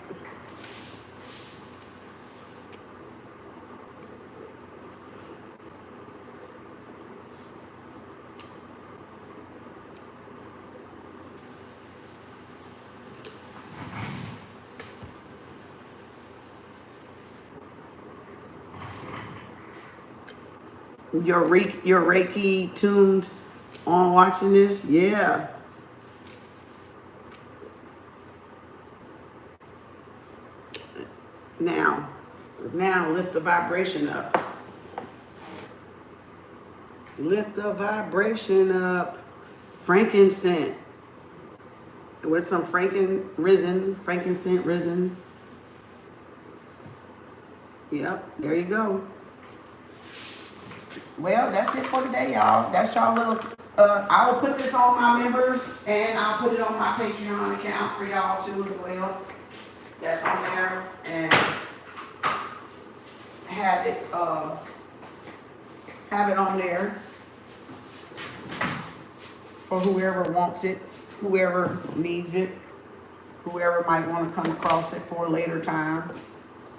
Speaker 1: Your Reiki tuned on watching this? Yeah. Now lift the vibration up. Lift the vibration up. Frankincense. With some frankincense risen. Yep, there you go. Well, that's it for today, y'all. That's y'all little, I'll put this on my members, and I'll put it on my Patreon account for y'all too as well. That's on there, and have it on there for whoever wants it, whoever needs it, whoever might want to come across it for a later time.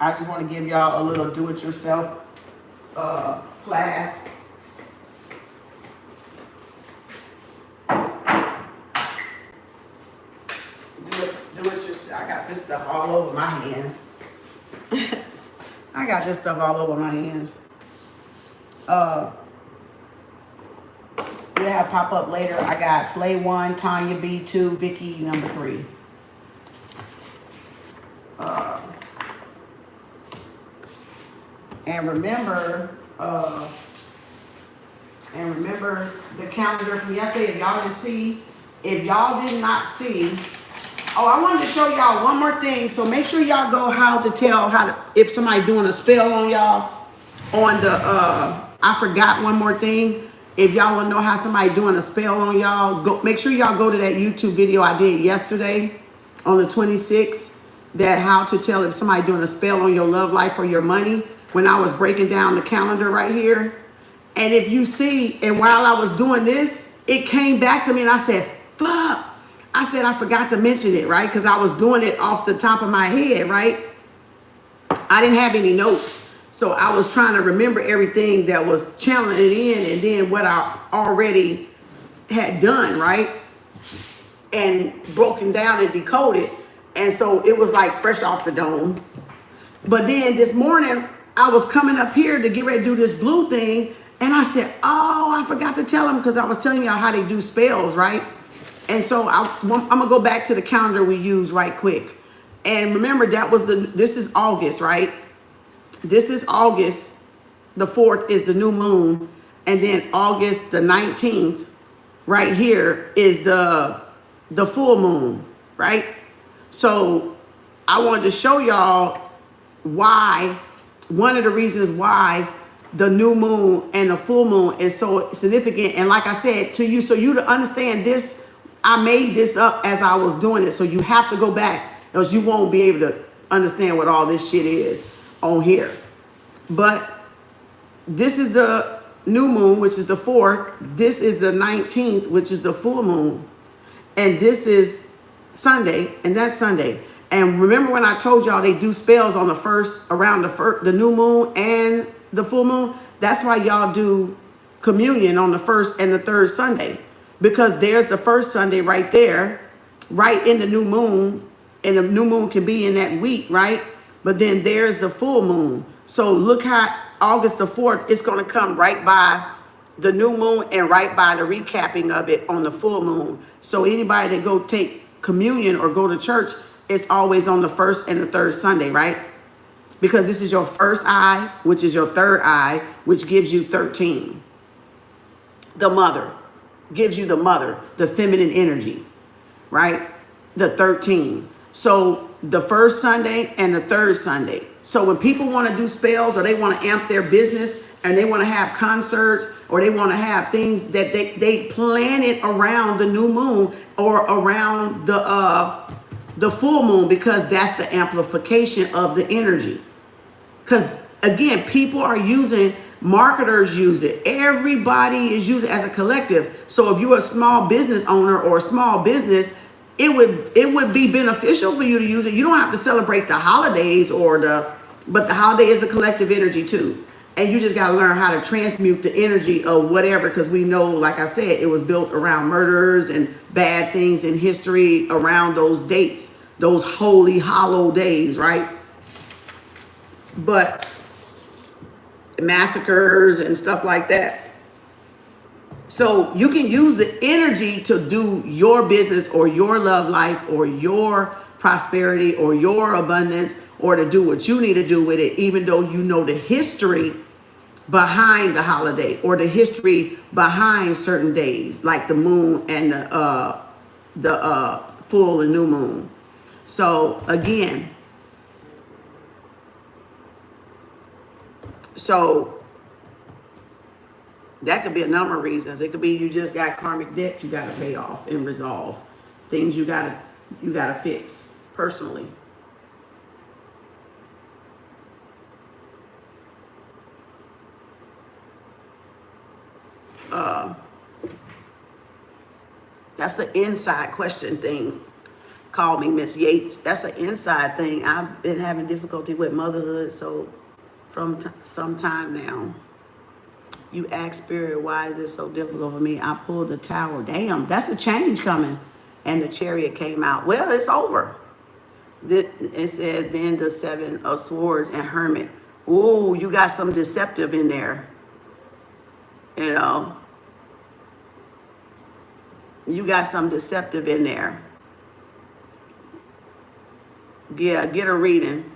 Speaker 1: I just want to give y'all a little do-it-yourself class. Do it yourself. I got this stuff all over my hands. I got this stuff all over my hands. Yeah, pop up later. I got Slay 1, Tanya B 2, Vicky number 3. And remember, And remember the calendar from yesterday, if y'all did not see, oh, I wanted to show y'all one more thing. So make sure y'all go if somebody doing a spell on y'all on the, I forgot one more thing. If y'all want to know how somebody doing a spell on y'all, make sure y'all go to that YouTube video I did yesterday on the 26th, that how to tell if somebody doing a spell on your love life or your money, when I was breaking down the calendar right here. And if you see, and while I was doing this, it came back to me and I said, fuck. I said, I forgot to mention it, right? Because I was doing it off the top of my head, right? I didn't have any notes. So I was trying to remember everything that was channeling it in and then what I already had done, right? And broken down and decoded. And so it was like fresh off the dome. But then this morning, I was coming up here to get ready to do this blue thing. And I said, oh, I forgot to tell them, because I was telling y'all how they do spells, right? And so I'm going to go back to the calendar we use right quick. And remember, this is August, right? This is August. The 4th is the new moon. And then August the 19th, right here, is the full moon, right? So I wanted to show y'all why, one of the reasons why the new moon and the full moon is so significant. And like I said to you, so you to understand this, I made this up as I was doing it. So you have to go back, else you won't be able to understand what all this shit is on here. But this is the new moon, which is the 4th. This is the 19th, which is the full moon. And this is Sunday, and that's Sunday. And remember when I told y'all they do spells on the first, around the new moon and the full moon? That's why y'all do communion on the first and the third Sunday, because there's the first Sunday right there, right in the new moon, and the new moon can be in that week, right? But then there's the full moon. So look how August the 4th, it's going to come right by the new moon and right by the recapping of it on the full moon. So anybody that go take communion or go to church, it's always on the first and the third Sunday, right? Because this is your first eye, which is your third eye, which gives you 13. The mother gives you the feminine energy, right? The 13. So the first Sunday and the third Sunday. So when people want to do spells or they want to amp their business and they want to have concerts or they want to have things that they plan it around the new moon or around the full moon, because that's the amplification of the energy. Because again, people are using, marketers use it. Everybody is using it as a collective. So if you're a small business owner or a small business, it would be beneficial for you to use it. You don't have to celebrate the holidays but the holiday is a collective energy too. And you just got to learn how to transmute the energy of whatever, because we know, like I said, it was built around murders and bad things in history around those dates, those holy, hollow days, right? But massacres and stuff like that. So you can use the energy to do your business or your love life or your prosperity or your abundance, or to do what you need to do with it, even though you know the history behind the holiday or the history behind certain days, like the moon and the full and new moon. So again, so that could be a number of reasons. It could be you just got karmic debt you got to pay off and resolve, things you got to fix personally. That's the inside question thing. Call me Miss Yates. That's an inside thing. I've been having difficulty with motherhood, so from some time now. You ask Spirit, why is this so difficult for me? I pulled the tower. Damn, that's a change coming. And the Chariot came out. Well, it's over. It said, then the 7 of Swords and Hermit. Ooh, you got some deceptive in there. You know. You got some deceptive in there. Yeah, get a reading.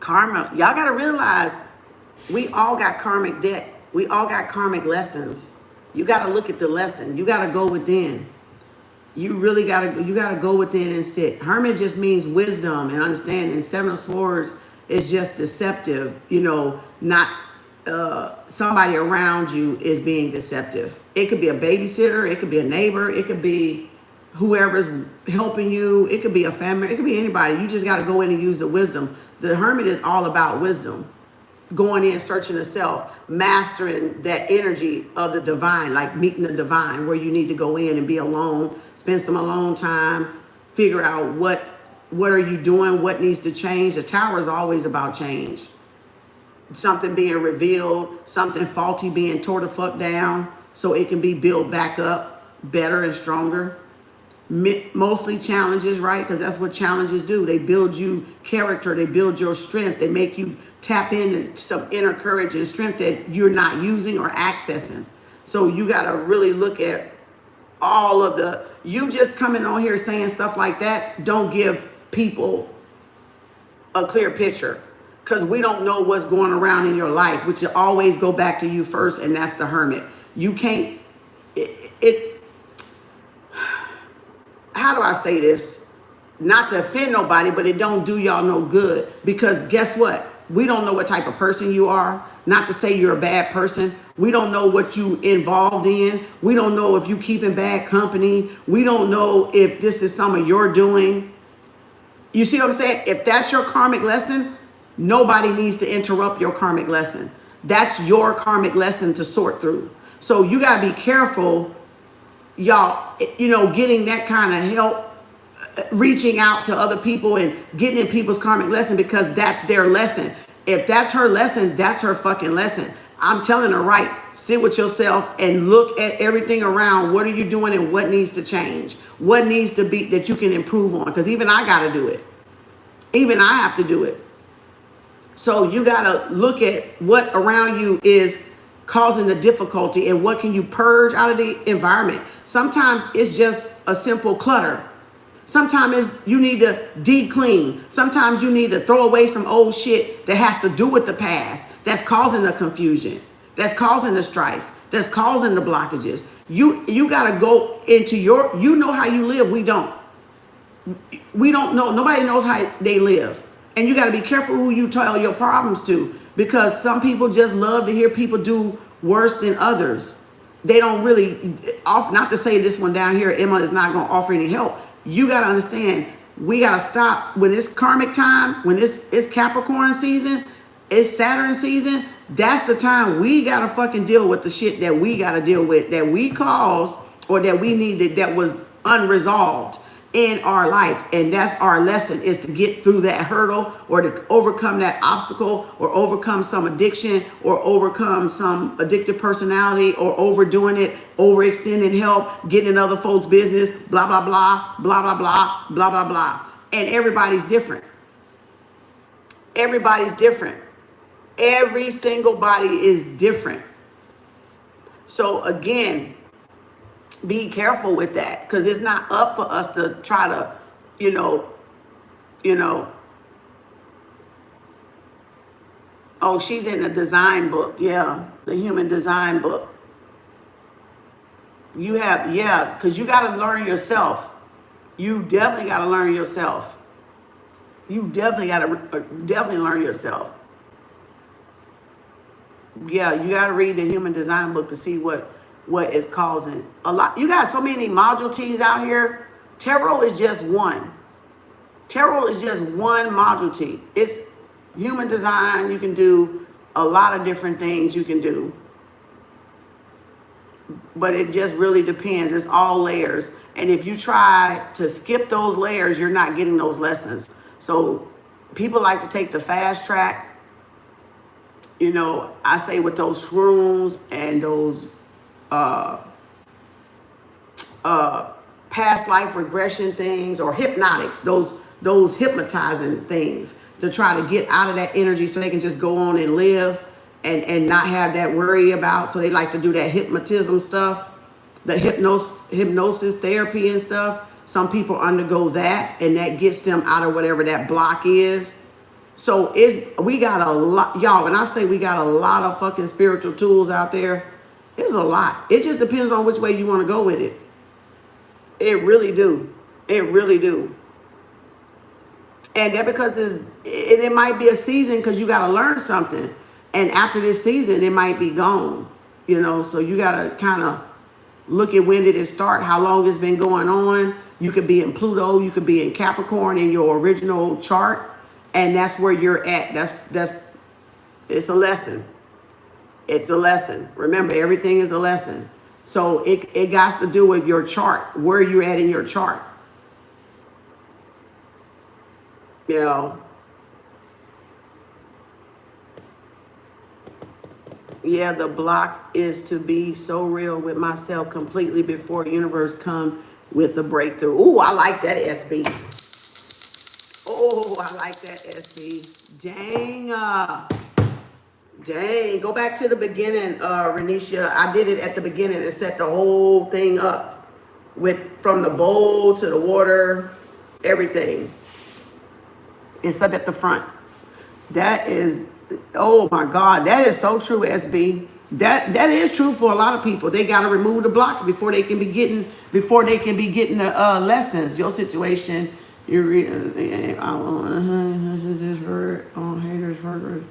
Speaker 1: Karma, y'all got to realize we all got karmic debt. We all got karmic lessons. You got to look at the lesson. You got to go within. You really got to go within and sit. Hermit just means wisdom and understanding. Seven of Swords is just deceptive, you know, not somebody around you is being deceptive. It could be a babysitter, it could be a neighbor, it could be whoever's helping you, it could be a family, it could be anybody. You just got to go in and use the wisdom. The Hermit is all about wisdom. Going in, searching the self, mastering that energy of the divine, like meeting the divine, where you need to go in and be alone, spend some alone time, figure out what are you doing, what needs to change. The Tower is always about change. Something being revealed, something faulty being tore the fuck down so it can be built back up better and stronger. Mostly challenges, right? Because that's what challenges do. They build you character, they build your strength, they make you tap into some inner courage and strength that you're not using or accessing. So you got to really look at all of the, you just coming on here saying stuff like that don't give people a clear picture, because we don't know what's going around in your life, which will always go back to you first, and that's the Hermit. You can't, how do I say this? Not to offend nobody, but it don't do y'all no good, because guess what? We don't know what type of person you are. Not to say you're a bad person. We don't know what you involved in. We don't know if you keeping bad company. We don't know if this is some of your doing. You see what I'm saying? If that's your karmic lesson, nobody needs to interrupt your karmic lesson. That's your karmic lesson to sort through. So you got to be careful, y'all, you know, getting that kind of help, reaching out to other people and getting in people's karmic lesson, because that's their lesson. If that's her lesson, that's her fucking lesson. I'm telling her, right, sit with yourself and look at everything around. What are you doing and what needs to change? What needs to be that you can improve on? Because even I got to do it. Even I have to do it. So you got to look at what around you is causing the difficulty and what can you purge out of the environment. Sometimes it's just a simple clutter. Sometimes you need to deep clean. Sometimes you need to throw away some old shit that has to do with the past, that's causing the confusion, that's causing the strife, that's causing the blockages. You got to go into your, you know how you live. We don't know. Nobody knows how they live. And you got to be careful who you tell your problems to, because some people just love to hear people do worse than others. They don't really, not to say this one down here, Emma is not going to offer any help. You got to understand, we got to stop when it's karmic time, when it's Capricorn season, it's Saturn season. That's the time we got to fucking deal with the shit that we got to deal with, that we caused or that we needed, that was unresolved in our life. And that's our lesson, is to get through that hurdle, or to overcome that obstacle, or overcome some addiction, or overcome some addictive personality, or overdoing it, overextending help, getting in other folks' business, blah, blah, blah, blah, blah, blah, blah, blah, blah. And everybody's different. Everybody's different. Every single body is different. So again, be careful with that, because it's not up for us to try to, you know, oh, she's in the design book. Yeah, the human design book. You have, yeah, because you got to learn yourself. You definitely got to learn yourself. You definitely got to definitely learn yourself. Yeah, you got to read the human design book to see what is causing a lot. You got so many modalities out here. Tarot is just one. Tarot is just one modality. It's human design. You can do a lot of different things you can do. But it just really depends. It's all layers. And if you try to skip those layers, you're not getting those lessons. So people like to take the fast track. You know, I say with those shrooms and those past life regression things, or hypnotics, those hypnotizing things, to try to get out of that energy so they can just go on and live and not have that worry about. So they like to do that hypnotism stuff, the hypnosis therapy and stuff. Some people undergo that, and that gets them out of whatever that block is. So we got a lot, y'all. When I say we got a lot of fucking spiritual tools out there, it's a lot. It just depends on which way you want to go with it. It really do. It really do. And that because it might be a season because you got to learn something. And after this season, it might be gone. You know, so you got to kind of look at when did it start, how long it's been going on. You could be in Pluto, you could be in Capricorn in your original chart. And that's where you're at. It's a lesson. It's a lesson. Remember, everything is a lesson. So it got to do with your chart, where you're at in your chart. You know. Yeah, the block is to be so real with myself completely before the universe come with the breakthrough. Ooh, I like that, SB. Oh, I like that, SB. Dang. Go back to the beginning, Renisha. I did it at the beginning and set the whole thing up from the bowl to the water, everything. And set at the front. That is, oh my God, that is so true, SB. That is true for a lot of people. They got to remove the blocks before they can be getting the lessons. Your situation. Haters, burgers.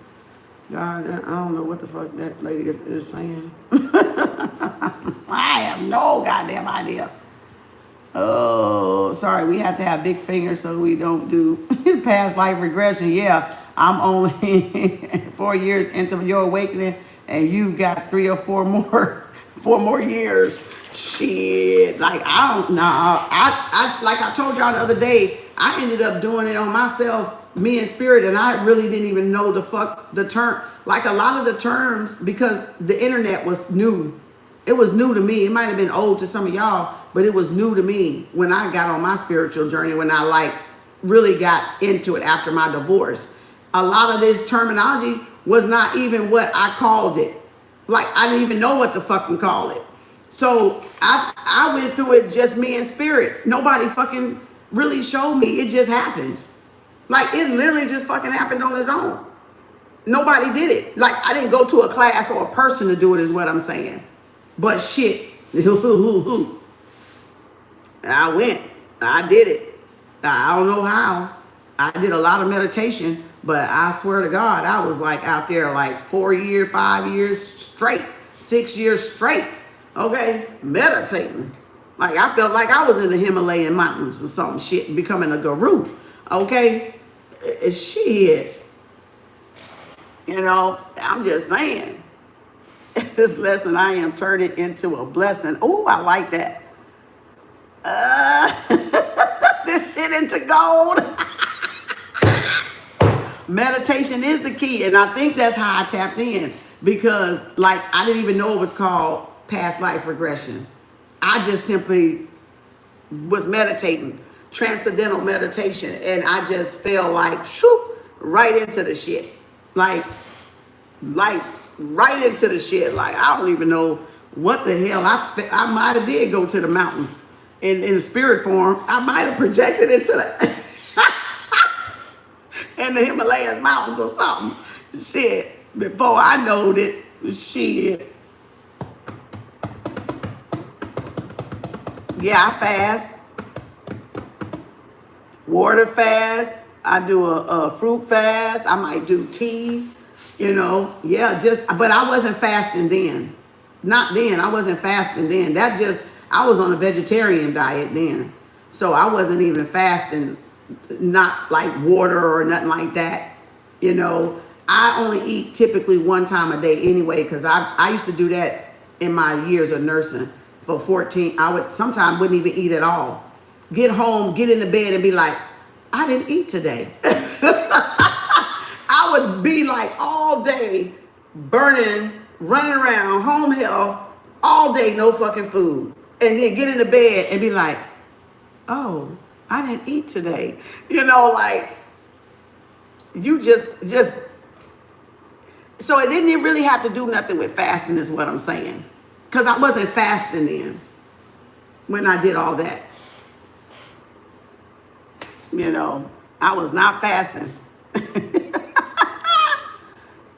Speaker 1: God, I don't know what the fuck that lady is saying. I have no goddamn idea. Oh, sorry. We have to have big fingers so we don't do past life regression. Yeah, I'm only 4 years into your awakening, and you got 3 or 4 more years. Shit, like I don't know. I like I told y'all the other day, I ended up doing it on myself, me and Spirit, and I really didn't even know the term. Like a lot of the terms, because the internet was new. It was new to me. It might have been old to some of y'all, but it was new to me when I got on my spiritual journey, when I like really got into it after my divorce. A lot of this terminology was not even what I called it. Like I didn't even know what to fucking call it. So I went through it just me and Spirit. Nobody fucking really showed me. It just happened. Like it literally just fucking happened on its own. Nobody did it. Like I didn't go to a class or a person to do it is what I'm saying. But shit, I went. I did it. I don't know how. I did a lot of meditation, but I swear to God, I was like out there like 4 years, 5 years straight, 6 years straight. Okay, meditating. Like I felt like I was in the Himalayan mountains or some shit, becoming a guru. Okay, shit. You know, I'm just saying. This lesson, I am turning into a blessing. Oh, I like that. This shit into gold. Meditation is the key, and I think that's how I tapped in, because like I didn't even know it was called past life regression. I just simply was meditating, transcendental meditation, and I just fell like shoop right into the shit, like right into the shit. Like I don't even know what the hell. I might have did go to the mountains in spirit form. I might have projected into the in the Himalayas mountains or something. Shit. Before I knowed it, shit. Yeah, I fast. Water fast. I do a fruit fast. I might do tea. You know, yeah, but I wasn't fasting then. Not then. I wasn't fasting then. I was on a vegetarian diet then. So I wasn't even fasting, not like water or nothing like that. You know, I only eat typically 1 time a day anyway, because I used to do that in my years of nursing. For 14, I sometimes wouldn't even eat at all. Get home, get into bed and be like, I didn't eat today. I would be like all day burning, running around, home health, all day, no fucking food. And then get into bed and be like, oh, I didn't eat today. You know, like, you just, so it didn't really have to do nothing with fasting is what I'm saying. Because I wasn't fasting then when I did all that. You know, I was not fasting.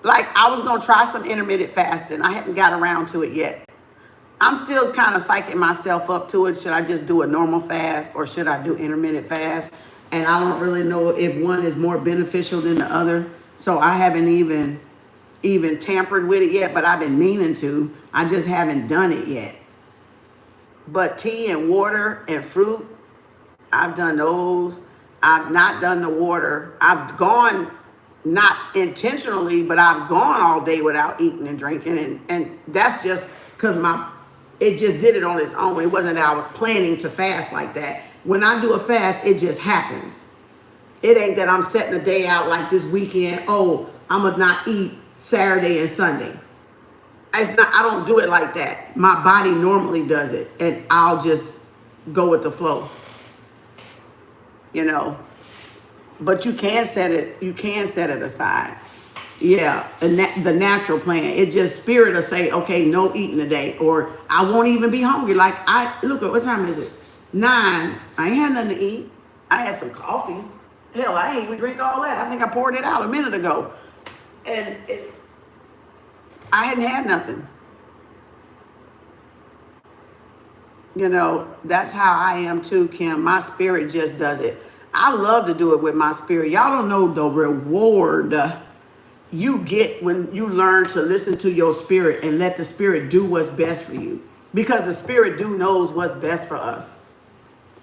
Speaker 1: like I was gonna try some intermittent fasting. I hadn't got around to it yet. I'm still kind of psyching myself up to it. Should I just do a normal fast or should I do intermittent fast? And I don't really know if one is more beneficial than the other. So I haven't even tampered with it yet, but I've been meaning to. I just haven't done it yet. But tea and water and fruit, I've done those. I've not done the water. I've gone, not intentionally, but I've gone all day without eating and drinking. And that's just because it just did it on its own. It wasn't that I was planning to fast like that. When I do a fast, it just happens. It ain't that I'm setting a day out like this weekend. Oh, I'm gonna not eat Saturday and Sunday. It's not, I don't do it like that. My body normally does it, and I'll just go with the flow. You know, but you can set it. You can set it aside. Yeah, the natural plan. It just spirit will say, okay, no eating today, or I won't even be hungry. Like look at what time is it? 9. I ain't had nothing to eat. I had some coffee. Hell, I ain't even drink all that. I think I poured it out a minute ago, and I hadn't had nothing. You know, that's how I am too, Kim. My spirit just does it. I love to do it with my spirit. Y'all don't know the reward you get when you learn to listen to your spirit and let the spirit do what's best for you. Because the spirit knows what's best for us.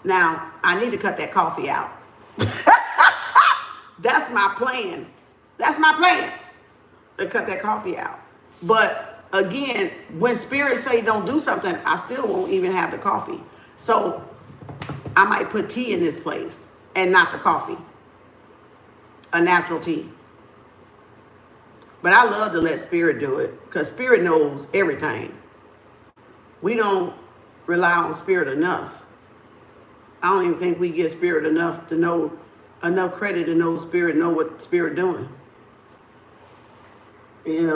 Speaker 1: Now, I need to cut that coffee out. That's my plan. That's my plan. To cut that coffee out. But again, when spirits say don't do something, I still won't even have the coffee. So I might put tea in this place and not the coffee. A natural tea. But I love to let spirit do it because spirit knows everything. We don't rely on spirit enough. I don't even think we give spirit enough to know, enough credit to know spirit, know what spirit doing. You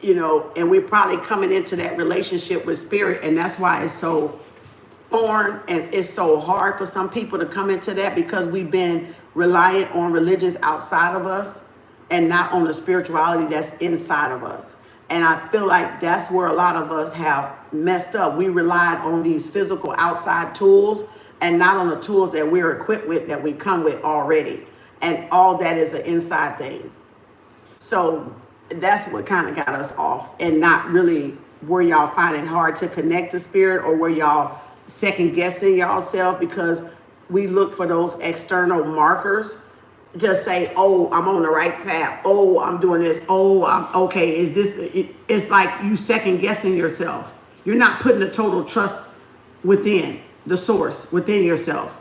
Speaker 1: know, and we're probably coming into that relationship with spirit, and that's why it's so foreign and it's so hard for some people to come into that, because we've been reliant on religions outside of us and not on the spirituality that's inside of us. And I feel like that's where a lot of us have messed up. We relied on these physical outside tools and not on the tools that we're equipped with, that we come with already. And all that is an inside thing. So that's what kind of got us off, and not really were y'all finding hard to connect to spirit, or were y'all second guessing yourself because we look for those external markers to say, oh, I'm on the right path. Oh, I'm doing this. Oh, I'm okay. Is this, it's like you second guessing yourself. You're not putting the total trust within the source, within yourself.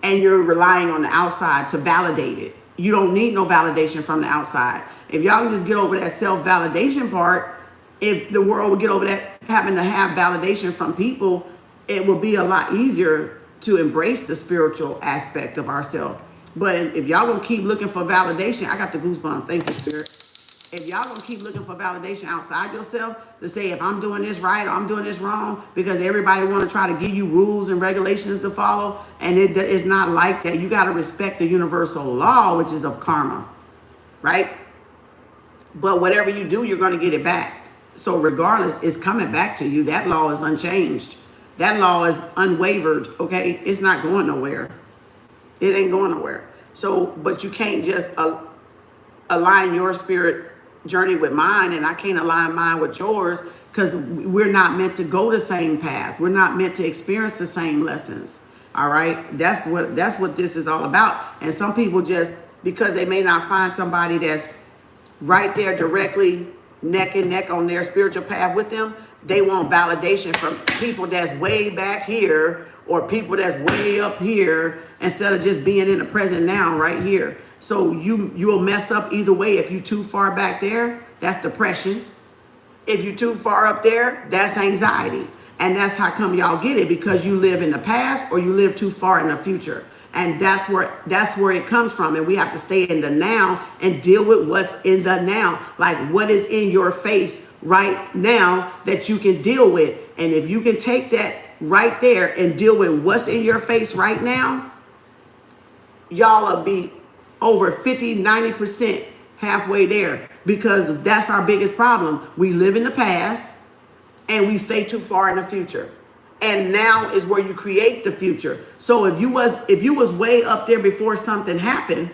Speaker 1: And you're relying on the outside to validate it. You don't need no validation from the outside. If y'all just get over that self-validation part, if the world would get over that, having to have validation from people, it will be a lot easier to embrace the spiritual aspect of ourselves. But if y'all gonna keep looking for validation, I got the goosebumps, thank you, spirit. If y'all gonna keep looking for validation outside yourself to say if I'm doing this right or I'm doing this wrong, because everybody wanna try to give you rules and regulations to follow, and it is not like that. You gotta respect the universal law, which is of karma, right? But whatever you do, you're gonna get it back. So regardless, it's coming back to you. That law is unchanged. That law is unwavered, okay? It's not going nowhere. It ain't going nowhere. So, but you can't just align your spirit journey with mine, and I can't align mine with yours, because we're not meant to go the same path. We're not meant to experience the same lessons. All right? That's what this is all about. And some people just, because they may not find somebody that's right there directly neck and neck on their spiritual path with them, they want validation from people that's way back here or people that's way up here, instead of just being in the present now right here. So you'll mess up either way. If you're too far back there, that's depression. If you're too far up there, that's anxiety. And that's how come y'all get it, because you live in the past or you live too far in the future. And that's where it comes from. And we have to stay in the now and deal with what's in the now. Like what is in your face right now that you can deal with. And if you can take that right there and deal with what's in your face right now, y'all will be over 50, 90% halfway there. because that's our biggest problem. We live in the past and we stay too far in the future. And now is where you create the future. So if you was way up there before something happened,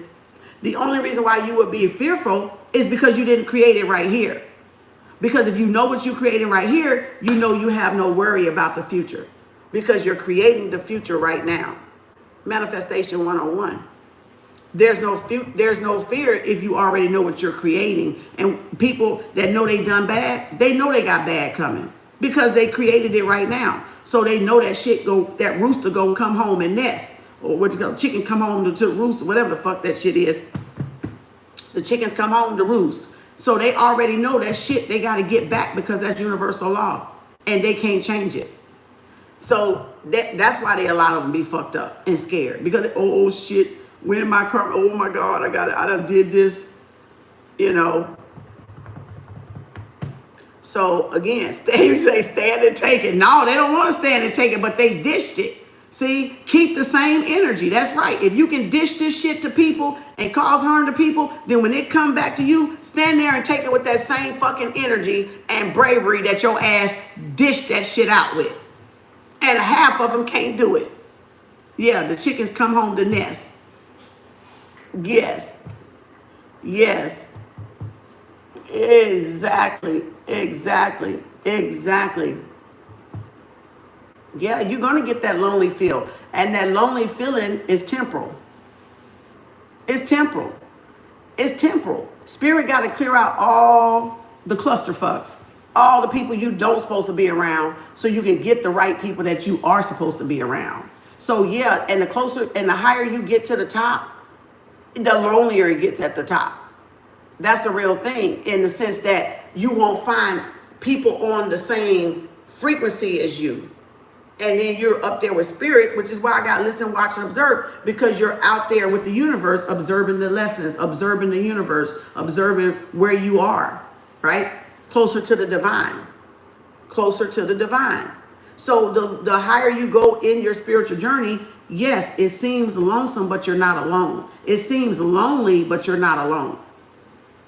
Speaker 1: the only reason why you would be fearful is because you didn't create it right here. Because if you know what you're creating right here, you know you have no worry about the future because you're creating the future right now. Manifestation 101. There's no fear if you already know what you're creating. And people that know they done bad, they know they got bad coming because they created it right now. So they know that rooster gonna come home and nest, or what you call chicken come home to roost, whatever the fuck that shit is. The chickens come home to roost. So they already know that shit they got to get back because that's universal law and they can't change it. So that's why a lot of them be fucked up and scared because, oh shit, when my car, oh my God, I done did this, you know. So again, stand and take it. No, they don't want to stand and take it, but they dished it. See, keep the same energy. That's right. If you can dish this shit to people and cause harm to people, then when it come back to you, stand there and take it with that same fucking energy and bravery that your ass dished that shit out with. And half of them can't do it. Yeah, the chickens come home to nest. Yes. Yes. Exactly. Yeah, you're going to get that lonely feel. And that lonely feeling is temporal. It's temporal. Spirit got to clear out all the clusterfucks, all the people you don't supposed to be around so you can get the right people that you are supposed to be around. So yeah, and the closer and the higher you get to the top, the lonelier it gets at the top. That's a real thing in the sense that you won't find people on the same frequency as you. And then you're up there with spirit, which is why I got listen, watch, and observe, because you're out there with the universe, observing the lessons, observing the universe, observing where you are, right? Closer to the divine, So the higher you go in your spiritual journey, yes, it seems lonesome, but you're not alone. It seems lonely, but you're not alone.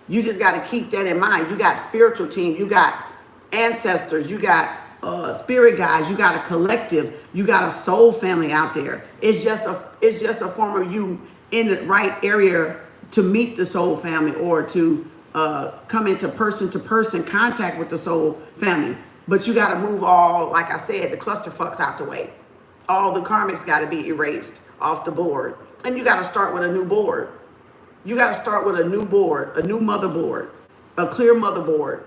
Speaker 1: You just got to keep that in mind. You got spiritual team, you got ancestors, you got spirit guides, you got a collective, you got a soul family out there. It's just a form of you in the right area to meet the soul family or to come into person-to-person contact with the soul family. But you got to move all, like I said, the clusterfucks out the way. All the karmics got to be erased off the board. And you got to start with a new board. You got to start with a new board, a new motherboard, a clear motherboard,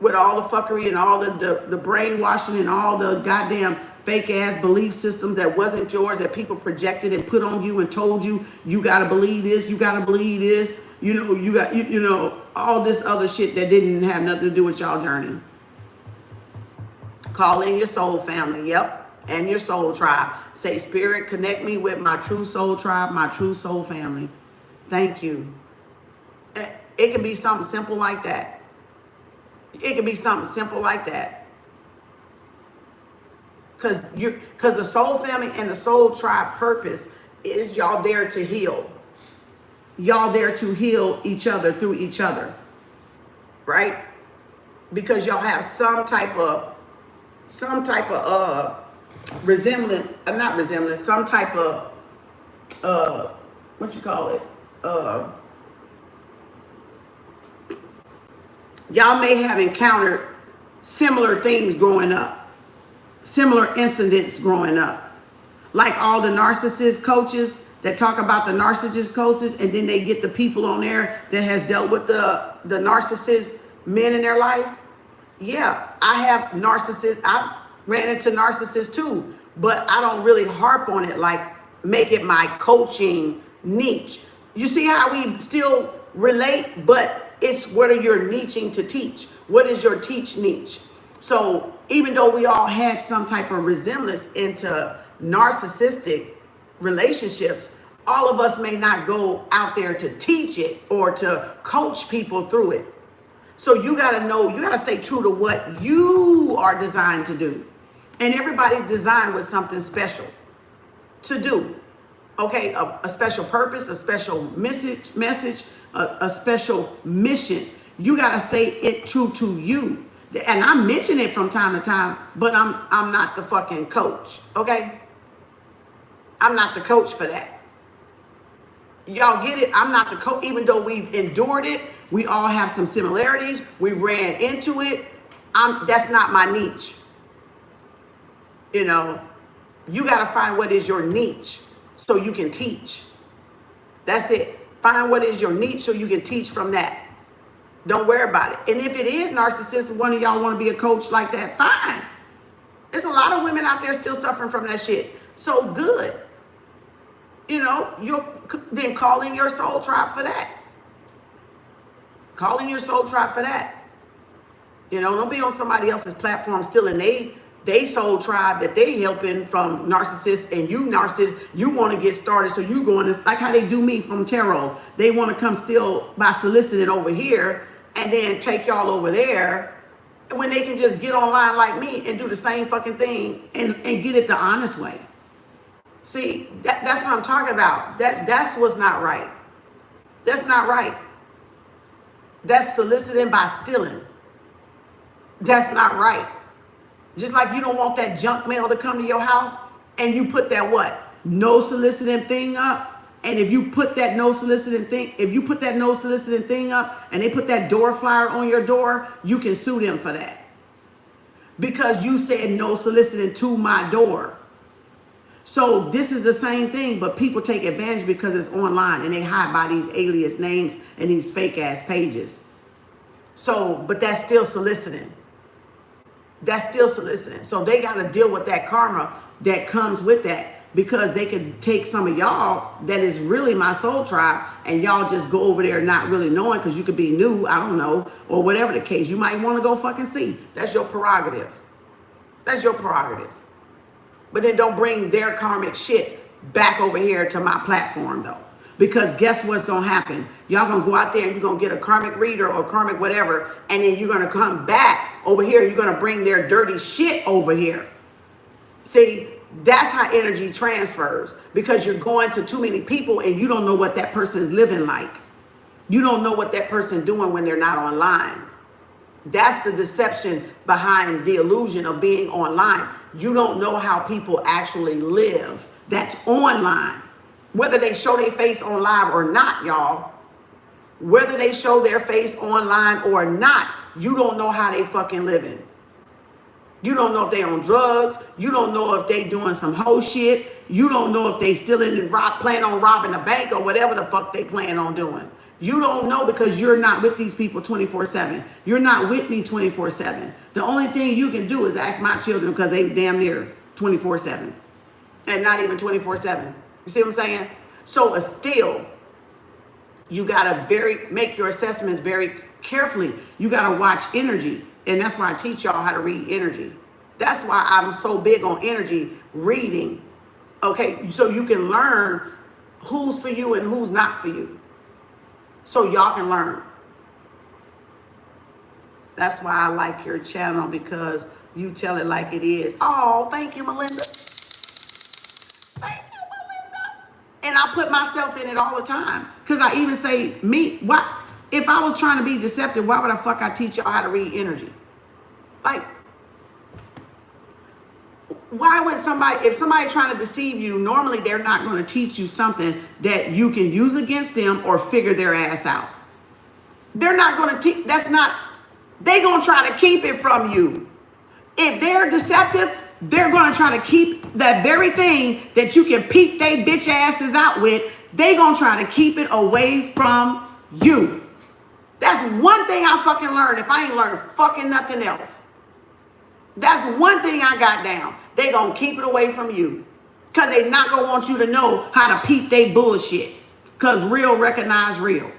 Speaker 1: with all the fuckery and all the brainwashing and all the goddamn fake ass belief systems that wasn't yours, that people projected and put on you and told you, you got to believe this, you got to believe this, you know, you know, all this other shit that didn't have nothing to do with y'all journey. Call in your soul family, yep, and your soul tribe. Say, Spirit, connect me with my true soul tribe, my true soul family. Thank you. It can be something simple like that. Because the soul family and the soul tribe purpose is y'all there to heal. Y'all there to heal each other through each other. Right? Because y'all have some type of resemblance, not resemblance, some type of what you call it? Y'all may have encountered similar things growing up, similar incidents growing up. Like all the narcissist coaches that talk about the narcissist coaches, and then they get the people on there that has dealt with the narcissist men in their life. Yeah, I have narcissists. I ran into narcissists too, but I don't really harp on it, like make it my coaching niche. You see how we still relate, but it's what are you niching to teach? What is your teach niche? So even though we all had some type of resemblance into narcissistic relationships, all of us may not go out there to teach it or to coach people through it. So you got to know, you got to stay true to what you are designed to do. And everybody's designed with something special to do. Okay, a special purpose, a special message, a special mission. You gotta stay true to you. And I mention it from time to time, but I'm not the fucking coach, okay? I'm not the coach for that. Y'all get it? I'm not the coach, even though we've endured it. We all have some similarities. We ran into it. That's not my niche. You know, you got to find what is your niche so you can teach. That's it. Find what is your niche so you can teach from that. Don't worry about it. And if it is narcissistic, one of y'all want to be a coach like that, fine. There's a lot of women out there still suffering from that shit. So good. You know, you're then calling your soul tribe for that. Calling your soul tribe for that. You know, don't be on somebody else's platform stealing they soul tribe that they helping from narcissists, and you narcissist, you want to get started. So you going to, like how they do me from tarot. They want to come steal by soliciting over here and then take y'all over there when they can just get online like me and do the same fucking thing and get it the honest way. See, that's what I'm talking about. That's what's not right. That's not right. That's soliciting by stealing. That's not right. Just like you don't want that junk mail to come to your house and you put that what? No soliciting thing up. And if you put that no soliciting thing up and they put that door flyer on your door, you can sue them for that. Because you said no soliciting to my door. So this is the same thing, but people take advantage because it's online and they hide by these alias names and these fake ass pages. So, but that's still soliciting. That's still soliciting. So they got to deal with that karma that comes with that, because they can take some of y'all that is really my soul tribe and y'all just go over there not really knowing, because you could be new, I don't know, or whatever the case. You might want to go fucking see. That's your prerogative. That's your prerogative. But then don't bring their karmic shit back over here to my platform though. Because guess what's going to happen? Y'all going to go out there and you're going to get a karmic reader or karmic whatever. And then you're going to come back over here. You're going to bring their dirty shit over here. See, that's how energy transfers. Because you're going to too many people and you don't know what that person is living like. You don't know what that person is doing when they're not online. That's the deception behind the illusion of being online. You don't know how people actually live that's online. Whether they show their face on live or not, y'all. Whether they show their face online or not, you don't know how they fucking living. You don't know if they on drugs. You don't know if they doing some hoe shit. You don't know if they still plan on robbing a bank or whatever the fuck they plan on doing. You don't know because you're not with these people 24/7. You're not with me 24/7. The only thing you can do is ask my children, because they damn near 24/7. And not even 24/7. You see what I'm saying? So still, you gotta make your assessments very carefully. You gotta watch energy. And that's why I teach y'all how to read energy. That's why I'm so big on energy reading. Okay, so you can learn who's for you and who's not for you. So y'all can learn. That's why I like your channel, because you tell it like it is. Oh, thank you, Melinda. Thank you, Melinda. And I put myself in it all the time. Because I even say, what? If I was trying to be deceptive, why would the fuck I teach y'all how to read energy? Like, why would if somebody trying to deceive you, normally they're not going to teach you something that you can use against them or figure their ass out. They're not going to teach, they're going to try to keep it from you. If they're deceptive, they're going to try to keep that very thing that you can peep they bitch asses out with. They're going to try to keep it away from you. That's one thing I fucking learned if I ain't learned fucking nothing else. That's one thing I got down. They gonna keep it away from you. Because they not gonna want you to know how to peep they bullshit. Because real recognize real.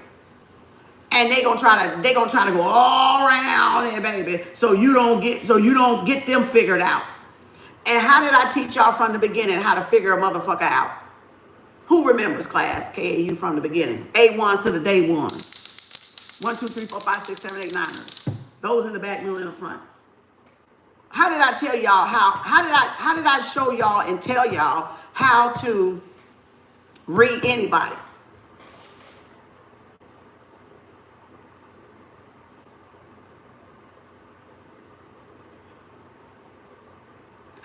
Speaker 1: And they gonna try to go all around there, baby. So you don't get them figured out. And how did I teach y'all from the beginning how to figure a motherfucker out? Who remembers class? KAU from the beginning. A1s to the day one. 1, 2, 3, 4, 5, 6, 7, 8, 9. Those in the back, middle, in the front. How did I tell y'all how did I show y'all and tell y'all how to read anybody?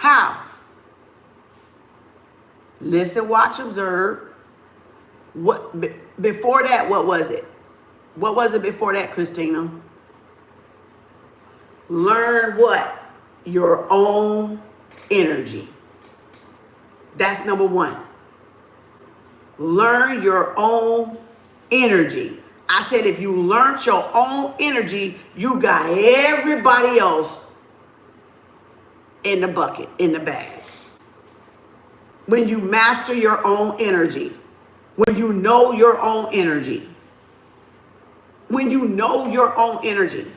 Speaker 1: How? Listen, watch, observe. What before that, what was it? What was it before that, Christina? Learn what? Your own energy. That's number one. Learn your own energy. I said if you learned your own energy, you got everybody else in the bucket, in the bag. When you master your own energy, when you know your own energy, when you know your own energy,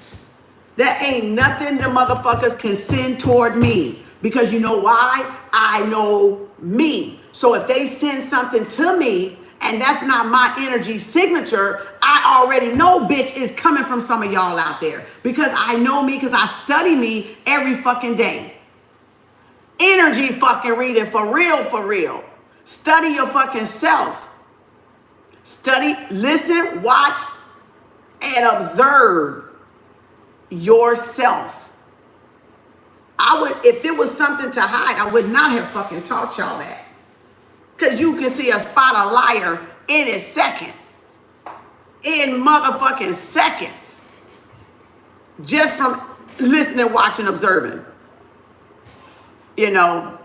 Speaker 1: that ain't nothing the motherfuckers can send toward me. Because you know why? I know me. So if they send something to me and that's not my energy signature, I already know, bitch, is coming from some of y'all out there. Because I know me, because I study me every fucking day. Energy fucking reading, for real, for real. Study your fucking self. Study, listen, watch, and observe yourself. I would, if it was something to hide, I would not have fucking taught y'all that. Because you can see a spot a liar in a second. In motherfucking seconds. Just from listening, watching, observing. You know.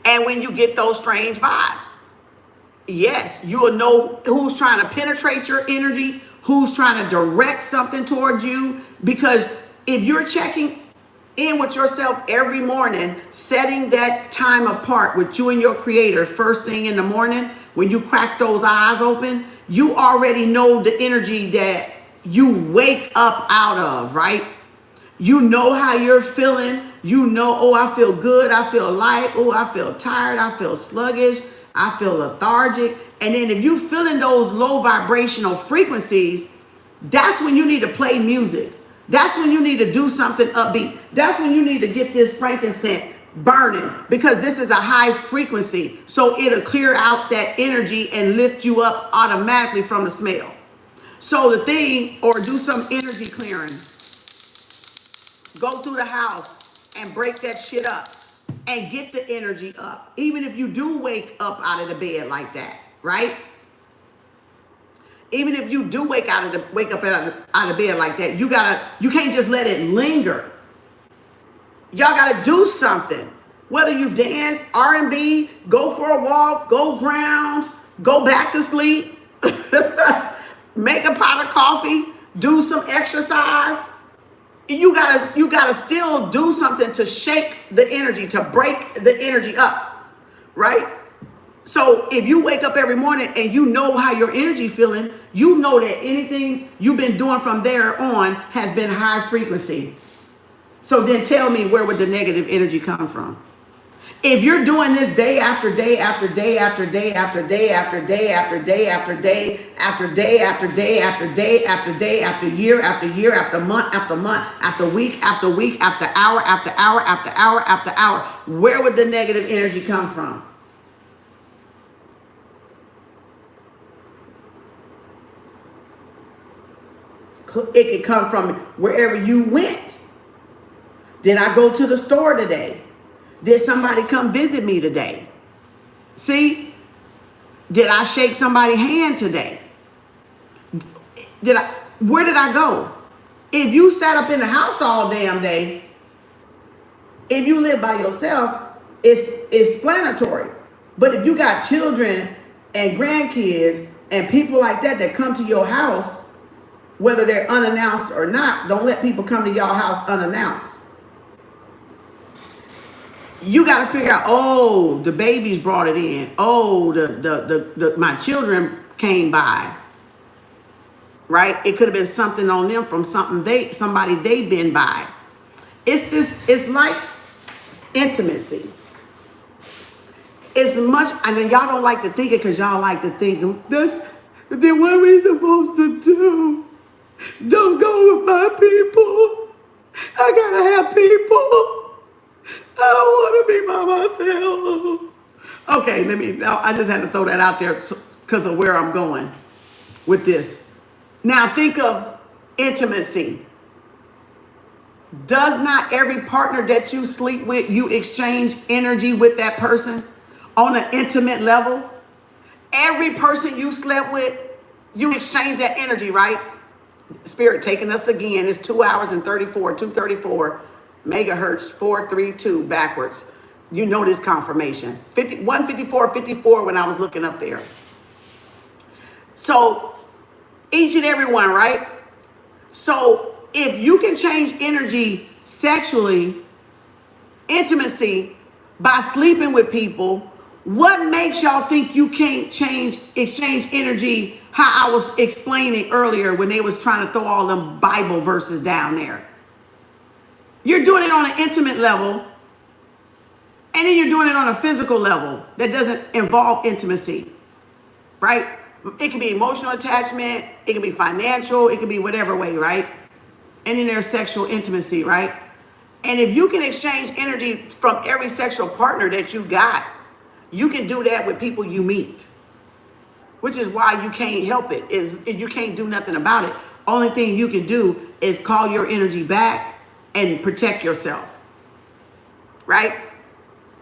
Speaker 1: And when you get those strange vibes, yes, you'll know who's trying to penetrate your energy, who's trying to direct something towards you. Because if you're checking in with yourself every morning, setting that time apart with you and your creator first thing in the morning, when you crack those eyes open, you already know the energy that you wake up out of, right? You know how you're feeling. You know, oh, I feel good. I feel light. Oh, I feel tired. I feel sluggish. I feel lethargic. And then if you're feeling those low vibrational frequencies, that's when you need to play music. That's when you need to do something upbeat. That's when you need to get this frankincense burning, because this is a high frequency. So it'll clear out that energy and lift you up automatically from the smell. So the thing, or do some energy clearing. Go through the house and break that shit up and get the energy up. Even if you do wake up out of the bed like that, right? Even if you do wake up out of bed like that, you can't just let it linger. Y'all gotta do something. Whether you dance, R&B, go for a walk, go ground, go back to sleep, make a pot of coffee, do some exercise. You gotta still do something to shake the energy, to break the energy up, right? So if you wake up every morning and you know how your energy feeling, you know that anything you've been doing from there on has been high frequency. So then tell me, where would the negative energy come from? If you're doing this day after day after day after day after day after day after day after day after day after day after day after day after year after month after week after week after hour after hour after hour after hour, where would the negative energy come from? It could come from wherever you went. Did I go to the store today? Did somebody come visit me today? See? Did I shake somebody's hand today? Where did I go? If you sat up in the house all damn day, if you live by yourself, it's explanatory. But if you got children and grandkids and people like that come to your house, whether they're unannounced or not, don't let people come to your house unannounced. You got to figure out, oh, the babies brought it in. Oh, my children came by. Right? It could have been something on them from somebody they've been by. It's like intimacy. It's much, I mean, y'all don't like to think it because y'all like to think, then what are we supposed to do? Don't go with my people. I gotta have people. I don't want to be by myself. Okay, I just had to throw that out there because of where I'm going with this. Now think of intimacy. Does not every partner that you sleep with, you exchange energy with that person on an intimate level? Every person you slept with, you exchange that energy, right? Spirit taking us again. It's 2 hours and 234 megahertz, 432 backwards. You know this confirmation. 154 when I was looking up there. So each and every one, right? So if you can change energy sexually, intimacy, by sleeping with people, what makes y'all think you can't exchange energy how I was explaining earlier when they was trying to throw all them Bible verses down there? You're doing it on an intimate level, and then you're doing it on a physical level that doesn't involve intimacy, right? It can be emotional attachment, it can be financial, it can be whatever way, right? And then there's sexual intimacy, right? And if you can exchange energy from every sexual partner that you got, you can do that with people you meet, which is why you can't help it. You can't do nothing about it. Only thing you can do is call your energy back and protect yourself, right?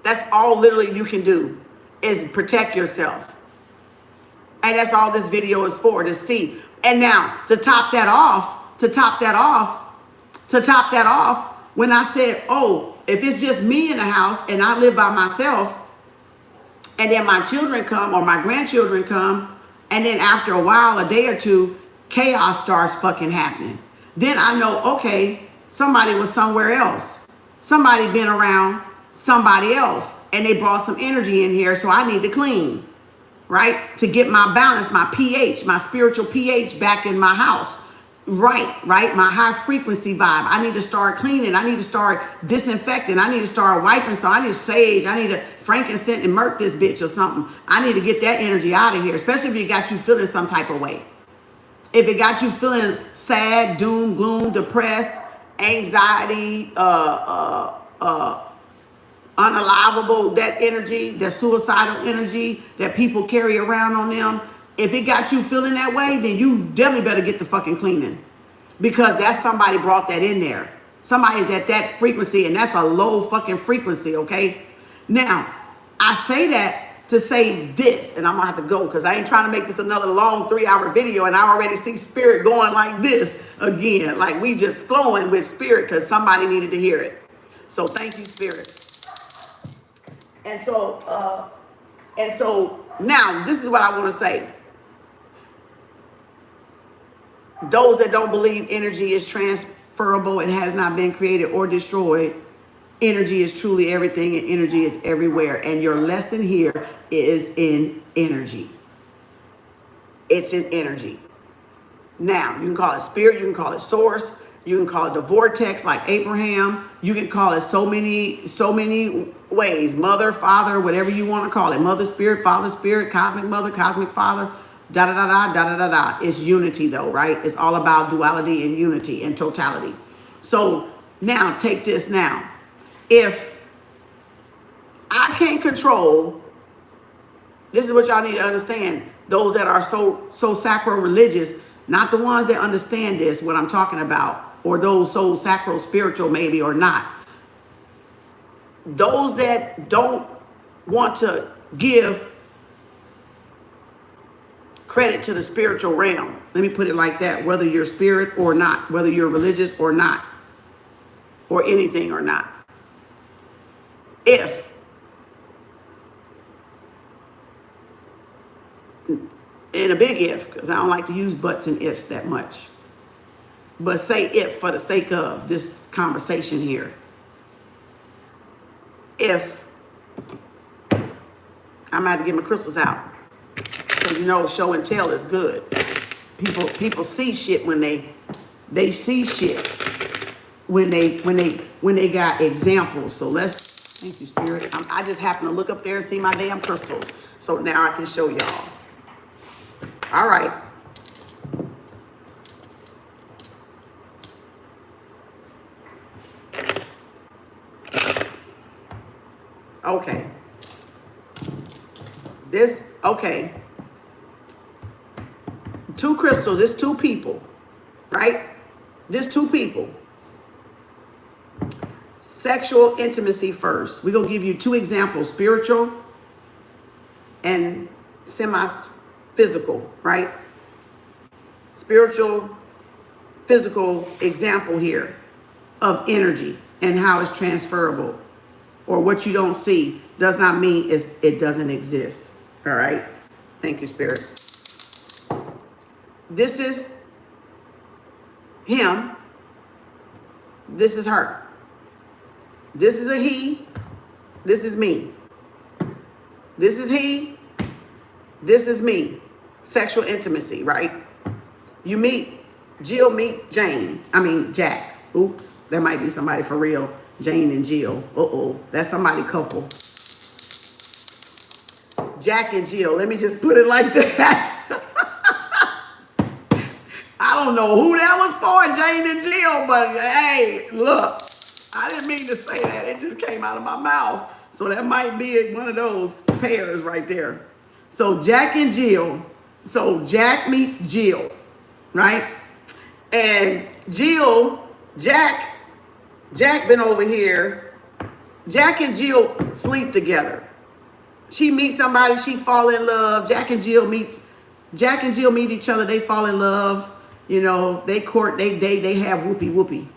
Speaker 1: That's all literally you can do, is protect yourself. And that's all this video is for, to see. And now to top that off, when I said, oh, if it's just me in the house and I live by myself, and then my children come or my grandchildren come, and then after a while, a day or two, chaos starts fucking happening. Then I know, okay, somebody was somewhere else. Somebody been around somebody else, and they brought some energy in here, so I need to clean, right? To get my balance, my pH, my spiritual pH back in my house. Right? My high frequency vibe. I need to start cleaning. I need to start disinfecting. I need to start wiping. So I need sage. I need to frankincense and myrrh this bitch or something. I need to get that energy out of here, especially if it got you feeling some type of way. If it got you feeling sad, doom, gloom, depressed, anxiety, unalivable, that energy, that suicidal energy that people carry around on them. If it got you feeling that way, then you definitely better get the fucking cleaning, because that's somebody brought that in there. Somebody's at that frequency, and that's a low fucking frequency, okay? Now, I say that to say this, and I'm gonna have to go because I ain't trying to make this another long 3-hour video, and I already see spirit going like this again, like we just flowing with spirit because somebody needed to hear it. So thank you, spirit. And so now this is what I want to say. Those that don't believe energy is transferable and has not been created or destroyed, energy is truly everything and energy is everywhere. And your lesson here is in energy. It's in energy. Now, you can call it spirit, you can call it source, you can call it the vortex like Abraham, you can call it so many ways, mother, father, whatever you want to call it, mother spirit, father spirit, cosmic mother, cosmic father. Da da da da da da da. It's unity though, right? It's all about duality and unity and totality. So now take this now. If I can't control, this is what y'all need to understand. Those that are so sacro religious, not the ones that understand this, what I'm talking about, or those so sacro spiritual maybe or not. Those that don't want to give credit to the spiritual realm. Let me put it like that, whether you're spirit or not, whether you're religious or not, or anything or not. If and a big if, because I don't like to use buts and ifs that much, but say if for the sake of this conversation here. If I'm gonna have to get my crystals out. So you know, show and tell is good. People see shit when they see shit when they got examples. So thank you, spirit. I just happen to look up there and see my damn crystals. So now I can show y'all. All right. Okay. Okay. 2 crystals, this 2 people, right? This 2 people. Sexual intimacy first. We're going to give you two examples, spiritual and semi-physical, right? Spiritual, physical example here of energy and how it's transferable. Or what you don't see does not mean it doesn't exist. All right? Thank you, Spirit. This is him. This is her. This is a he. This is me. This is he. This is me. Sexual intimacy, right? You meet Jill, meet Jane. I mean, Jack. Oops. That might be somebody for real. Jane and Jill. Uh-oh. That's somebody couple. Jack and Jill. Let me just put it like that. I don't know who that was for, Jane and Jill, but hey, look. I didn't mean to say that. It just came out of my mouth. So that might be one of those pairs right there. So Jack and Jill. So Jack meets Jill, right? And Jill, Jack been over here. Jack and Jill sleep together. She meets somebody, she fall in love. Jack and Jill meet each other, they fall in love. You know, they court, they date, they have whoopee.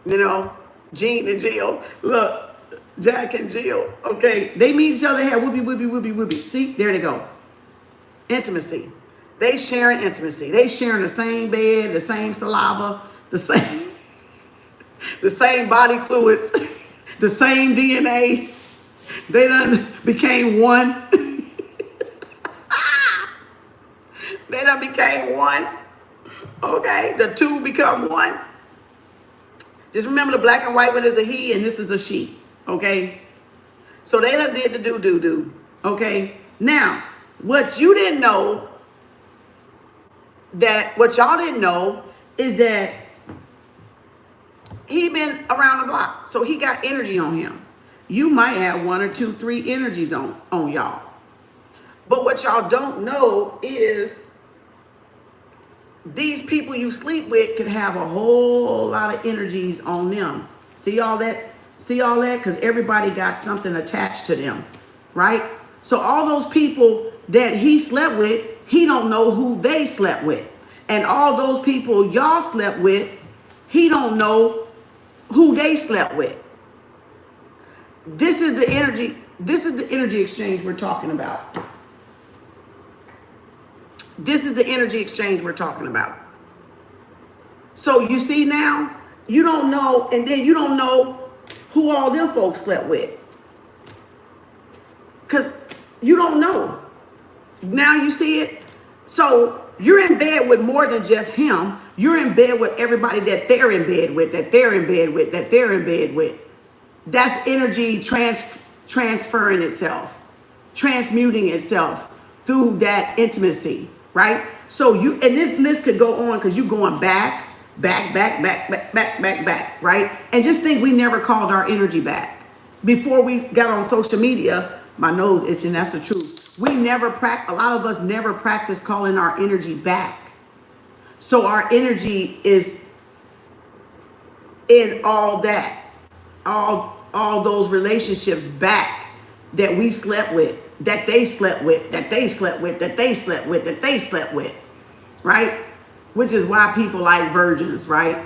Speaker 1: You know, Gene and Jill. Look, Jack and Jill. Okay, they meet each other, they have whoopee. See, there they go. Intimacy. They sharing intimacy. They sharing the same bed, the same saliva, the same body fluids, the same DNA. They done became one. They done became one. Okay, the two become one. Just remember the black and white one is a he and this is a she. Okay, so they done did the do. Okay, now what you didn't know, what y'all didn't know is that he been around the block, so he got energy on him. You might have 1 or 2, 3 energies on y'all. But what y'all don't know is these people you sleep with can have a whole lot of energies on them. See all that? See all that? Because everybody got something attached to them, right? So all those people that he slept with, he don't know who they slept with. And all those people y'all slept with, he don't know who they slept with. This is the energy exchange we're talking about. This is the energy exchange we're talking about. So you see now, you don't know, and then you don't know who all them folks slept with. Because you don't know. Now you see it. So you're in bed with more than just him. You're in bed with everybody that they're in bed with, that they're in bed with, that they're in bed with. That's energy transferring itself, transmuting itself through that intimacy, right? So and this list could go on because you're going back, right? And just think we never called our energy back. Before we got on social media, my nose itching, that's the truth. A lot of us never practice calling our energy back. So our energy is in all that. All those relationships back that we slept with, that they slept with, that they slept with, that they slept with, that they slept with, right? Which is why people like virgins, right?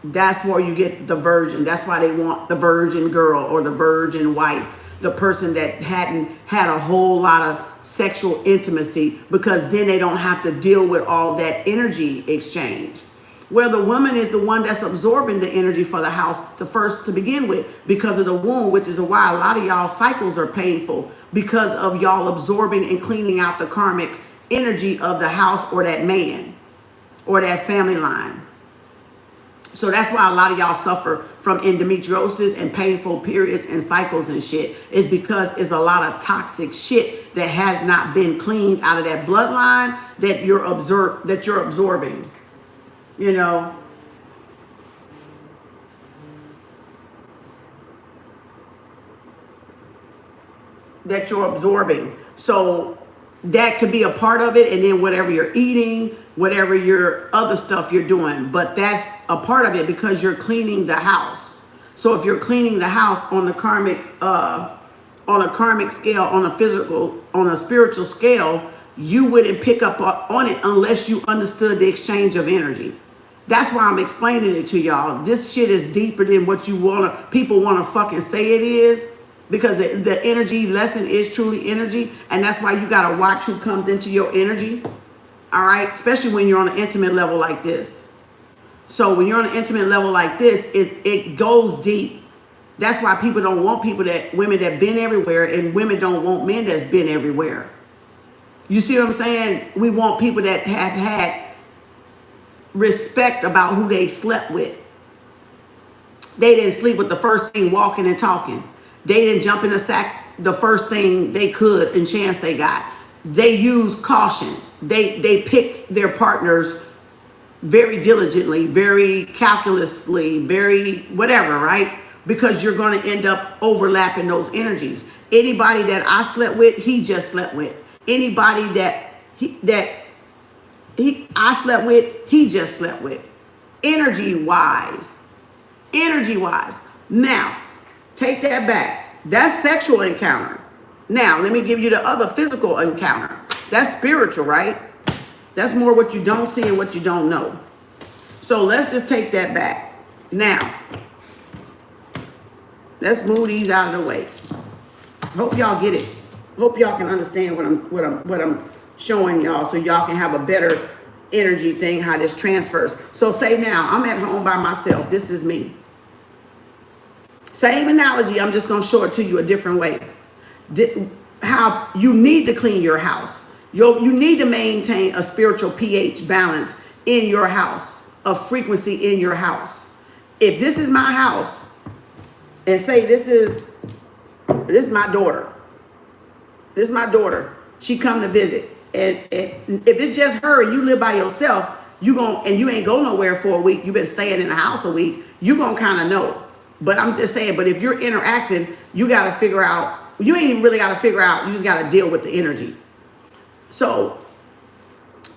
Speaker 1: That's where you get the virgin. That's why they want the virgin girl or the virgin wife, the person that hadn't had a whole lot of sexual intimacy, because then they don't have to deal with all that energy exchange. Where the woman is the one that's absorbing the energy for the house to begin with, because of the womb, which is why a lot of y'all cycles are painful, because of y'all absorbing and cleaning out the karmic energy of the house or that man or that family line. So that's why a lot of y'all suffer from endometriosis and painful periods and cycles and shit, is because it's a lot of toxic shit that has not been cleaned out of that bloodline that you're absorbing. You know, that you're absorbing. So that could be a part of it. And then whatever you're eating, whatever your other stuff you're doing, but that's a part of it because you're cleaning the house. So if you're cleaning the house on a karmic scale, on a physical, on a spiritual scale, you wouldn't pick up on it unless you understood the exchange of energy. That's why I'm explaining it to y'all. This shit is deeper than what people wanna fucking say it is, because the energy lesson is truly energy, and that's why you gotta watch who comes into your energy. All right, especially when you're on an intimate level like this. So when you're on an intimate level like this, it goes deep. That's why people don't want women that been everywhere, and women don't want men that's been everywhere. You see what I'm saying? We want people that have had respect about who they slept with. They didn't sleep with the first thing walking and talking. They didn't jump in the sack the first thing they could and chance they got. They used caution. They picked their partners very diligently, very calculously, very whatever, right? Because you're going to end up overlapping those energies. Anybody that I slept with, he just slept with. Anybody that I slept with, he just slept with. Energy wise. Now, take that back. That's sexual encounter. Now, let me give you the other physical encounter. That's spiritual, right? That's more what you don't see and what you don't know. So let's just take that back. Now, let's move these out of the way. Hope y'all get it. Hope y'all can understand what I'm showing y'all, so y'all can have a better energy thing, how this transfers. So say now, I'm at home by myself. This is me. Same analogy, I'm just going to show it to you a different way. How you need to clean your house. You need to maintain a spiritual pH balance in your house, a frequency in your house. If this is my house, and say this is my daughter. This is my daughter. She come to visit. And if it's just her and you live by yourself, you ain't go nowhere for a week, you've been staying in the house a week, you gonna kind of know. But I'm just saying, but if you're interacting, you gotta figure out, you ain't even really gotta figure out, you just gotta deal with the energy. So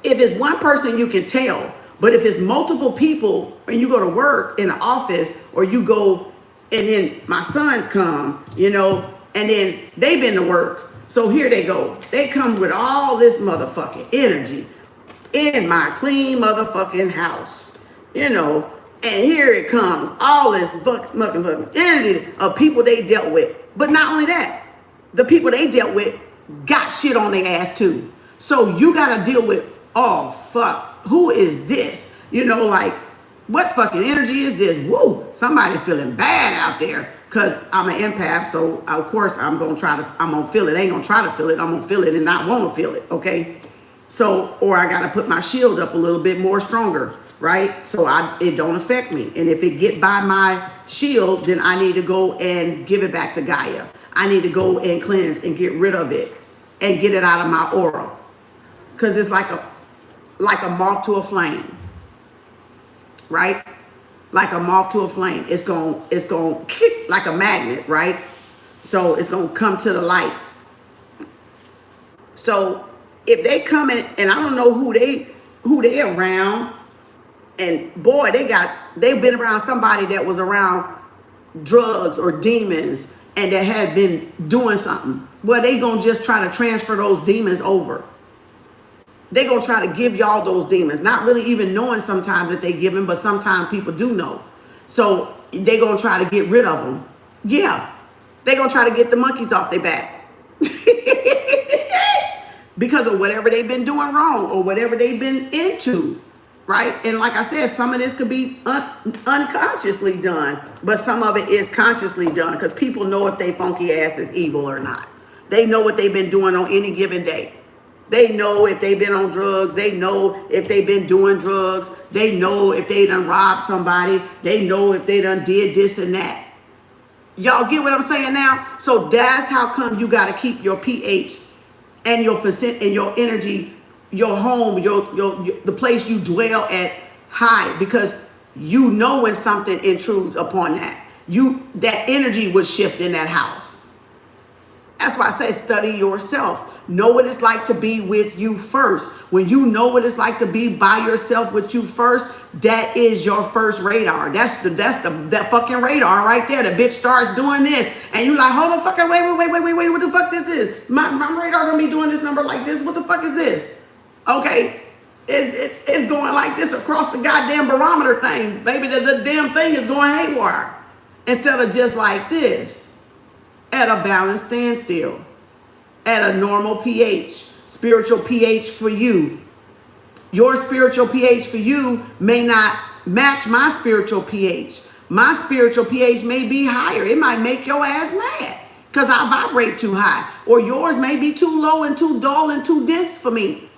Speaker 1: if it's one person, you can tell. But if it's multiple people and you go to work in the office, or you go and then my sons come, and then they've been to work. So here they go. They come with all this motherfucking energy in my clean motherfucking house, and here it comes, all this fucking energy of people they dealt with. But not only that, the people they dealt with got shit on their ass too. So you gotta deal with, oh fuck, who is this? Like, what fucking energy is this? Woo, somebody feeling bad out there. Because I'm an empath, so of course I'm gonna feel it. I ain't gonna try to feel it, I'm gonna feel it and not wanna feel it, okay? So, or I gotta put my shield up a little bit more stronger, right? So it don't affect me. And if it get by my shield, then I need to go and give it back to Gaia. I need to go and cleanse and get rid of it and get it out of my aura. Because it's like a moth to a flame, right? Like a moth to a flame. It's going kick like a magnet, right? So it's going to come to the light. So if they come in, and I don't know who they around, and boy, they've been around somebody that was around drugs or demons and that had been doing something. Well, they going to just try to transfer those demons over. They're going to try to give y'all those demons, not really even knowing sometimes that they give them, but sometimes people do know. So they're going to try to get rid of them. Yeah, they're going to try to get the monkeys off their back. Because of whatever they've been doing wrong or whatever they've been into, right? And like I said, some of this could be unconsciously done, but some of it is consciously done, because people know if they funky ass is evil or not. They know what they've been doing on any given day. They know if they've been on drugs. They know if they've been doing drugs. They know if they done robbed somebody. They know if they done did this and that. Y'all get what I'm saying now? So that's how come you got to keep your pH and your energy, your home, the place you dwell at high, because you know when something intrudes upon that. That energy would shift in that house. That's why I say study yourself. Know what it's like to be with you first. When you know what it's like to be by yourself with you first, that is your first radar. That fucking radar right there. The bitch starts doing this, and you like, hold on, fucking wait, what the fuck this is? My radar don't be doing this number like this. What the fuck is this? Okay. It's going like this across the goddamn barometer thing. Baby, the damn thing is going haywire. Instead of just like this, at a balanced standstill, at a normal pH, spiritual pH for you. Your spiritual pH for you may not match my spiritual pH. My spiritual pH may be higher. It might make your ass mad because I vibrate too high. Or yours may be too low and too dull and too dense for me,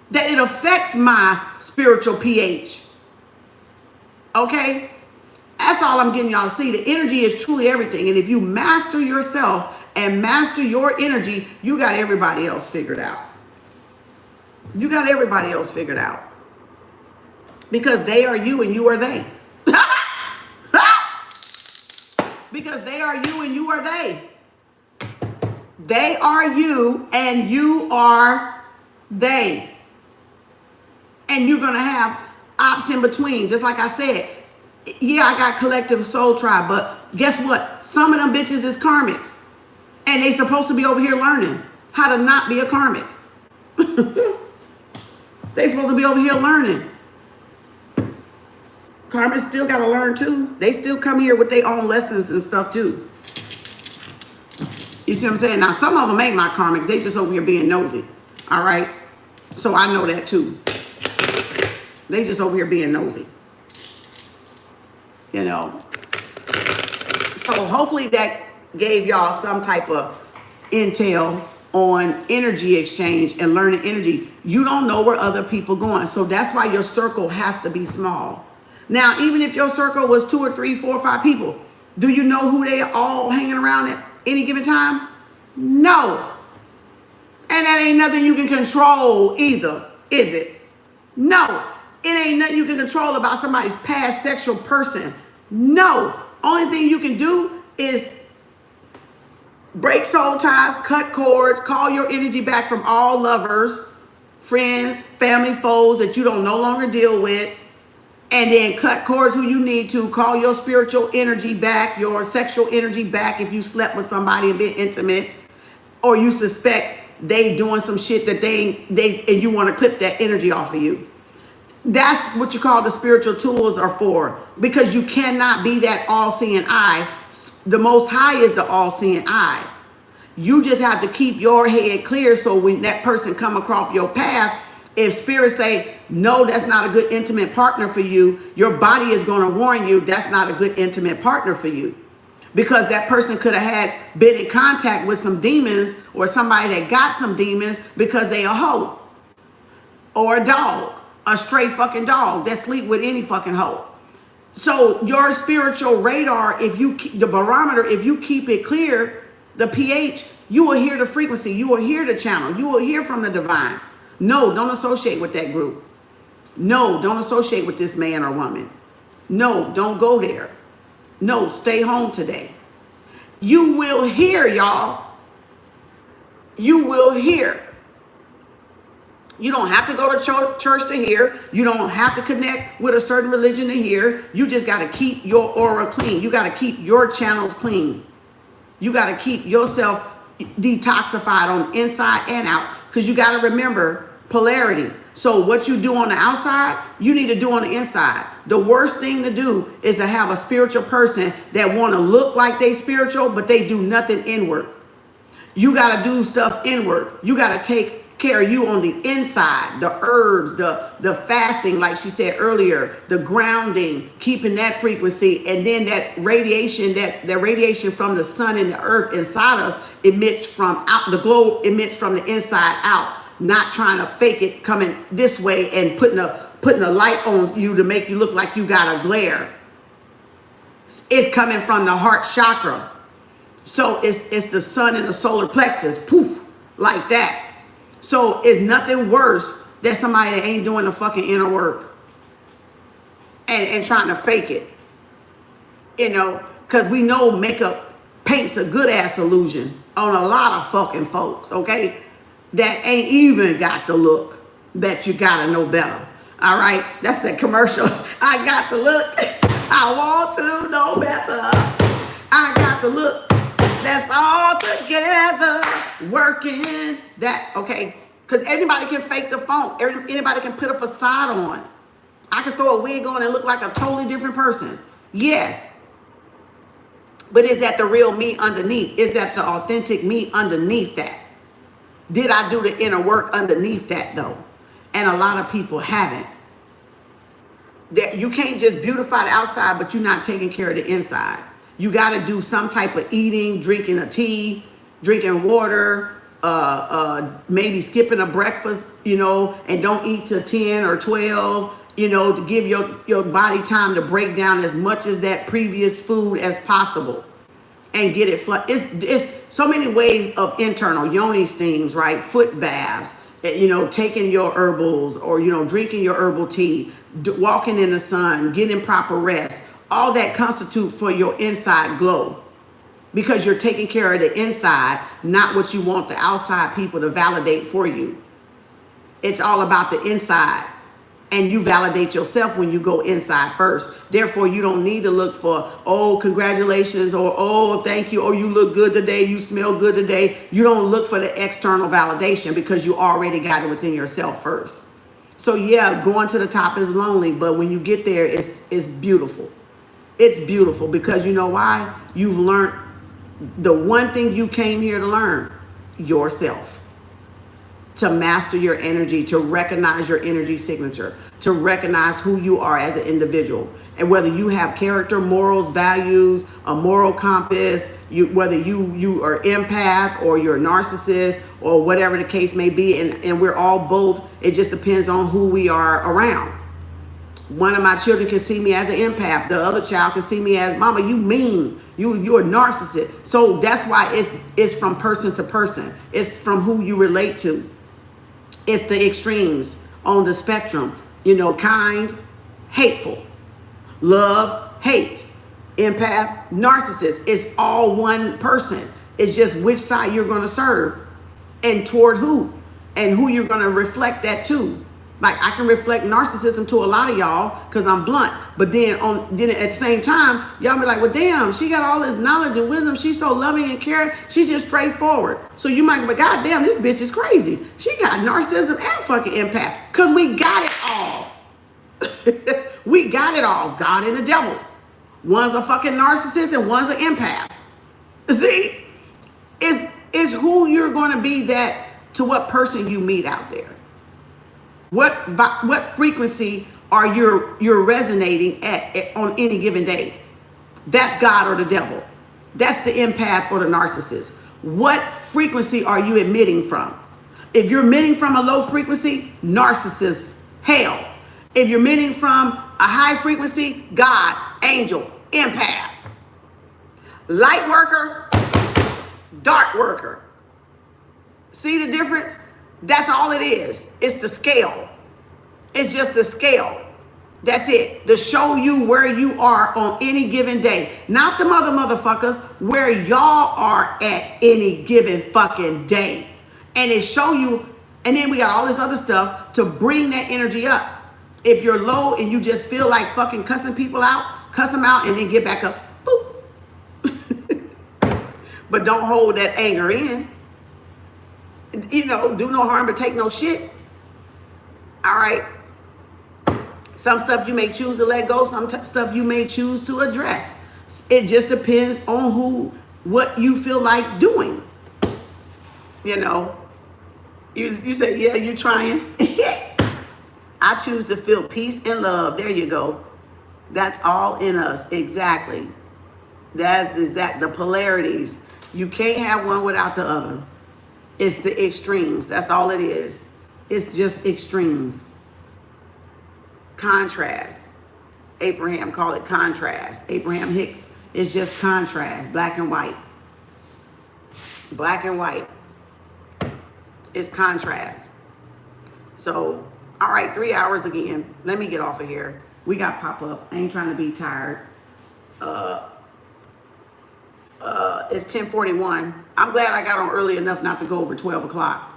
Speaker 1: that it affects my spiritual pH. Okay? That's all I'm getting y'all to see. The energy is truly everything. And if you master yourself and master your energy, you got everybody else figured out. You got everybody else figured out. Because they are you and you are they. Because they are you and you are they. They are you and you are they. And you're going to have ops in between. Just like I said, yeah, I got collective soul tribe, but guess what? Some of them bitches is karmics. And they supposed to be over here learning how to not be a karmic. They supposed to be over here learning. Karmics still got to learn too. They still come here with their own lessons and stuff too. You see what I'm saying? Now, some of them ain't my karmics. They just over here being nosy. All right? So I know that too. They just over here being nosy. You know. So hopefully that gave y'all some type of intel on energy exchange and learning energy. You don't know where other people going. So that's why your circle has to be small. Now, even if your circle was 2 or 3, 4 or 5 people, do you know who they are all hanging around at any given time? No. And that ain't nothing you can control either, is it? No. It ain't nothing you can control about somebody's past sexual person. No. Only thing you can do is break soul ties, cut cords, call your energy back from all lovers, friends, family, foes that you don't no longer deal with, and then cut cords who you need to. Call your spiritual energy back, your sexual energy back if you slept with somebody and been intimate, or you suspect they doing some shit that they and you want to clip that energy off of you. That's what you call the spiritual tools are for, because you cannot be that all-seeing eye. The Most High is the all-seeing eye. You just have to keep your head clear so when that person come across your path, if spirits say, no, that's not a good intimate partner for you, your body is going to warn you that's not a good intimate partner for you. Because that person could have been in contact with some demons or somebody that got some demons because they a hoe or a dog. A stray fucking dog that sleep with any fucking hoe. So your spiritual radar, if you keep the barometer, if you keep it clear, the pH, you will hear the frequency, you will hear the channel, you will hear from the divine. No, don't associate with that group. No, don't associate with this man or woman. No, don't go there. No, stay home today. You will hear, y'all. You will hear. You don't have to go to church to hear. You don't have to connect with a certain religion to hear. You just got to keep your aura clean. You got to keep your channels clean. You got to keep yourself detoxified on the inside and out, because you got to remember polarity. So what you do on the outside, you need to do on the inside. The worst thing to do is to have a spiritual person that want to look like they spiritual, but they do nothing inward. You got to do stuff inward. You got to take care of you on the inside, the herbs, the fasting, like she said earlier, the grounding, keeping that frequency, and then that radiation, that radiation from the sun and the earth inside us emits from out, the glow emits from the inside out, not trying to fake it coming this way and putting a light on you to make you look like you got a glare. It's coming from the heart chakra. So it's the sun and the solar plexus, poof, like that. So it's nothing worse than somebody that ain't doing the fucking inner work and trying to fake it. You know, because we know makeup paints a good ass illusion on a lot of fucking folks, okay? that ain't even got the look that you gotta know better. All right, that's that commercial. I got the look. I want to know better. I got the look. That's all together working. That okay? Because anybody can fake the funk. Anybody can put a facade on. I can throw a wig on and look like a totally different person. Yes. But is that the real me underneath? Is that the authentic me underneath that? Did I do the inner work underneath that though? And a lot of people haven't. That you can't just beautify the outside, but you're not taking care of the inside. You got to do some type of eating, drinking a tea, drinking water, maybe skipping a breakfast, you know, and don't eat till 10 or 12, you know, to give your body time to break down as much as that previous food as possible and get it it's so many ways of internal yoni steams, right? Foot baths, you know, taking your herbals or, you know, drinking your herbal tea, walking in the sun, getting proper rest. All that constitute for your inside glow because you're taking care of the inside, not what you want the outside people to validate for you. It's all about the inside. And you validate yourself when you go inside first. Therefore, you don't need to look for, oh, congratulations, or oh, thank you, or you look good today, you smell good today. You don't look for the external validation because you already got it within yourself first. So yeah, going to the top is lonely, but when you get there, it's beautiful. It's beautiful because you know why? You've learned the one thing you came here to learn, yourself. To master your energy, to recognize your energy signature, to recognize who you are as an individual. And whether you have character, morals, values, a moral compass, whether you are empath or you're a narcissist or whatever the case may be, and we're all both, it just depends on who we are around. One of my children can see me as an empath. The other child can see me as, mama, you mean, you're a narcissist. So that's why it's from person to person. It's from who you relate to. It's the extremes on the spectrum, you know, kind, hateful, love, hate, empath, narcissist. It's all one person. It's just which side you're going to serve and toward who and who you're going to reflect that to. Like I can reflect narcissism to a lot of y'all because I'm blunt. But then at the same time, y'all be like, well, damn, she got all this knowledge and wisdom. She's so loving and caring. She just straightforward. So you might be, God damn, this bitch is crazy. She got narcissism and fucking empath because we got it all. We got it all. God and the devil. One's a fucking narcissist and one's an empath. See, it's who you're going to be that to what person you meet out there. What frequency are you're resonating at on any given day? That's God or the devil. That's the empath or the narcissist. What frequency are you emitting from? If you're emitting from a low frequency, narcissist, hell. If you're emitting from a high frequency, God, angel, empath. Light worker, dark worker. See the difference? That's all it is. It's the scale. It's just the scale. That's it. To show you where you are on any given day. Not the motherfuckers, where y'all are at any given fucking day. And it show you, and then we got all this other stuff to bring that energy up. If you're low and you just feel like fucking cussing people out, cuss them out and then get back up. Boop. But don't hold that anger in. You know, do no harm but take no shit. All right. Some stuff you may choose to let go. Some stuff you may choose to address. It just depends on what you feel like doing. You know, you say, yeah, you trying. I choose to feel peace and love. There you go. That's all in us. Exactly. That's the polarities. You can't have one without the other. It's the extremes. That's all it is. It's just extremes. Contrast. Abraham called it contrast. Abraham Hicks is just contrast. Black and white. Black and white. It's contrast. So, all right, 3 hours again. Let me get off of here. We got pop-up. I ain't trying to be tired. It's 10:41. I'm glad I got on early enough not to go over 12 o'clock.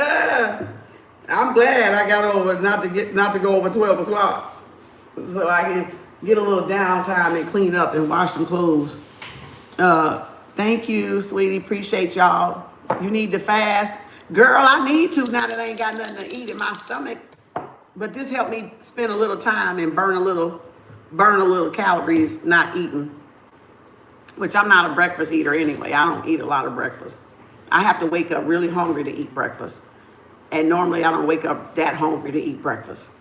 Speaker 1: I'm glad I got over not to go over 12 o'clock, so I can get a little downtime and clean up and wash some clothes. Thank you, sweetie. Appreciate y'all. You need to fast, girl. I need to now that I ain't got nothing to eat in my stomach. But this helped me spend a little time and burn a little calories not eating. Which I'm not a breakfast eater anyway. I don't eat a lot of breakfast. I have to wake up really hungry to eat breakfast. And normally I don't wake up that hungry to eat breakfast.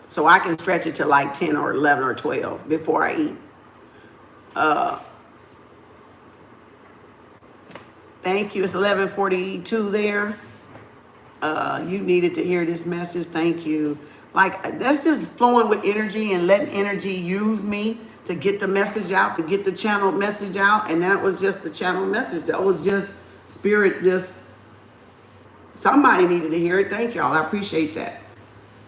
Speaker 1: So I can stretch it to like 10 or 11 or 12 before I eat. Thank you. It's 11:42 there. You needed to hear this message. Thank you. Like, that's just flowing with energy and letting energy use me to get the message out, to get the channel message out. And that was just the channel message. That was just spirit, just somebody needed to hear it. Thank y'all. I appreciate that.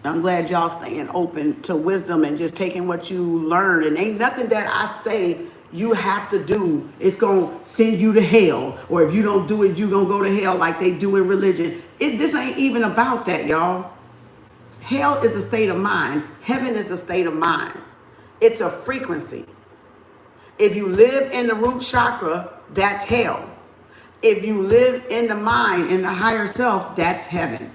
Speaker 1: I'm glad y'all staying open to wisdom and just taking what you learn. And ain't nothing that I say you have to do. It's going to send you to hell. Or if you don't do it, you're going to go to hell like they do in religion. This ain't even about that, y'all. Hell is a state of mind. Heaven is a state of mind. It's a frequency. If you live in the root chakra, that's hell. If you live in the mind, in the higher self, that's heaven.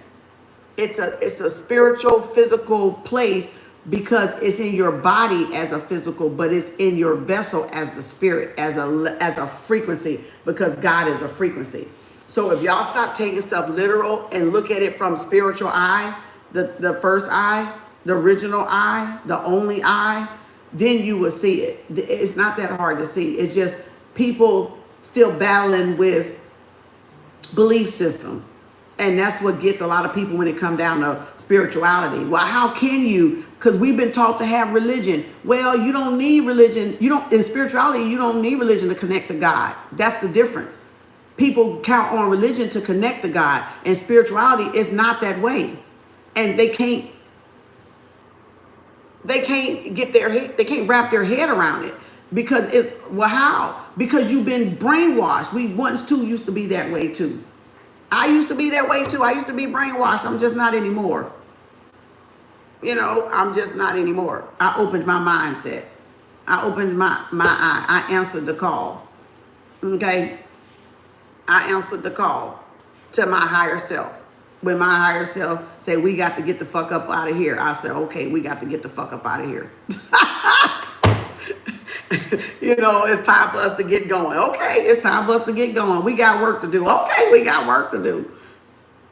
Speaker 1: It's a spiritual, physical place because it's in your body as a physical, but it's in your vessel as the spirit, as a frequency, because God is a frequency. So if y'all stop taking stuff literal and look at it from spiritual eye, the first eye, the original eye, the only eye, then you will see it. It's not that hard to see. It's just people still battling with belief system. And that's what gets a lot of people when it comes down to spirituality. Well, how can you? Because we've been taught to have religion. Well, you don't need religion. In spirituality, you don't need religion to connect to God. That's the difference. People count on religion to connect to God. And spirituality is not that way. And they can't get their head, they can't wrap their head around it. Because how? Because you've been brainwashed. We once too used to be that way too. I used to be that way too. I used to be brainwashed. I'm just not anymore. I'm just not anymore. I opened my mindset. I opened my eye. I answered the call. Okay? I answered the call to my higher self. When my higher self said, we got to get the fuck up out of here, I said, okay, we got to get the fuck up out of here. It's time for us to get going. Okay, it's time for us to get going. We got work to do. Okay, we got work to do.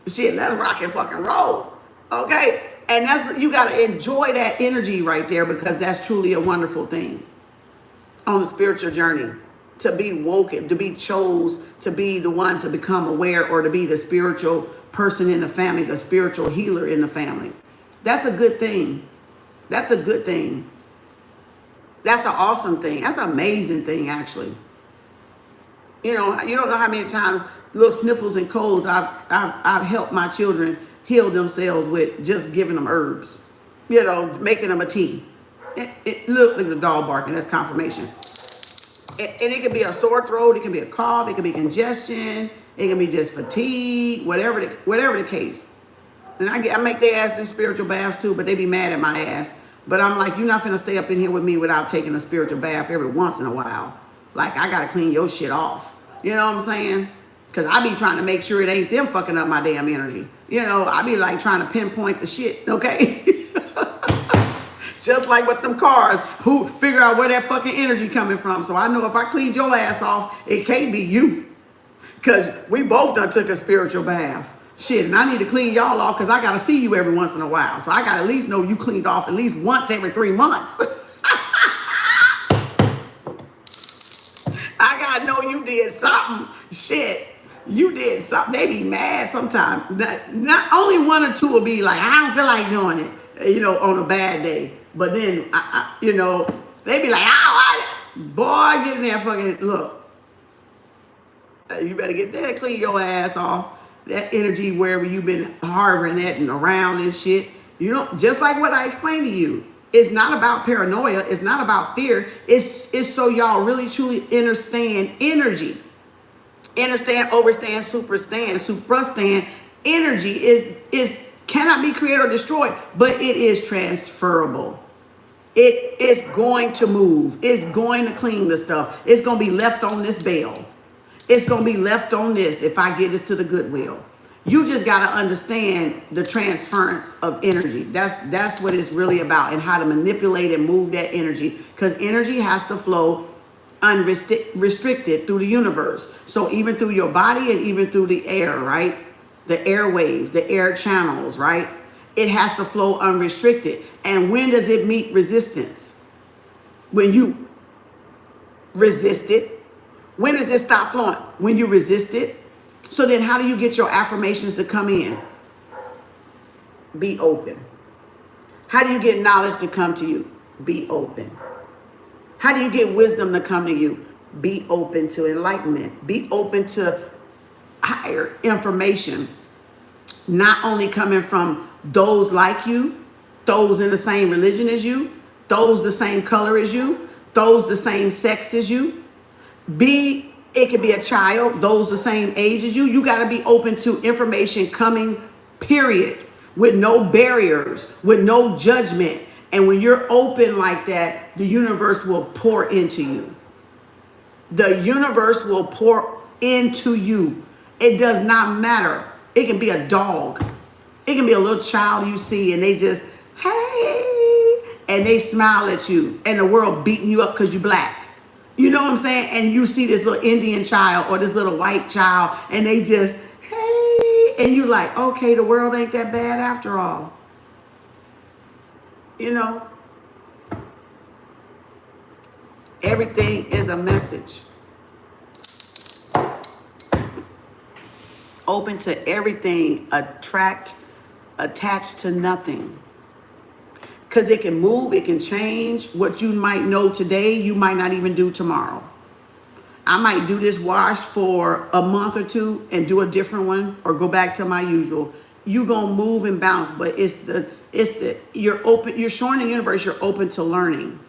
Speaker 1: Shit, let's rock and fucking roll. Okay? And you got to enjoy that energy right there, because that's truly a wonderful thing on the spiritual journey. To be woken, to be chose, to be the one to become aware, or to be the spiritual person in the family, the spiritual healer in the family. That's a good thing. That's a good thing. That's an awesome thing. That's an amazing thing, actually. You don't know how many times little sniffles and colds I've helped my children heal themselves with just giving them herbs. Making them a tea. Look at the dog barking. That's confirmation. And it can be a sore throat. It can be a cough. It can be congestion. It can be just fatigue. Whatever the case. And I make their ass do spiritual baths too, but they be mad at my ass. But I'm like, you're not finna stay up in here with me without taking a spiritual bath every once in a while. Like, I gotta clean your shit off. You know what I'm saying? Because I be trying to make sure it ain't them fucking up my damn energy. I be like trying to pinpoint the shit, okay? Just like with them cars, who figure out where that fucking energy coming from. So I know if I cleaned your ass off, it can't be you. Because we both done took a spiritual bath. Shit, and I need to clean y'all off because I got to see you every once in a while. So I got to at least know you cleaned off at least once every 3 months. I got to know you did something. Shit, you did something. They be mad sometimes. Not only one or two will be like, I don't feel like doing it, on a bad day. But then, they be like, boy, get in there fucking, look. You better get there and clean your ass off. That energy wherever you've been harboring at and around and shit. Just like what I explained to you. It's not about paranoia. It's not about fear. It's so y'all really truly understand energy. Understand, overstand, suprastand energy is cannot be created or destroyed, but it is transferable. It is going to move. It's going to clean the stuff. It's going to be left on this bale. It's going to be left on this if I get this to the Goodwill. You just got to understand the transference of energy. That's what it's really about, and how to manipulate and move that energy, because energy has to flow unrestricted through the universe. So even through your body and even through the air, right? The airwaves, the air channels, right? It has to flow unrestricted. And when does it meet resistance? When you resist it. When does it stop flowing? When you resist it. So then how do you get your affirmations to come in? Be open. How do you get knowledge to come to you? Be open. How do you get wisdom to come to you? Be open to enlightenment. Be open to higher information. Not only coming from those like you, those in the same religion as you, those the same color as you, those the same sex as you. It could be a child, those the same age as you. You got to be open to information coming, period, with no barriers, with no judgment. And when you're open like that, the universe will pour into you. The universe will pour into you. It does not matter. It can be a dog. It can be a little child you see and they just, hey, and they smile at you and the world beating you up because you're black. You know what I'm saying? And you see this little Indian child or this little white child and they just, hey, and you're like, okay, the world ain't that bad after all. You know, everything is a message. Open to everything, attached to nothing. Because it can move, it can change. What you might know today, you might not even do tomorrow. I might do this wash for a month or two and do a different one or go back to my usual. You're going to move and bounce, but you're open, you're showing the universe you're open to learning.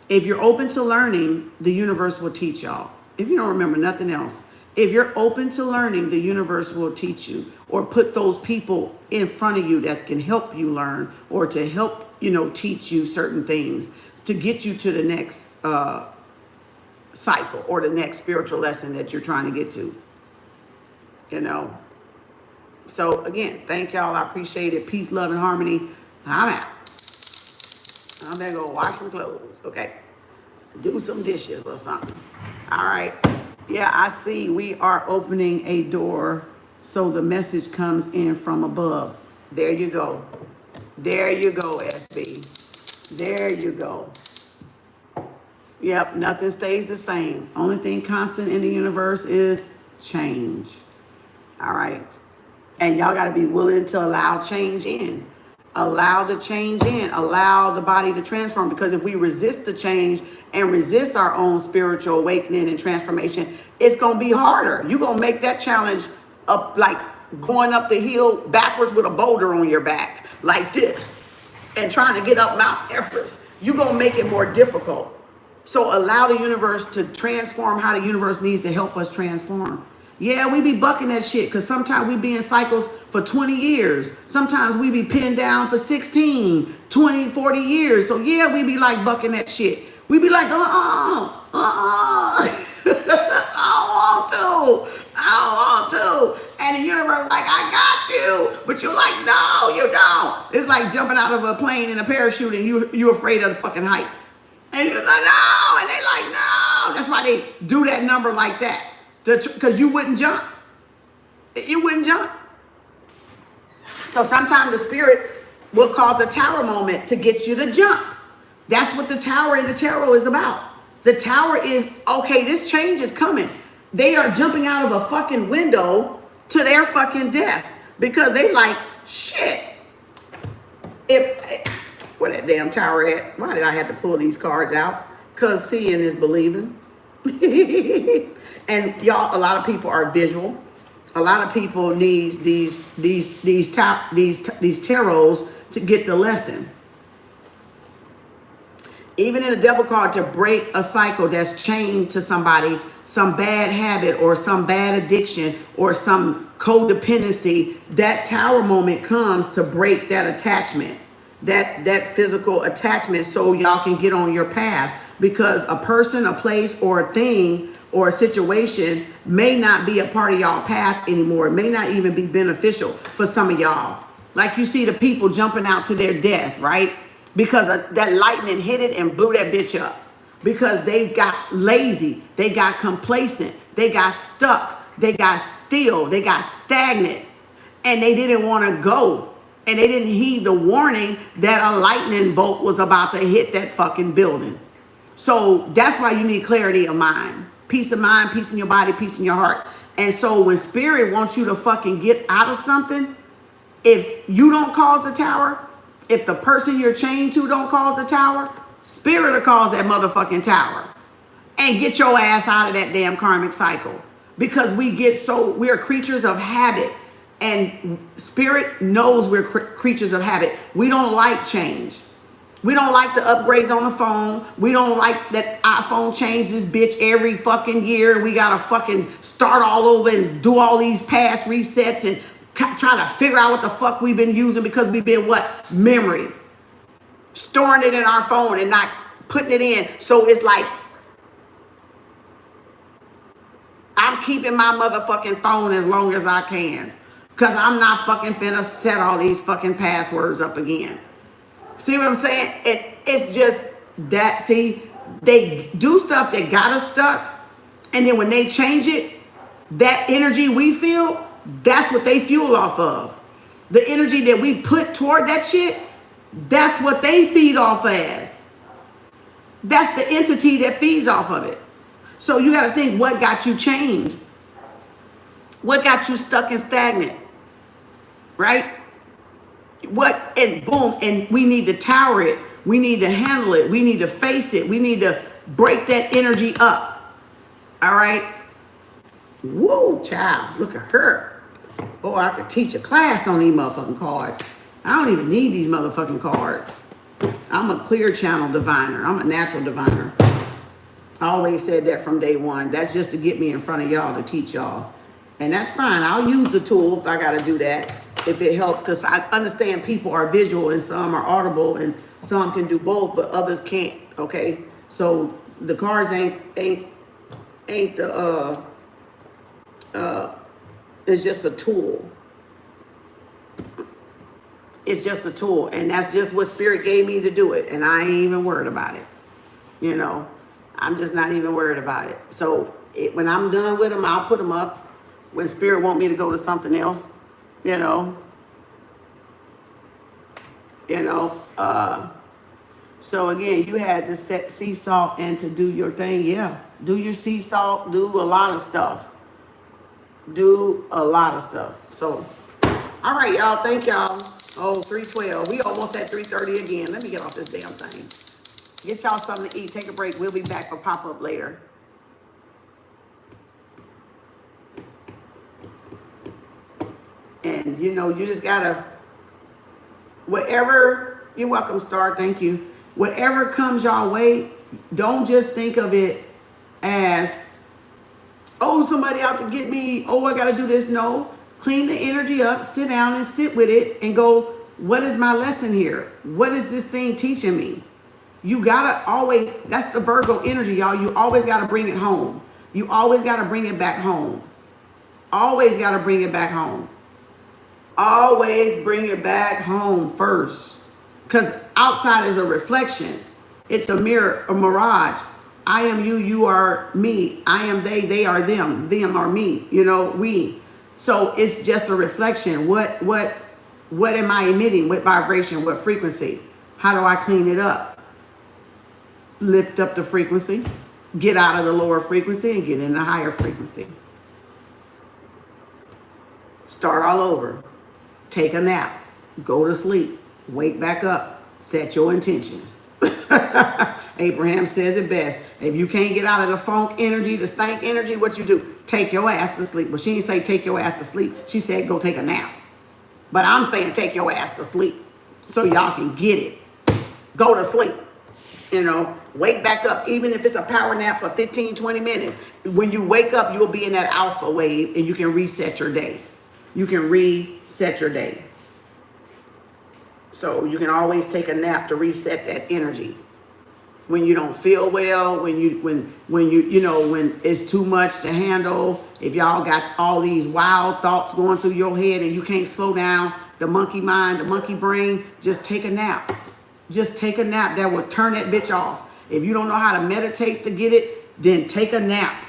Speaker 1: If you're open to learning, the universe will teach y'all. If you don't remember nothing else, if you're open to learning, the universe will teach you or put those people in front of you that can help you learn or to help, teach you certain things to get you to the next cycle or the next spiritual lesson that you're trying to get to, So again, thank y'all. I appreciate it. Peace, love, and harmony. I'm out. I'm gonna go wash some clothes, okay? Do some dishes or something. All right. Yeah, I see we are opening a door so the message comes in from above. There you go. There you go, SB. There you go. Yep, nothing stays the same. Only thing constant in the universe is change. All right. And y'all got to be willing to allow change in. Allow the change in. Allow the body to transform. Because if we resist the change and resist our own spiritual awakening and transformation, it's going to be harder. You're going to make that challenge up like going up the hill backwards with a boulder on your back like this and trying to get up Mount Everest. You're going to make it more difficult. So allow the universe to transform how the universe needs to help us transform. Yeah, we be bucking that shit because sometimes we be in cycles for 20 years. Sometimes we be pinned down for 16, 20, 40 years. So yeah, we be like bucking that shit. We be like, I don't want to. And the universe like, I got you. But you're like, no, you don't. It's like jumping out of a plane in a parachute and you're afraid of the fucking heights. And you're like, no. And they like, no. That's why they do that number like that. Because you wouldn't jump. You wouldn't jump. So sometimes the spirit will cause a tower moment to get you to jump. That's what the tower in the tarot is about. The tower is, okay, this change is coming. They are jumping out of a fucking window to their fucking death. Because they like, shit. Where that damn tower at? Why did I have to pull these cards out? Because seeing is believing. And y'all, a lot of people are visual. A lot of people need these tarots to get the lesson. Even in the devil card, to break a cycle that's chained to somebody some bad habit or some bad addiction or some codependency, that tower moment comes to break that attachment, that physical attachment, so y'all can get on your path. Because a person, a place, or a thing or a situation may not be a part of y'all path anymore. It may not even be beneficial for some of y'all. Like you see the people jumping out to their death, right? Because that lightning hit it and blew that bitch up. Because they got lazy, they got complacent, they got stuck, they got still, they got stagnant, and they didn't want to go. And they didn't heed the warning that a lightning bolt was about to hit that fucking building. So that's why you need clarity of mind, peace in your body, peace in your heart. And so when spirit wants you to fucking get out of something, if you don't cause the tower, if the person you're chained to don't cause the tower, spirit will cause that motherfucking tower and get your ass out of that damn karmic cycle. Because we're creatures of habit, and spirit knows we're creatures of habit. We don't like change. We don't like the upgrades on the phone. We don't like that iPhone changes this bitch every fucking year. We gotta fucking start all over and do all these past resets and try to figure out what the fuck we've been using, because we've been memory. Storing it in our phone and not putting it in. So it's like, I'm keeping my motherfucking phone as long as I can, because I'm not fucking finna set all these fucking passwords up again. See what I'm saying? It's just that, see, they do stuff that got us stuck, and then when they change it, that energy we feel, that's what they fuel off of. The energy that we put toward that shit, that's what they feed off as. That's the entity that feeds off of it. So you got to think, what got you chained? What got you stuck and stagnant? Right? And boom, and we need to tower it. We need to handle it. We need to face it. We need to break that energy up. All right? Woo, child, look at her. Oh, I could teach a class on these motherfucking cards. I don't even need these motherfucking cards. I'm a clear channel diviner. I'm a natural diviner. I always said that from day one. That's just to get me in front of y'all to teach y'all. And that's fine. I'll use the tool if I got to do that, if it helps, because I understand people are visual and some are audible and some can do both, but others can't. Okay, so the cards ain't the it's just a tool. It's just a tool, and that's just what spirit gave me to do it, and I ain't even worried about it. You know, I'm just not even worried about it. So when I'm done with them, I'll put them up. When spirit want me to go to something else, you know. So again, you had to set sea salt and to do your thing. Yeah, do your sea salt. Do a lot of stuff. Do a lot of stuff. So, all right, y'all. Thank y'all. Oh, 3:12. We almost at 3:30 again. Let me get off this damn thing. Get y'all something to eat. Take a break. We'll be back for pop-up later. And, you know, you just got to, whatever, you're welcome, Star. Thank you. Whatever comes y'all way, don't just think of it as, oh, somebody out to get me. Oh, I got to do this. No. Clean the energy up. Sit down and sit with it and go, what is my lesson here? What is this thing teaching me? You got to always, that's the Virgo energy, y'all. You always got to bring it home. You always got to bring it back home. Always got to bring it back home. Always bring it back home first. Because outside is a reflection. It's a mirror, a mirage. I am you, you are me. I am they are them. Them are me. You know, we. So it's just a reflection. What am I emitting? What vibration? What frequency? How do I clean it up? Lift up the frequency. Get out of the lower frequency and get in the higher frequency. Start all over. Take a nap. Go to sleep. Wake back up. Set your intentions. Abraham says it best. If you can't get out of the funk energy, the stank energy, what you do? Take your ass to sleep. But she didn't say take your ass to sleep. She said go take a nap. But I'm saying take your ass to sleep so y'all can get it. Go to sleep You know, wake back up, even if it's a power nap for 15, 20 minutes. When you wake up, you'll be in that alpha wave and you can reset your day. You can reset your day. So you can always take a nap to reset that energy. When you don't feel well, when it's too much to handle, if y'all got all these wild thoughts going through your head and you can't slow down the monkey mind, the monkey brain, just take a nap. Just take a nap. That will turn that bitch off. If you don't know how to meditate to get it, then take a nap.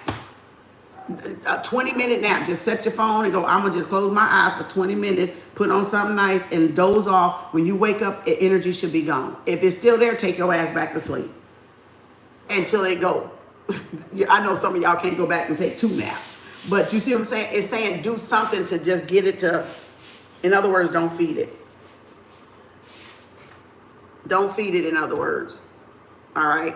Speaker 1: A 20-minute nap. Just set your phone and go, I'm going to just close my eyes for 20 minutes, put on something nice, and doze off. When you wake up, energy should be gone. If it's still there, take your ass back to sleep until it go. I know some of y'all can't go back and take 2 naps. But you see what I'm saying? It's saying do something to just get it to, in other words, don't feed it. Don't feed it, in other words. All right?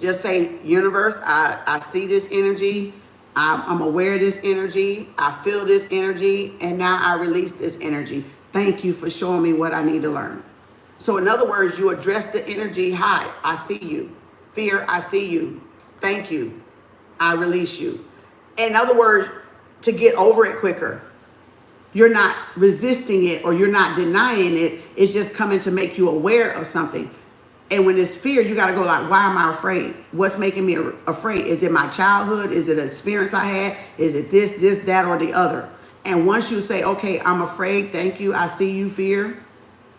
Speaker 1: Just say, universe, I see this energy. I'm aware of this energy. I feel this energy. And now I release this energy. Thank you for showing me what I need to learn. So in other words, you address the energy. Hi, I see you. Fear, I see you. Thank you. I release you. In other words, to get over it quicker. You're not resisting it or you're not denying it. It's just coming to make you aware of something. And when it's fear, you got to go like, why am I afraid? What's making me afraid? Is it my childhood? Is it an experience I had? Is it this, that, or the other? And once you say, okay, I'm afraid. Thank you. I see you, fear.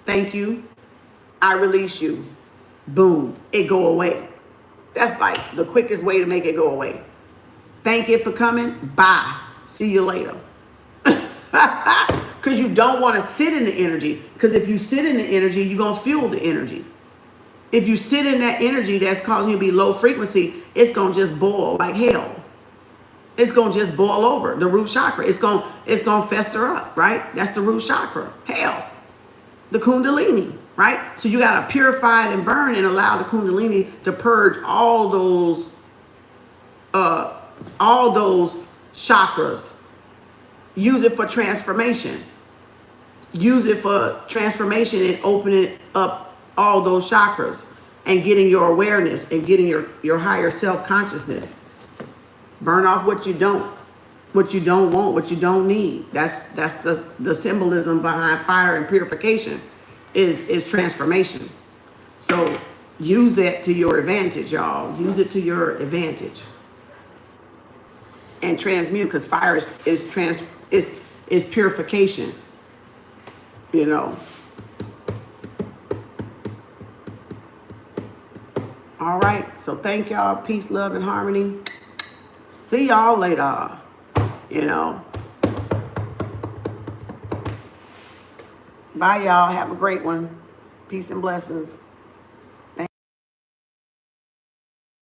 Speaker 1: Thank you. I release you. Boom. It go away. That's like the quickest way to make it go away. Thank it for coming. Bye. See you later. Because you don't want to sit in the energy. Because if you sit in the energy, you're going to feel the energy. If you sit in that energy that's causing you to be low frequency, it's going to just boil like hell. It's going to just boil over the root chakra. It's going to fester up, right? That's the root chakra. Hell. The kundalini, right? So you got to purify it and burn and allow the kundalini to purge all those chakras. Use it for transformation. Use it for transformation and opening up all those chakras and getting your awareness and getting your higher self-consciousness. Burn off what you don't want, what you don't need. That's the symbolism behind fire and purification is transformation. So use that to your advantage, y'all. Use it to your advantage. And transmute, because fire is purification, you know. All right, so thank y'all. Peace, love, and harmony. See y'all later, you know. Bye, y'all. Have a great one. Peace and blessings.